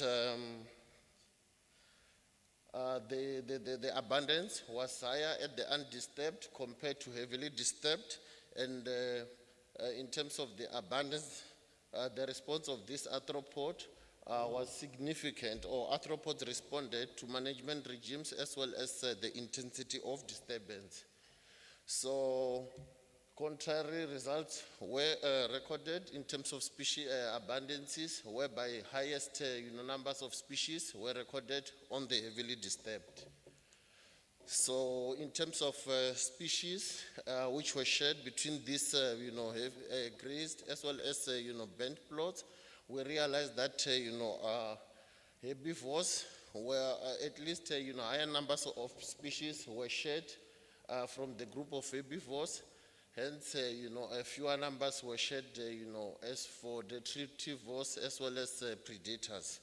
the abundance was higher at the undisturbed compared to heavily disturbed, and in terms of the abundance, the response of this arthropod was significant, or arthropods responded to management regimes as well as the intensity of disturbance. So contrary results were recorded in terms of species abundances, whereby highest numbers of species were recorded on the heavily disturbed. So in terms of species which were shared between these grazed as well as bent plots, we realized that herbivores were at least higher numbers of species were shared from the group of herbivores. Hence, fewer numbers were shared, as for detritivores as well as predators.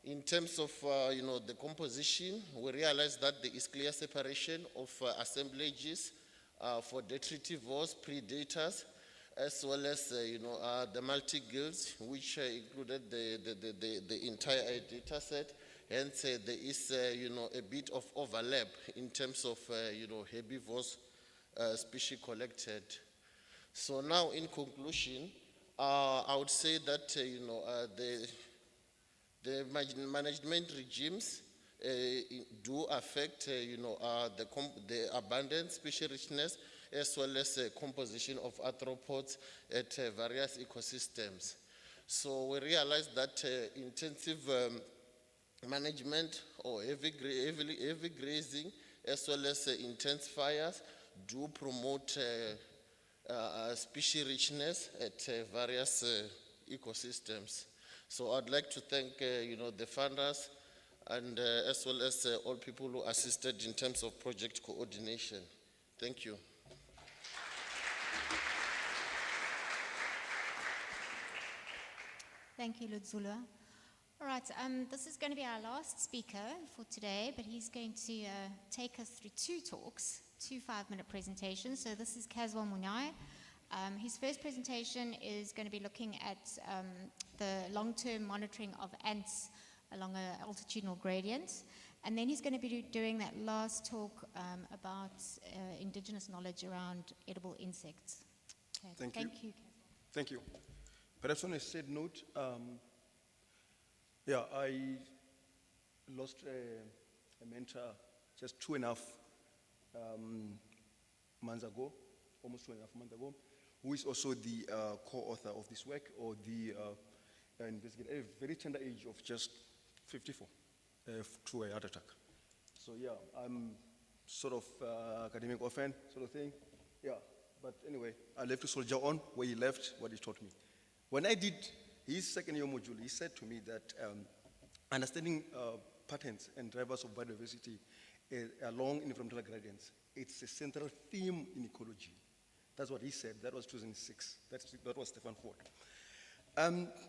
In terms of, the composition, we realized that there is clear separation of assemblages for detritivores, predators, as well as, the multi-gills, which included the entire data set. Hence, there is, a bit of overlap in terms of, herbivores species collected. So now, in conclusion, I would say that, the management regimes do affect, the abundant species richness as well as composition of arthropods at various ecosystems. So we realize that intensive management or heavy grazing as well as intense fires do promote species richness at various ecosystems. So I'd like to thank the funders and as well as all people who assisted in terms of project coordination. Thank you. Thank you, Ludzula. All right, this is going to be our last speaker for today, but he's going to take us through two talks, 2 5-minute presentations. So this is Caswell Munyai. His first presentation is going to be looking at the long-term monitoring of ants along an altitudinal gradient. And then he's going to be doing that last talk about indigenous knowledge around edible insects. Okay. Thank you. Thank you. Thank you. Perhaps on a sad note, I lost a mentor just 2.5 months ago, almost 2.5 months ago, who is also the co-author of this work, or the investigator, at a very tender age of just 54, through a heart attack. So yeah, I'm sort of academic orphan sort of thing. Yeah, but anyway, I left to soldier on where he left what he taught me. When I did his second year module, he said to me that understanding patterns and drivers of biodiversity along environmental gradients, it's a central theme in ecology. That's what he said. That was 2006. That was Stefan Ford.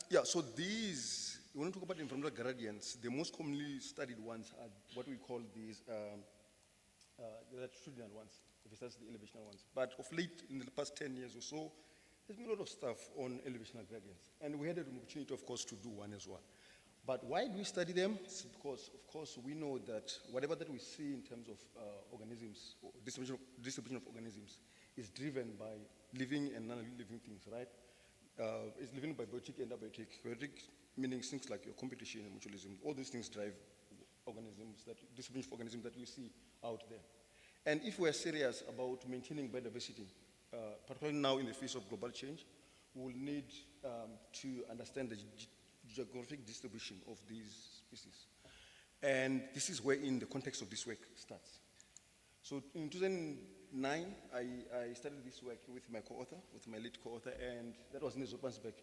Yeah, so these, when we talk about environmental gradients, the most commonly studied ones are what we call these the latitudinal ones, if that's the elevational ones. But of late, in the past 10 years or so, there's been a lot of stuff on elevational gradients. And we had an opportunity, of course, to do one as well. But why do we study them? It's because, of course, we know that whatever that we see in terms of organisms, or distribution of organisms, is driven by living and non-living things, right? It's living by biotic and abiotic. Biotic meaning things like your competition and mutualism. All these things drive organisms, distribution of organisms that we see out there. And if we're serious about maintaining biodiversity, particularly now in the face of global change, we will need to understand the geographic distribution of these species. And this is where in the context of this work starts. So in 2009, I started this work with my co-author, with my lead co-author, and that was in Zopansberg,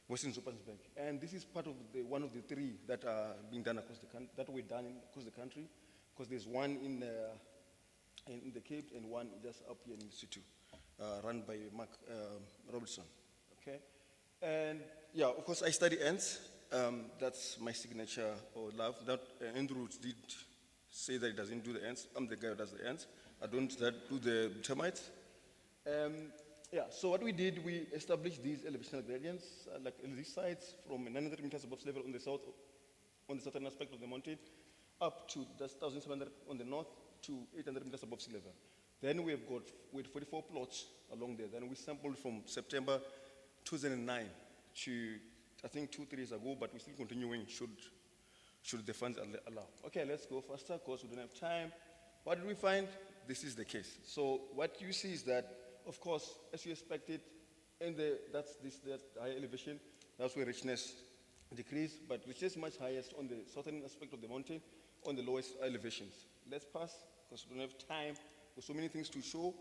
Western Zopansberg. And this is part of one of the three that are being done across the country, that were done across the country, because there's one in the Cape and one just up here in the situ, run by Mark Robertson, okay? And yeah, of course, I study ants. That's my signature or love. That Andrew did say that he doesn't do the ants. I'm the guy who does the ants. I don't do the termites. Yeah, so what we did, we established these elevational gradients, like these sites from 900 meters above sea level on the southern aspect of the mountain, up to just 1,700 on the north to 800 meters above sea level. Then we have got with 44 plots along there. Then we sampled from September 2009 to, I think, 2-3 years ago, but we're still continuing should the funds allow. Okay, let's go faster, because we don't have time. What did we find? This is the case. So what you see is that, of course, as you expected, that high elevation, that's where richness decrease, but richness much highest on the southern aspect of the mountain, on the lowest elevations. Let's pass, because we don't have time. There's so many things to show,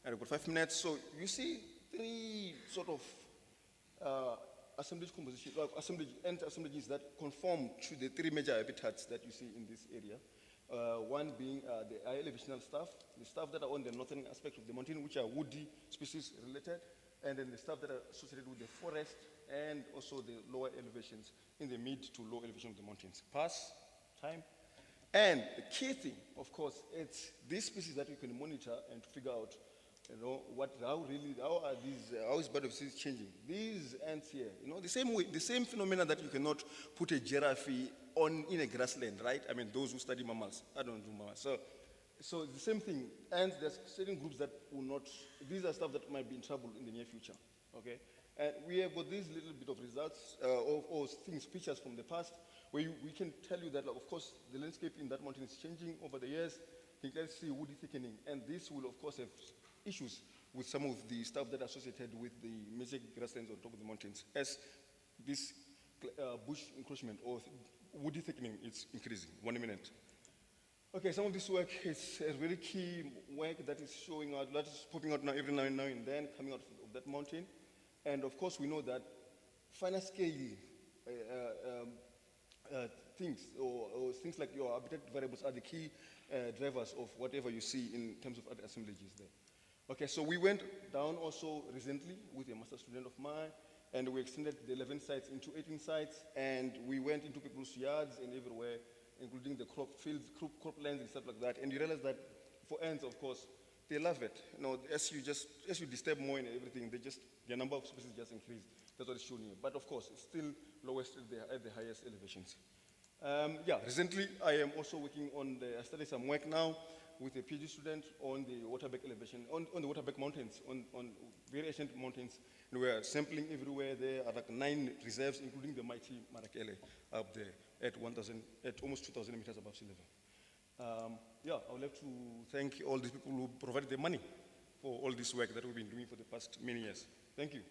and I've got 5 minutes. So you see three sort of assemblage composition, ant assemblages that conform to the three major habitats that you see in this area. One being the high elevational stuff, the stuff that are on the northern aspect of the mountain, which are woody species related, and then the stuff that are associated with the forest and also the lower elevations in the mid to low elevation of the mountains. Pass, time. And the key thing, of course, it's these species that you can monitor and to figure out, how is biodiversity changing? These ants here, the same phenomena that you cannot put a giraffe in a grassland, right? I mean, those who study mammals, I don't do mammals. So the same thing, ants, there's certain groups that will not, these are stuff that might be in trouble in the near future, okay? And we have got these little bit of results, or things, pictures from the past, where we can tell you that, of course, the landscape in that mountain is changing over the years. You can see woody thickening, and this will, of course, have issues with some of the stuff that are associated with the major grasslands on top of the mountains, as this bush encroachment or woody thickening is increasing. 1 minute. Okay, some of this work is a really key work that is showing out, that is popping out now every now and then, coming out of that mountain. And of course, we know that finer scale things, or things like your habitat variables are the key drivers of whatever you see in terms of other assemblages there. Okay, so we went down also recently with a master student of mine, and we extended the 11 sites into 18 sites, and we went into people's yards and everywhere, including the crop fields, crop lands and stuff like that. And you realize that for ants, of course, they love it. As you disturb more and everything, the number of species just increase. That's what it's showing you. But of course, it's still lowest at the highest elevations. Recently I am also working on I studied some work now with a PhD student on the Waterberg elevation, on the Waterberg mountains, on very ancient mountains. And we are sampling everywhere. There are like 9 reserves, including the mighty Marakele up there at almost 2,000 meters above sea level. I would like to thank all these people who provided the money for all this work that we've been doing for the past many years. Thank you.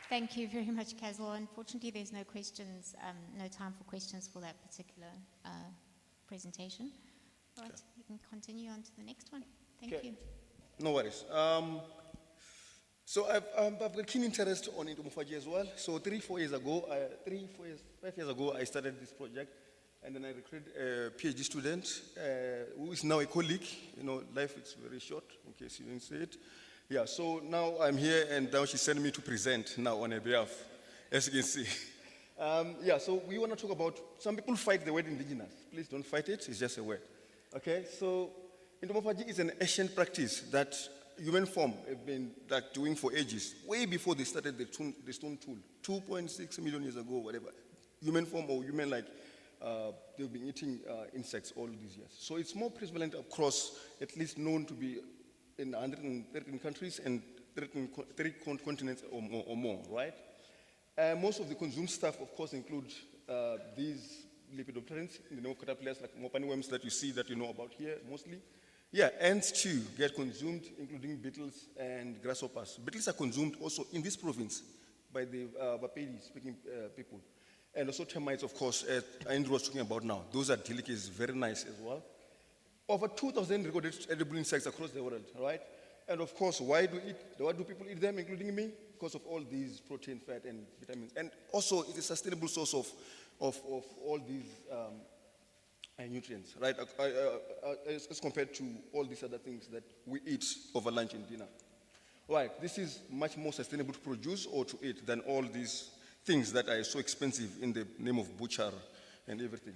Thank you very much, Kazal. Unfortunately, there's no questions, no time for questions for that particular presentation. Right, we can continue on to the next one. Thank you. No worries. So I've got keen interest on entomophagy as well. So 5 years ago, I started this project, And then I recruited a PhD student who is now a colleague. You know, life is very short, in case you didn't say it. Yeah, so now I'm here, and now she sent me to present now on her behalf, as you can see. Yeah, so we want to talk about, some people fight the word indigenous. Please don't fight it, it's just a word. Okay, so entomophagy is an ancient practice that human form have been doing for ages, way before they started the stone tool, 2.6 million years ago, whatever. Human form or human they've been eating insects all these years. So it's more prevalent across, at least known to be in 113 countries and 30 continents or more, right? Most of the consumed stuff, of course, include these lepidopterans, caterpillars like mopani worms that you see that you know about here mostly. Yeah, ants too get consumed, including beetles and grasshoppers. Beetles are consumed also in this province by the Bapedi-speaking people. And also termites, of course, as Andrew was talking about now. Those are delicacies, very nice as well. Over 2,000 recorded edible insects across the world, right? And of course, why do people eat them, including me? Because of all these protein, fat, and vitamins. And also, it's a sustainable source of all these nutrients, right? As compared to all these other things that we eat over lunch and dinner. Right, this is much more sustainable to produce or to eat than all these things that are so expensive in the name of butcher and everything.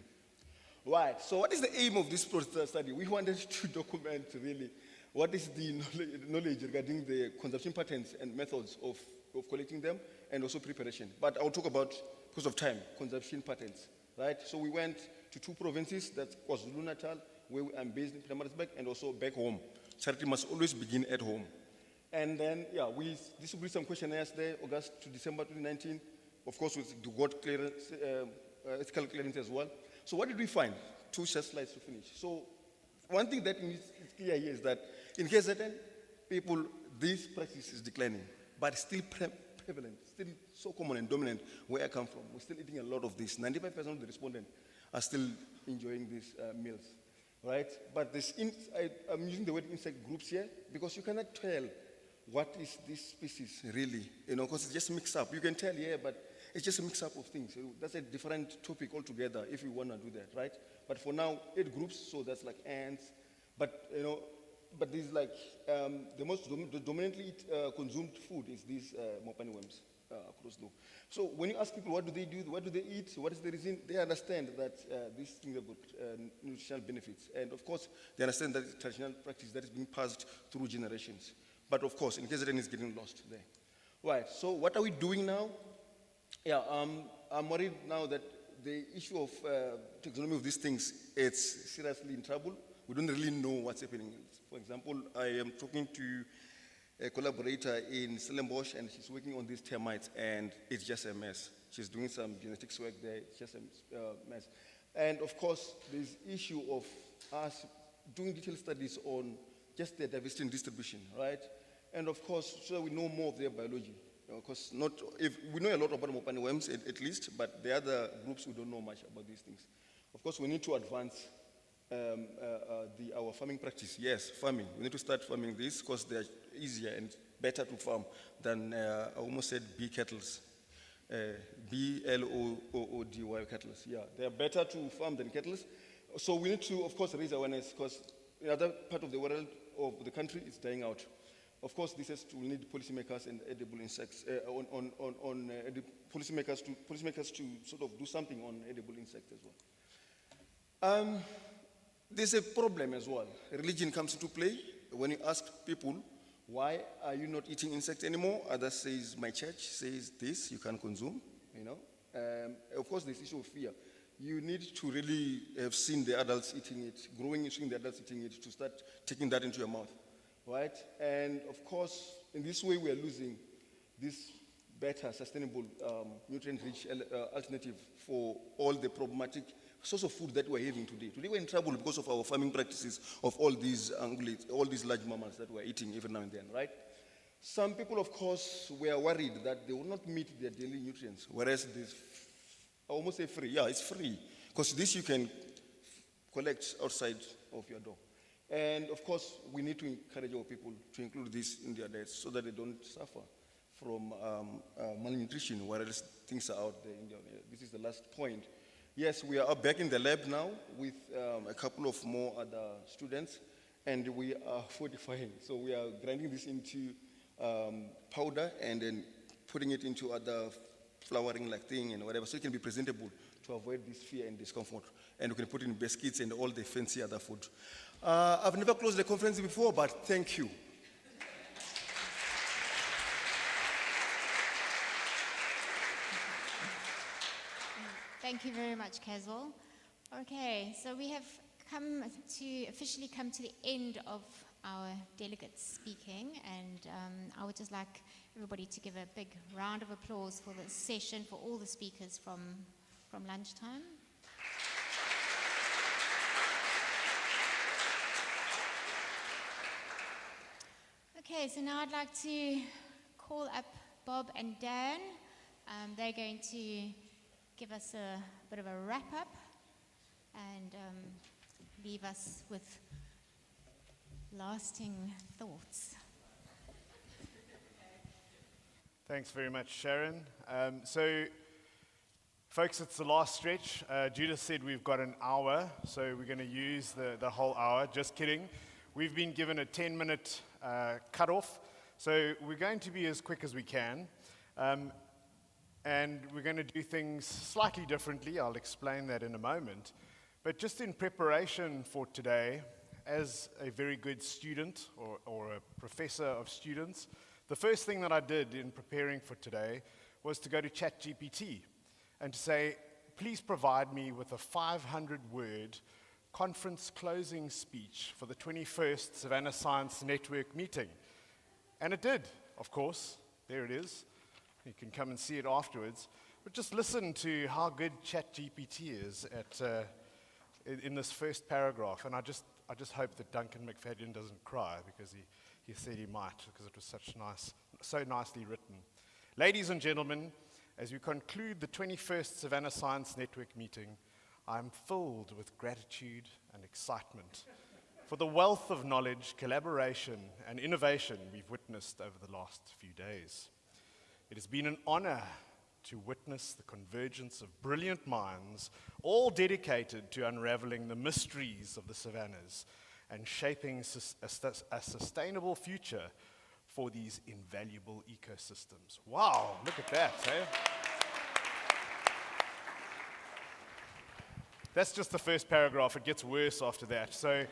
Right, so what is the aim of this study? We wanted to document really what is the knowledge regarding the consumption patterns and methods of collecting them and also preparation. But I'll talk about, because of time, consumption patterns, right? So we went to 2 provinces, that's KwaZulu-Natal, where I'm based in Pietermaritzburg, and also back home. Charity must always begin at home. And then, yeah, we distributed some questionnaires there, August to December 2019. Of course, we got clearance, ethical clearance as well. So what did we find? 2 short slides to finish. So one thing that is clear here is that in KZN, people, this practice is declining, but still prevalent, still so common and dominant where I come from. We're still eating a lot of this. 95% of the respondents are still enjoying these meals, right? But I'm using the word insect groups here because you cannot tell what is this species really, because it's just mixed up. You can tell, yeah, but it's just a mix-up of things. That's a different topic altogether if you want to do that, right? But for now, 8 groups, so that's like ants. But, but these the dominantly consumed food is these mopani worms across the. So when you ask people what do they do, what do they eat, what is the reason, they understand that these things have got nutritional benefits. And of course, they understand that it's traditional practice that is being passed through generations. But of course, in KZN, it's getting lost there. Right, so what are we doing now? Yeah, I'm worried now that the issue of taxonomy of these things, it's seriously in trouble. We don't really know what's happening. For example, I am talking to a collaborator in Stellenbosch, and she's working on these termites, and it's just a mess. She's doing some genetics work there, it's just a mess. And of course, there's issue of us doing detailed studies on just their diversity and distribution, right? And of course, so we know more of their biology. Because we know a lot about mopani worms at least, but the other groups we don't know much about these things. Of course, we need to advance our farming practice. Yes, farming. We need to start farming this because they're easier and better to farm than I almost said bee kettles, BLOODY kettles. Yeah, they're better to farm than kettles. So we need to, of course, raise awareness because in other part of the world of the country it's dying out. Of course, this has to need policymakers and edible insects policymakers to sort of do something on edible insects as well. There's a problem as well. Religion comes into play. When you ask people, why are you not eating insects anymore? Others says, my church says this, you can't consume, Of course, this issue of fear. You need to really have seen the adults eating it, seeing the adults eating it, to start taking that into your mouth. Right? And of course, in this way, we are losing this better, sustainable, nutrient-rich alternative for all the problematic source of food that we're having today. Today, we're in trouble because of our farming practices of all these ungulates, all these large mammals that we're eating every now and then, right? Some people, of course, were worried that they will not meet their daily nutrients, whereas this, I almost say free. Yeah, it's free, because this you can collect outside of your door. And of course, we need to encourage our people to include this in their diets so that they don't suffer from malnutrition, whereas things are out there. This is the last point. Yes, we are back in the lab now with a couple of more other students, and we are fortifying. So we are grinding this into powder and then putting it into other flowering like thing and whatever, so it can be presentable to avoid this fear and discomfort. And we can put it in biscuits and all the fancy other food. I've never closed the conference before, but thank you. Thank you very much, Caswell. Okay, so we have officially come to the end of our delegates speaking, and I would just like everybody to give a big round of applause for this session, for all the speakers from lunchtime. Okay, so now I'd like to call up Bob and Dan. They're going to give us a bit of a wrap-up and leave us with lasting thoughts. Thanks very much, Sharon. So, folks, it's the last stretch. Judith said we've got an hour, so we're going to use the whole hour. Just kidding. We've been given a 10-minute cutoff, so we're going to be as quick as we can. And we're going to do things slightly differently. I'll explain that in a moment. But just in preparation for today, as a very good student or a professor of students, the first thing that I did in preparing for today was to go to ChatGPT and to say, please provide me with a 500-word conference closing speech for the 21st Savanna Science Network meeting. And it did, of course. There it is. You can come and see it afterwards. But just listen to how good ChatGPT is in this first paragraph. And I just hope that Duncan McFadden doesn't cry, because he said he might, because it was so nicely written. Ladies and gentlemen, as we conclude the 21st Savanna Science Network meeting, I'm filled with gratitude and excitement for the wealth of knowledge, collaboration, and innovation we've witnessed over the last few days. It has been an honor to witness the convergence of brilliant minds, all dedicated to unraveling the mysteries of the Savannas and shaping a sustainable future for these invaluable ecosystems. Wow, look at that, eh? That's just the first paragraph. It gets worse after that. So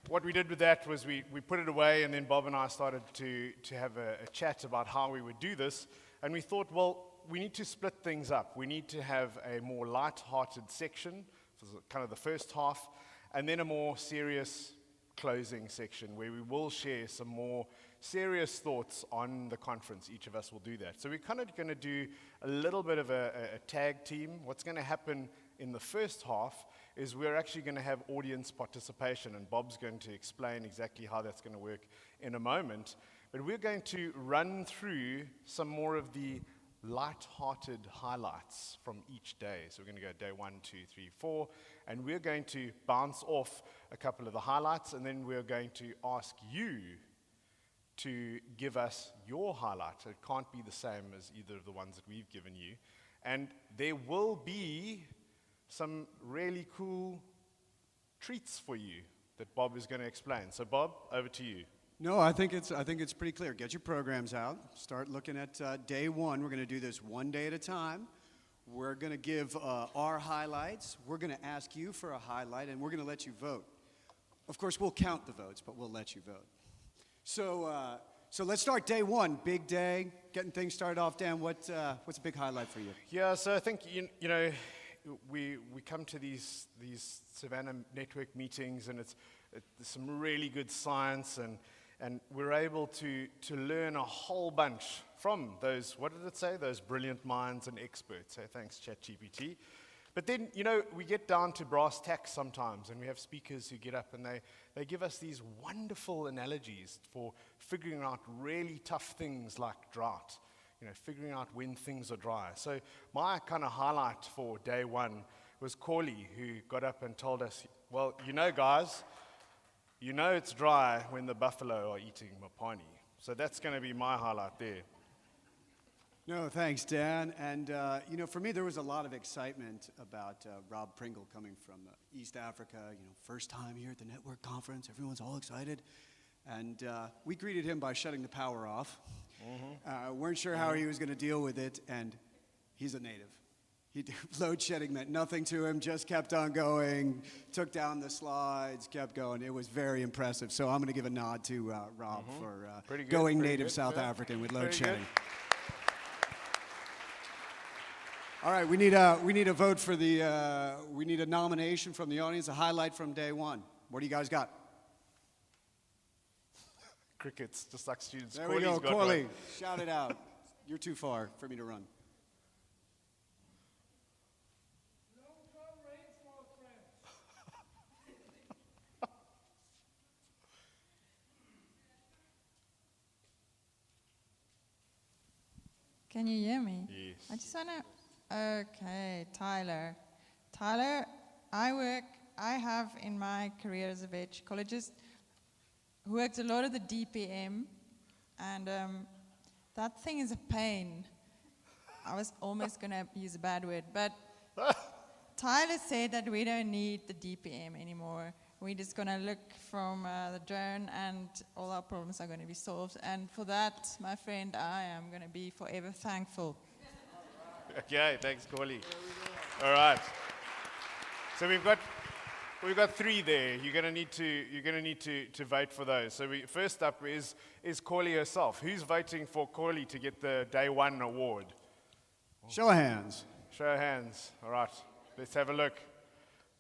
what we did with that was we put it away, and then Bob and I started to have a chat about how we would do this. And we thought, well, we need to split things up. We need to have a more light-hearted section, for kind of the first half, and then a more serious closing section where we will share some more serious thoughts on the conference. Each of us will do that. So we're kind of going to do a little bit of a tag team. What's going to happen in the first half is we're actually going to have audience participation, and Bob's going to explain exactly how that's going to work in a moment. But we're going to run through some more of the light-hearted highlights from each day. So we're going to go day 1, 2, 3, 4, and we're going to bounce off a couple of the highlights, and then we're going to ask you to give us your highlight. It can't be the same as either of the ones that we've given you. And there will be some really cool treats for you that Bob is going to explain. So Bob, over to you. No, I think it's pretty clear. Get your programs out. Start looking at day 1. We're going to do this one day at a time. We're going to give our highlights. We're going to ask you for a highlight, and we're going to let you vote. Of course, we'll count the votes, but we'll let you vote. So let's start day 1. Big day, getting things started off. Dan, what's a big highlight for you? Yeah, so I think you know we come to these Savanna network meetings, and it's some really good science, and we're able to learn a whole bunch from those, what did it say, those brilliant minds and experts. So thanks, ChatGPT. But then, you know, we get down to brass tacks sometimes, and we have speakers who get up and they give us these wonderful analogies for figuring out really tough things like drought, you know, figuring out when things are dry. So my kind of highlight for day 1 was Corley, who got up and told us, well, you know, guys, you know it's dry when the buffalo are eating mopani. So that's going to be my highlight there. No, thanks, Dan. And, for me, there was a lot of excitement about Rob Pringle coming from East Africa, first time here at the network conference. Everyone's all excited. And we greeted him by shutting the power off. Weren't sure how he was going to deal with it, and he's a native. Load shedding meant nothing to him, just kept on going, took down the slides, kept going. It was very impressive. So I'm going to give a nod to Rob for going native South African with load shedding. All right, we need a vote for we need a nomination from the audience, a highlight from day one. What do you guys got? Crickets, just like students. There we go, Corley. Shout it out. You're too far for me to run. Can you hear me? Yes. I just want to, okay, Tyler. Tyler, I have in my career as a veg ecologist worked a lot of the DPM, and that thing is a pain. I was almost going to use a bad word, but Tyler said that we don't need the DPM anymore. We're just going to look from the drone and all our problems are going to be solved. And for that, my friend, I am going to be forever thankful. Okay, thanks, Corley. All right. So we've got three there. You're going to need to vote for those. So first up is Corley herself. Who's voting for Corley to get the Day 1 award? Show of hands. Show of hands. All right. Let's have a look.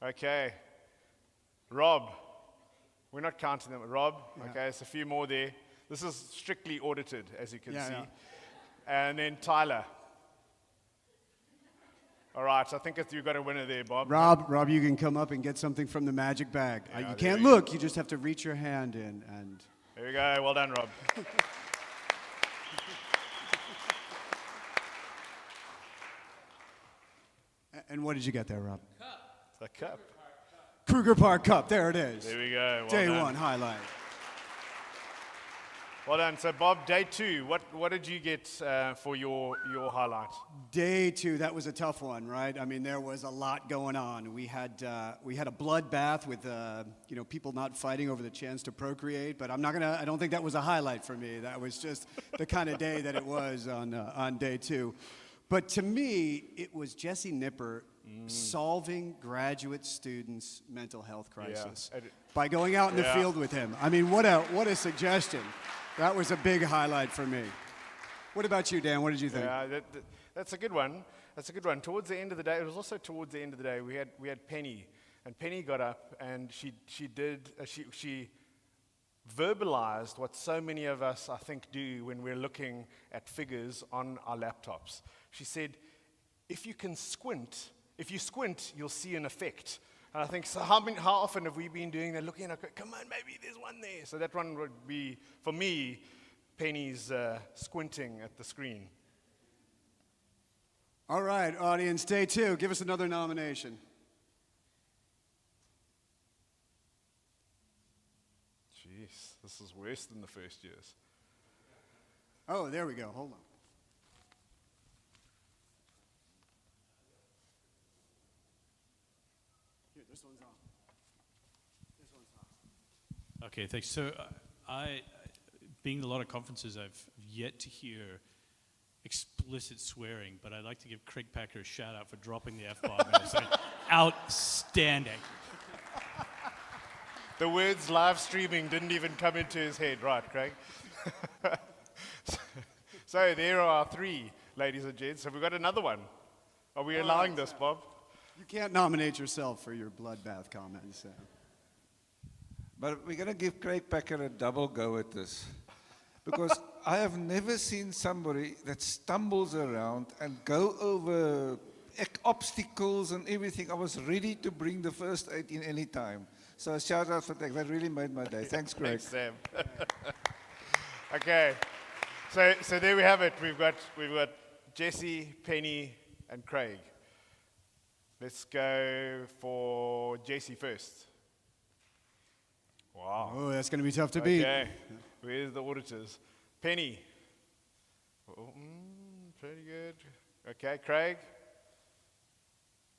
Okay. Rob. We're not counting them. Rob. Yeah. Okay, there's a few more there. This is strictly audited, as you can see. Yeah. And then Tyler. All right, I think you've got a winner there, Bob. Rob, you can come up and get something from the magic bag. Yeah, You can't look. You just have to reach your hand in. And there you go. Well done, Rob. And what did you get there, Rob? The cup. Kruger Park Cup. There it is. There we go. Well Day done. 1 highlight. Well done. So, Bob, Day 2, what did you get for your highlight? Day 2, that was a tough one, right? I mean, there was a lot going on. We had a bloodbath with people not fighting over the chance to procreate, but I don't think that was a highlight for me. That was just the kind of day that it was on Day 2. But to me, it was Jesse Nipper solving graduate students' mental health crisis by going out in the field with him. I mean, what a suggestion. That was a big highlight for me. What about you, Dan? What did you think? Yeah, that's a good one. That's a good one. Towards the end of the day, it was also towards the end of the day, we had Penny. And Penny got up and she verbalized what so many of us, I think, do when we're looking at figures on our laptops. She said, if you squint, you'll see an effect. And I think, so how often have we been doing that, looking at, come on, maybe there's one there. So that one would be, for me, Penny's squinting at the screen. All right, audience, Day 2. Give us another nomination. Jeez, this is worse than the first year's. Oh, there we go. Hold on. Here, this one's on. This one's on. Okay, thanks. So being in a lot of conferences, I've yet to hear explicit swearing, but I'd like to give Craig Packer a shout out for dropping the F-bomb. Outstanding. The words live streaming didn't even come into his head, right, Craig? So there are 3, ladies and gents. Have we got another one? Are we allowing this, Bob? You can't nominate yourself for your bloodbath comments. But we're going to give Craig Packer a double go at this. Because I have never seen somebody that stumbles around and go over obstacles and everything. I was ready to bring the first aid in any time. So a shout out for that. That really made my day. Thanks, Craig. Thanks, Sam. Okay. So there we have it. We've got Jesse, Penny, and Craig. Let's go for Jesse first. Wow. Oh, that's going to be tough to beat. Okay. Where's the auditors? Penny. Oh, pretty good. Okay, Craig.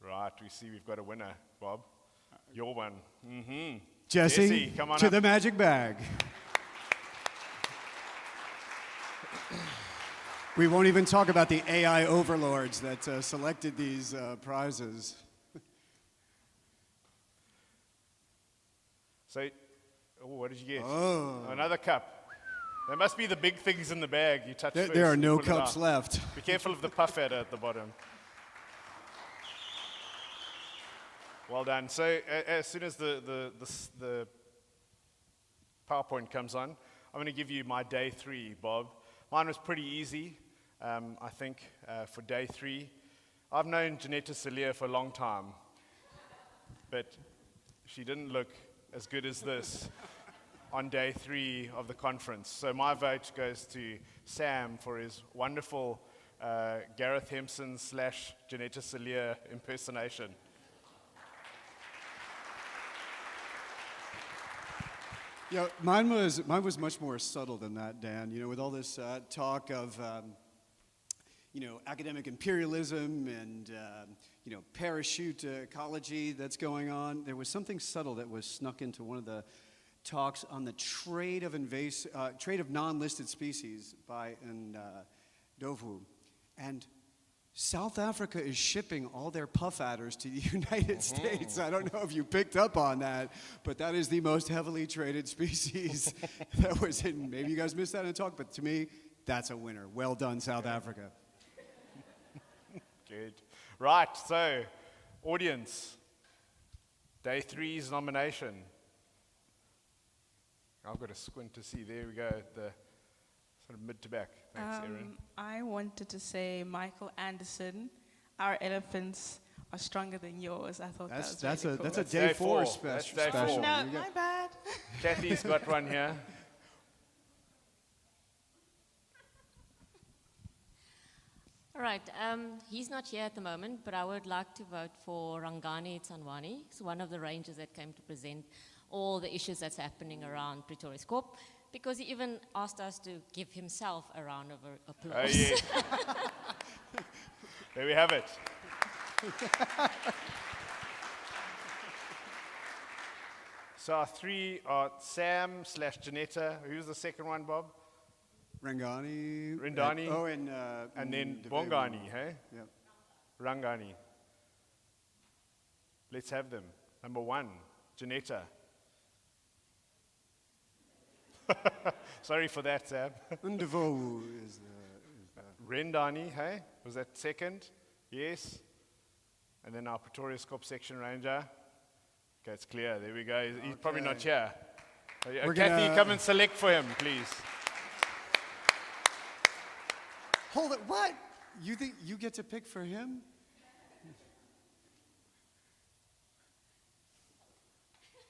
Right, we see we've got a winner, Bob. Your one. Mm-hmm. Jesse, come on to up. the magic bag. We won't even talk about the AI overlords that selected these prizes. So, what did you get? Oh. Another cup. There must be the big things in the bag you touched first. There are and no pull it cups out. left. Be careful of the puff adder at the bottom. Well done. So as soon as the PowerPoint comes on, I'm going to give you my day 3, Bob. Mine was pretty easy, I think, for day 3. I've known Janetta Salia for a long time, but she didn't look as good as this on day 3 of the conference. So my vote goes to Sam for his wonderful Gareth Hempson / Janetta Salia impersonation. Yeah, mine was much more subtle than that, Dan. You know, with all this talk of academic imperialism and parachute ecology that's going on, there was something subtle that was snuck into one of the talks on the trade of non-listed species by Ndovu, and South Africa is shipping all their puff adders to the United States. I don't know if you picked up on that, but that is the most heavily traded species that was in. Maybe you guys missed that in the talk, but to me, that's a winner. Well done, South Africa. Good. Right, so, audience, day 3's nomination. I've got to squint to see. There we go, the sort of mid to back. Thanks, Erin. I wanted to say Michael Anderson, our elephants are stronger than yours. I thought That's that was really cool. a day 4 That's special. day 4. Oh, no, You my get- bad. Kathy's got one here. All right, he's not here at the moment, but I would like to vote for Rangani Tsanwani. He's one of the rangers that came to present all the issues that's happening around Pretoria's Corp, because he even asked us to give himself a round of applause. Oh, yeah. There we have it. So our 3 are Sam / Janetta. Who's the second one, Bob? Rangani. Rindani. And then Ndebele. Bongani, hey? Yep. Rangani. Let's have them. Number 1, Janetta. Sorry for that, Sam. Ndebele is the Rendani, hey? Was that second? Yes. And then our Pretoria's Corp section ranger. Okay, it's clear. There we go. He's probably not here. Kathy, come and select for him, please. Hold it. What? You think you get to pick for him?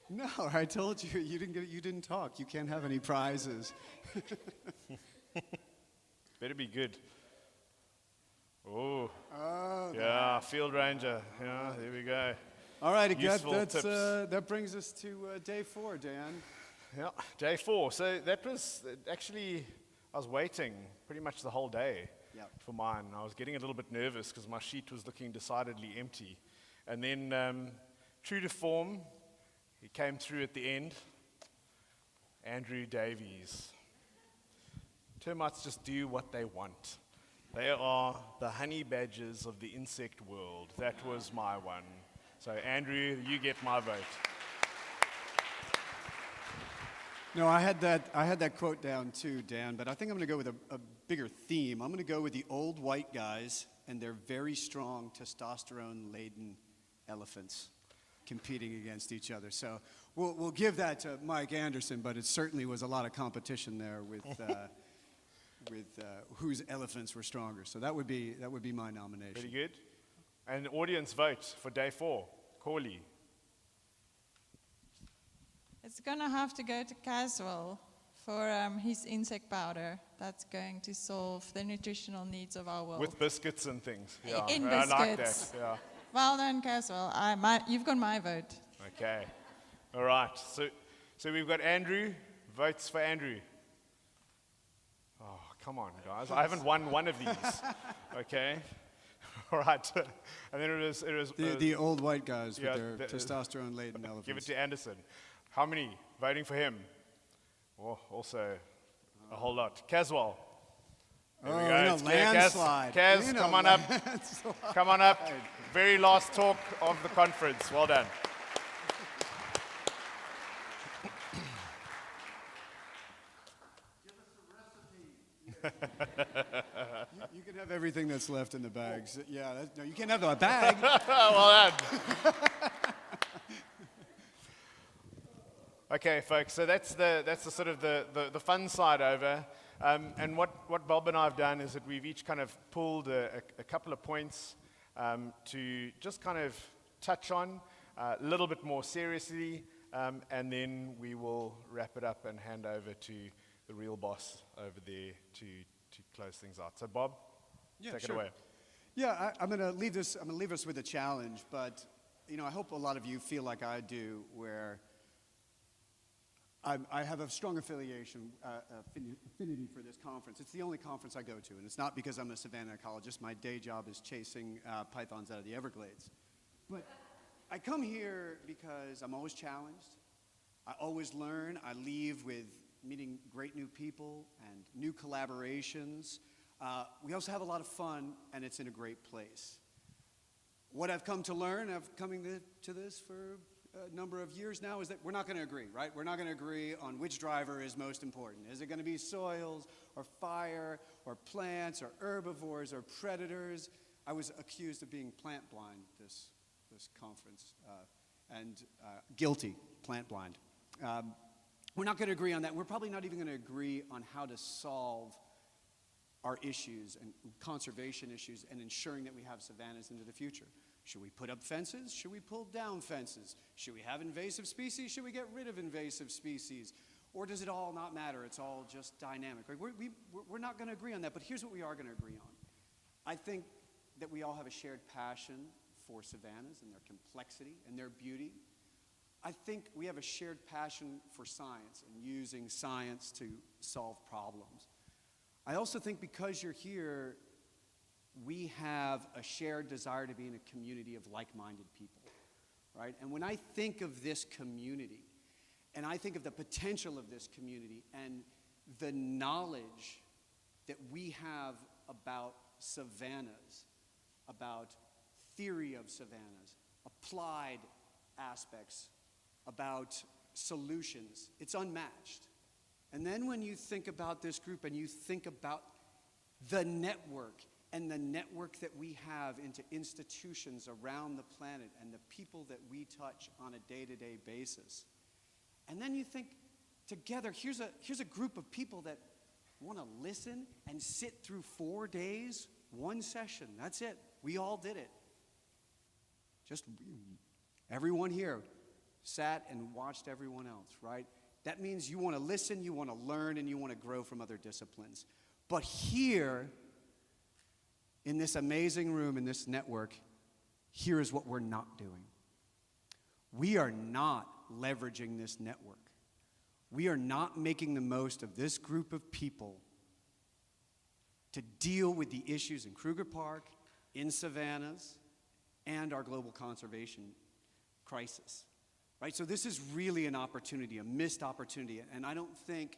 No, I told you you didn't talk. You can't have any prizes. Better be good. Oh. Yeah, field ranger. Yeah, there we go. All right, Useful tips. that brings us to day 4, Dan. Yeah, day 4. So that was actually, I was waiting pretty much the whole day for mine. I was getting a little bit nervous because my sheet was looking decidedly empty. And then, true to form, he came through at the end. Andrew Davies. Termites just do what they want. They are the honey badgers of the insect world. That was my one. So Andrew, you get my vote. No, I had that quote down too, Dan, but I think I'm going to go with a bigger theme. I'm going to go with the old white guys and their very strong testosterone-laden elephants competing against each other. So we'll give that to Mike Anderson, but it certainly was a lot of competition there with whose elephants were stronger. So that would be my nomination. Very good. And audience vote for day 4. Corley. It's going to have to go to Caswell for his insect powder. That's going to solve the nutritional needs of our world. With biscuits and things. Yeah, In I like biscuits. that. Yeah. Well done, Caswell. You've got my vote. Okay. All right. So we've got Andrew. Votes for Andrew. Oh, come on, guys. I haven't won one of these. Okay? All right. And then it was The old white guys yeah, with their testosterone-laden elephants. give it to Anderson. How many voting for him? Oh, also a whole lot. Caswell. There we Oh, go. in a It's clear. landslide. Kaz, In a come on up. landslide. Come on up. Very last talk of the conference. Well done. You can have everything that's left in the bags. Yeah, no, you can't have the bag. Well done. Okay, folks. So that's the sort of the fun side over. And what Bob and I have done is that we've each kind of pulled a couple of points to just kind of touch on a little bit more seriously, and then we will wrap it up and hand over to the real boss over there to close things out. So, Bob, take it away. Yeah, I'm going to leave us with a challenge, but I hope a lot of you feel like I do, where I have a strong affinity for this conference. It's the only conference I go to, and it's not because I'm a Savanna ecologist. My day job is chasing pythons out of the Everglades. But I come here because I'm always challenged. I always learn. I leave with meeting great new people and new collaborations. We also have a lot of fun, and it's in a great place. What I've come to learn, coming to this for a number of years now, is that we're not going to agree, right? We're not going to agree on which driver is most important. Is it going to be soils or fire or plants or herbivores or predators? I was accused of being plant blind this conference, and guilty, plant blind. We're not going to agree on that. We're probably not even going to agree on how to solve our issues and conservation issues and ensuring that we have savannas into the future. Should we put up fences? Should we pull down fences? Should we have invasive species? Should we get rid of invasive species? Or does it all not matter? It's all just dynamic. We're not going to agree on that, but here's what we are going to agree on. I think that we all have a shared passion for savannas and their complexity and their beauty. I think we have a shared passion for science and using science to solve problems. I also think because you're here, we have a shared desire to be in a community of like-minded people, right? And when I think of this community, and I think of the potential of this community and the knowledge that we have about savannas, about theory of savannas, applied aspects, about solutions, it's unmatched. And then when you think about this group and you think about the network and the network that we have into institutions around the planet and the people that we touch on a day-to-day basis, and then you think together, here's a group of people that want to listen and sit through 4 days, one session. That's it. We all did it. Just everyone here sat and watched everyone else, right? That means you want to listen, you want to learn, and you want to grow from other disciplines. But here, in this amazing room, in this network, here is what we're not doing. We are not leveraging this network. We are not making the most of this group of people to deal with the issues in Kruger Park, in savannas, and our global conservation crisis. Right? So this is really an opportunity, a missed opportunity. And I don't think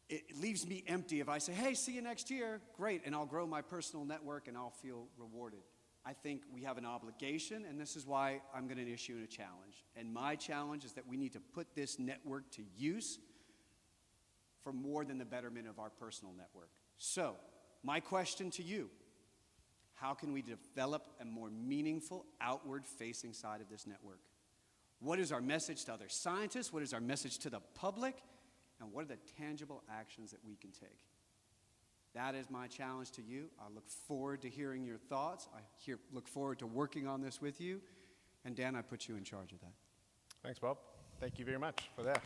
it leaves me empty if I say, hey, see you next year. Great. And I'll grow my personal network and I'll feel rewarded. I think we have an obligation, and this is why I'm going to issue a challenge. And my challenge is that we need to put this network to use for more than the betterment of our personal network. So, my question to you, how can we develop a more meaningful, outward-facing side of this network? What is our message to other scientists? What is our message to the public? And what are the tangible actions that we can take? That is my challenge to you. I look forward to hearing your thoughts. I look forward to working on this with you. And Dan, I put you in charge of that. Thanks, Bob. Thank you very much for that.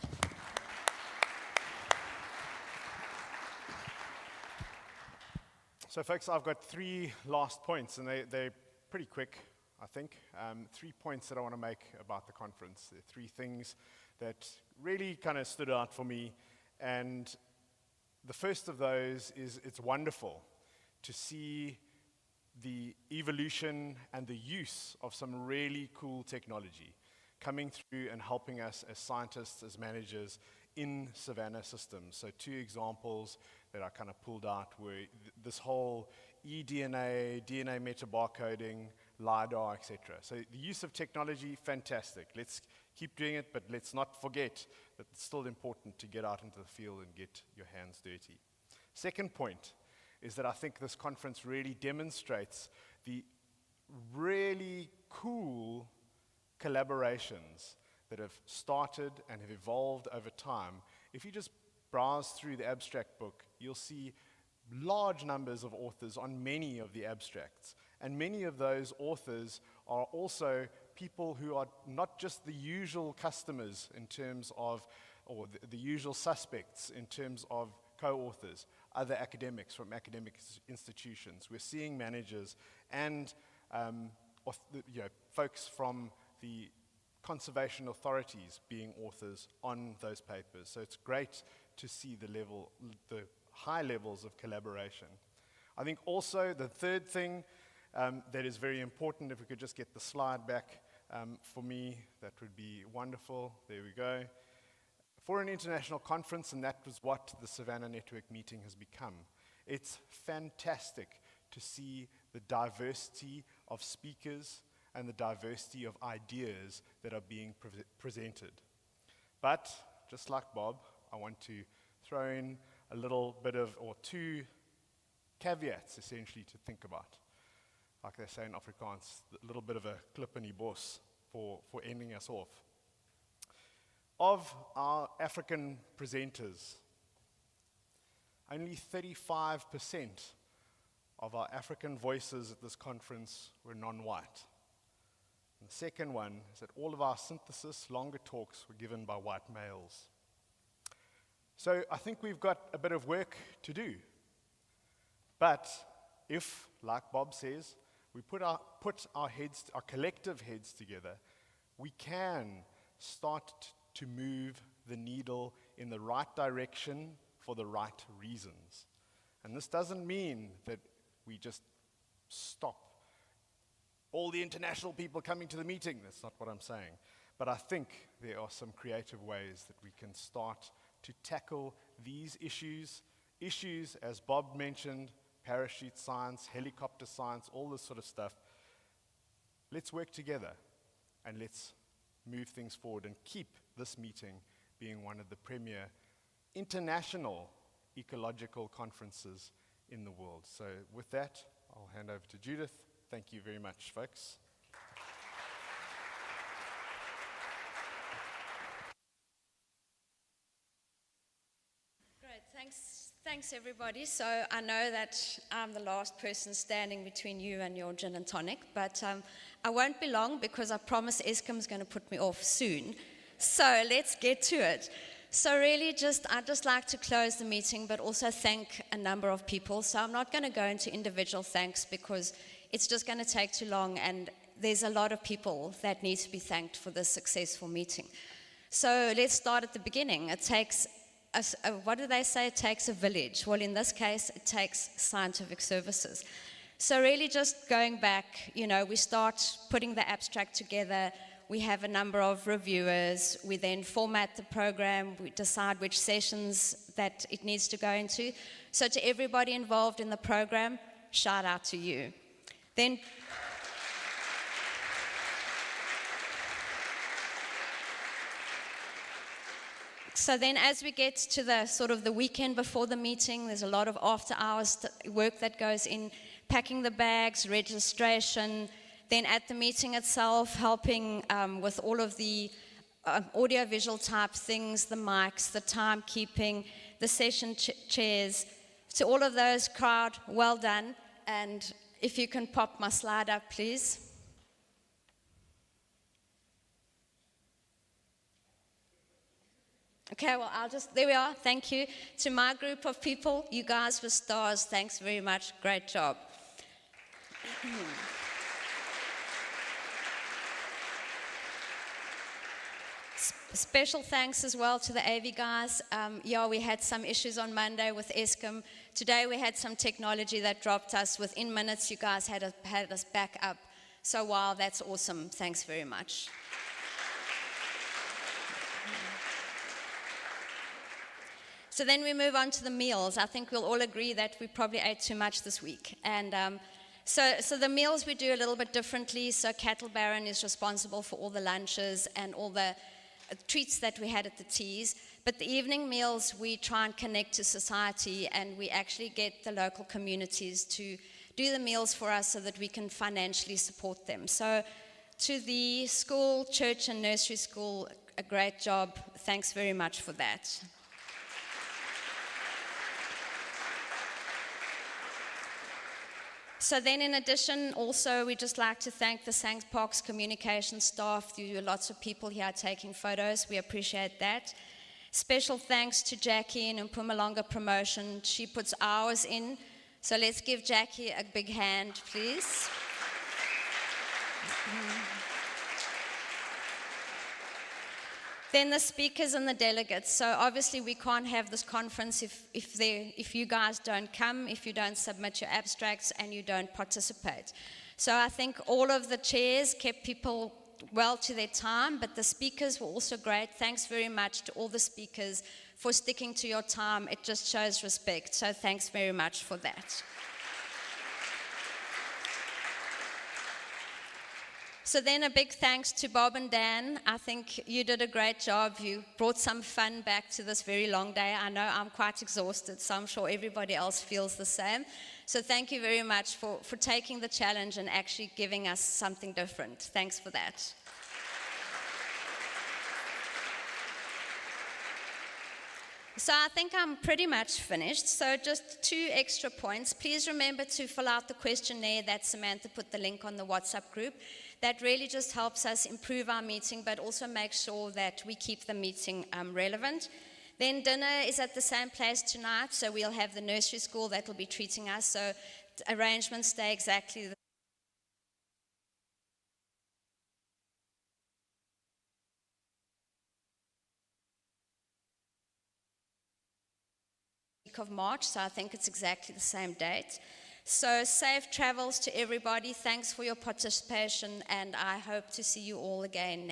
So, folks, I've got 3 last points, and they're pretty quick, I think. 3 points that I want to make about the conference. There are 3 things that really kind of stood out for me. And The first of those is it's wonderful to see the evolution and the use of some really cool technology coming through and helping us as scientists, as managers in Savanna systems. So 2 examples that I kind of pulled out were this whole eDNA, DNA metabarcoding, LiDAR, etc. So the use of technology, fantastic. Let's keep doing it, but let's not forget that it's still important to get out into the field and get your hands dirty. Second point is that I think this conference really demonstrates the really cool collaborations that have started and have evolved over time. If you just browse through the abstract book, you'll see large numbers of authors on many of the abstracts. And many of those authors are also people who are not just the usual customers in terms of, or the usual suspects in terms of co-authors, other academics from academic institutions. We're seeing managers and folks from the conservation authorities being authors on those papers. So it's great to see the high levels of collaboration. I think also the third thing that is very important, if we could just get the slide back for me, that would be wonderful. There we go. For an international conference, and that was what the Savanna Network meeting has become, it's fantastic to see the diversity of speakers and the diversity of ideas that are being presented. But, just like Bob, I want to throw in a little bit of, or 2 caveats essentially to think about. Like they say in Afrikaans, a little bit of a klip in die bos for ending us off. Of our African presenters, only 35% of our African voices at this conference were non-white. And the second one is that all of our synthesis, longer talks, were given by white males. So I think we've got a bit of work to do. But if, like Bob says, we put our collective heads together, we can start to move the needle in the right direction for the right reasons. And this doesn't mean that we just stop all the international people coming to the meeting. That's not what I'm saying. But I think there are some creative ways that we can start to tackle these issues, as Bob mentioned, parachute science, helicopter science, all this sort of stuff. Let's work together and let's move things forward and keep this meeting being one of the premier international ecological conferences in the world. So with that, I'll hand over to Judith. Thank you very much, folks. Great, thanks everybody. So I know that I'm the last person standing between you and your gin and tonic, but I won't be long because I promise Eskom's going to put me off soon. So let's get to it. So really I'd just like to close the meeting, but also thank a number of people. So I'm not going to go into individual thanks because it's just going to take too long, and there's a lot of people that need to be thanked for this successful meeting. So let's start at the beginning. It takes, what do they say? It takes a village. Well, in this case, it takes scientific services. So really just going back, we start putting the abstract together. We have a number of reviewers. We then format the program. We decide which sessions that it needs to go into. So to everybody involved in the program, shout out to you. So then as we get to the sort of the weekend before the meeting, there's a lot of after hours work that goes in, packing the bags, registration, then at the meeting itself, helping with all of the audio-visual type things, the mics, the timekeeping, the session chairs. To all of those, crowd, well done. And if you can pop my slide up, please. Okay, well, there we are, thank you. To my group of people, you guys were stars, thanks very much, great job. Special thanks as well to the AV guys. Yeah, we had some issues on Monday with Eskom. Today we had some technology that dropped us. Within minutes, you guys had us back up. So wow, that's awesome. Thanks very much. So then we move on to the meals. I think we'll all agree that we probably ate too much this week. And so the meals we do a little bit differently. So Cattle Baron is responsible for all the lunches and all the treats that we had at the teas. But the evening meals, we try and connect to society, and we actually get the local communities to do the meals for us so that we can financially support them. So to the school, church, and nursery school, a great job. Thanks very much for that. So then in addition, also, we just like to thank the St. Parks communication staff. There are lots of people here taking photos. We appreciate that. Special thanks to Jackie in Mpumalanga Promotion. She puts hours in. So let's give Jackie a big hand, please. Then the speakers and the delegates. So obviously we can't have this conference if you guys don't come, if you don't submit your abstracts, and you don't participate. So I think all of the chairs kept people well to their time, but the speakers were also great. Thanks very much to all the speakers for sticking to your time. It just shows respect. So thanks very much for that. So then a big thanks to Bob and Dan. I think you did a great job. You brought some fun back to this very long day. I know I'm quite exhausted, so I'm sure everybody else feels the same. So thank you very much for taking the challenge and actually giving us something different. Thanks for that. So I think I'm pretty much finished. So just 2 extra points. Please remember to fill out the questionnaire that Samantha put the link on the WhatsApp group. That really just helps us improve our meeting, but also make sure that we keep the meeting relevant. Then dinner is at the same place tonight, so we'll have the nursery school that will be treating us. So arrangements stay exactly the of March, so I think it's exactly the same date. So safe travels to everybody. Thanks for your participation, and I hope to see you all again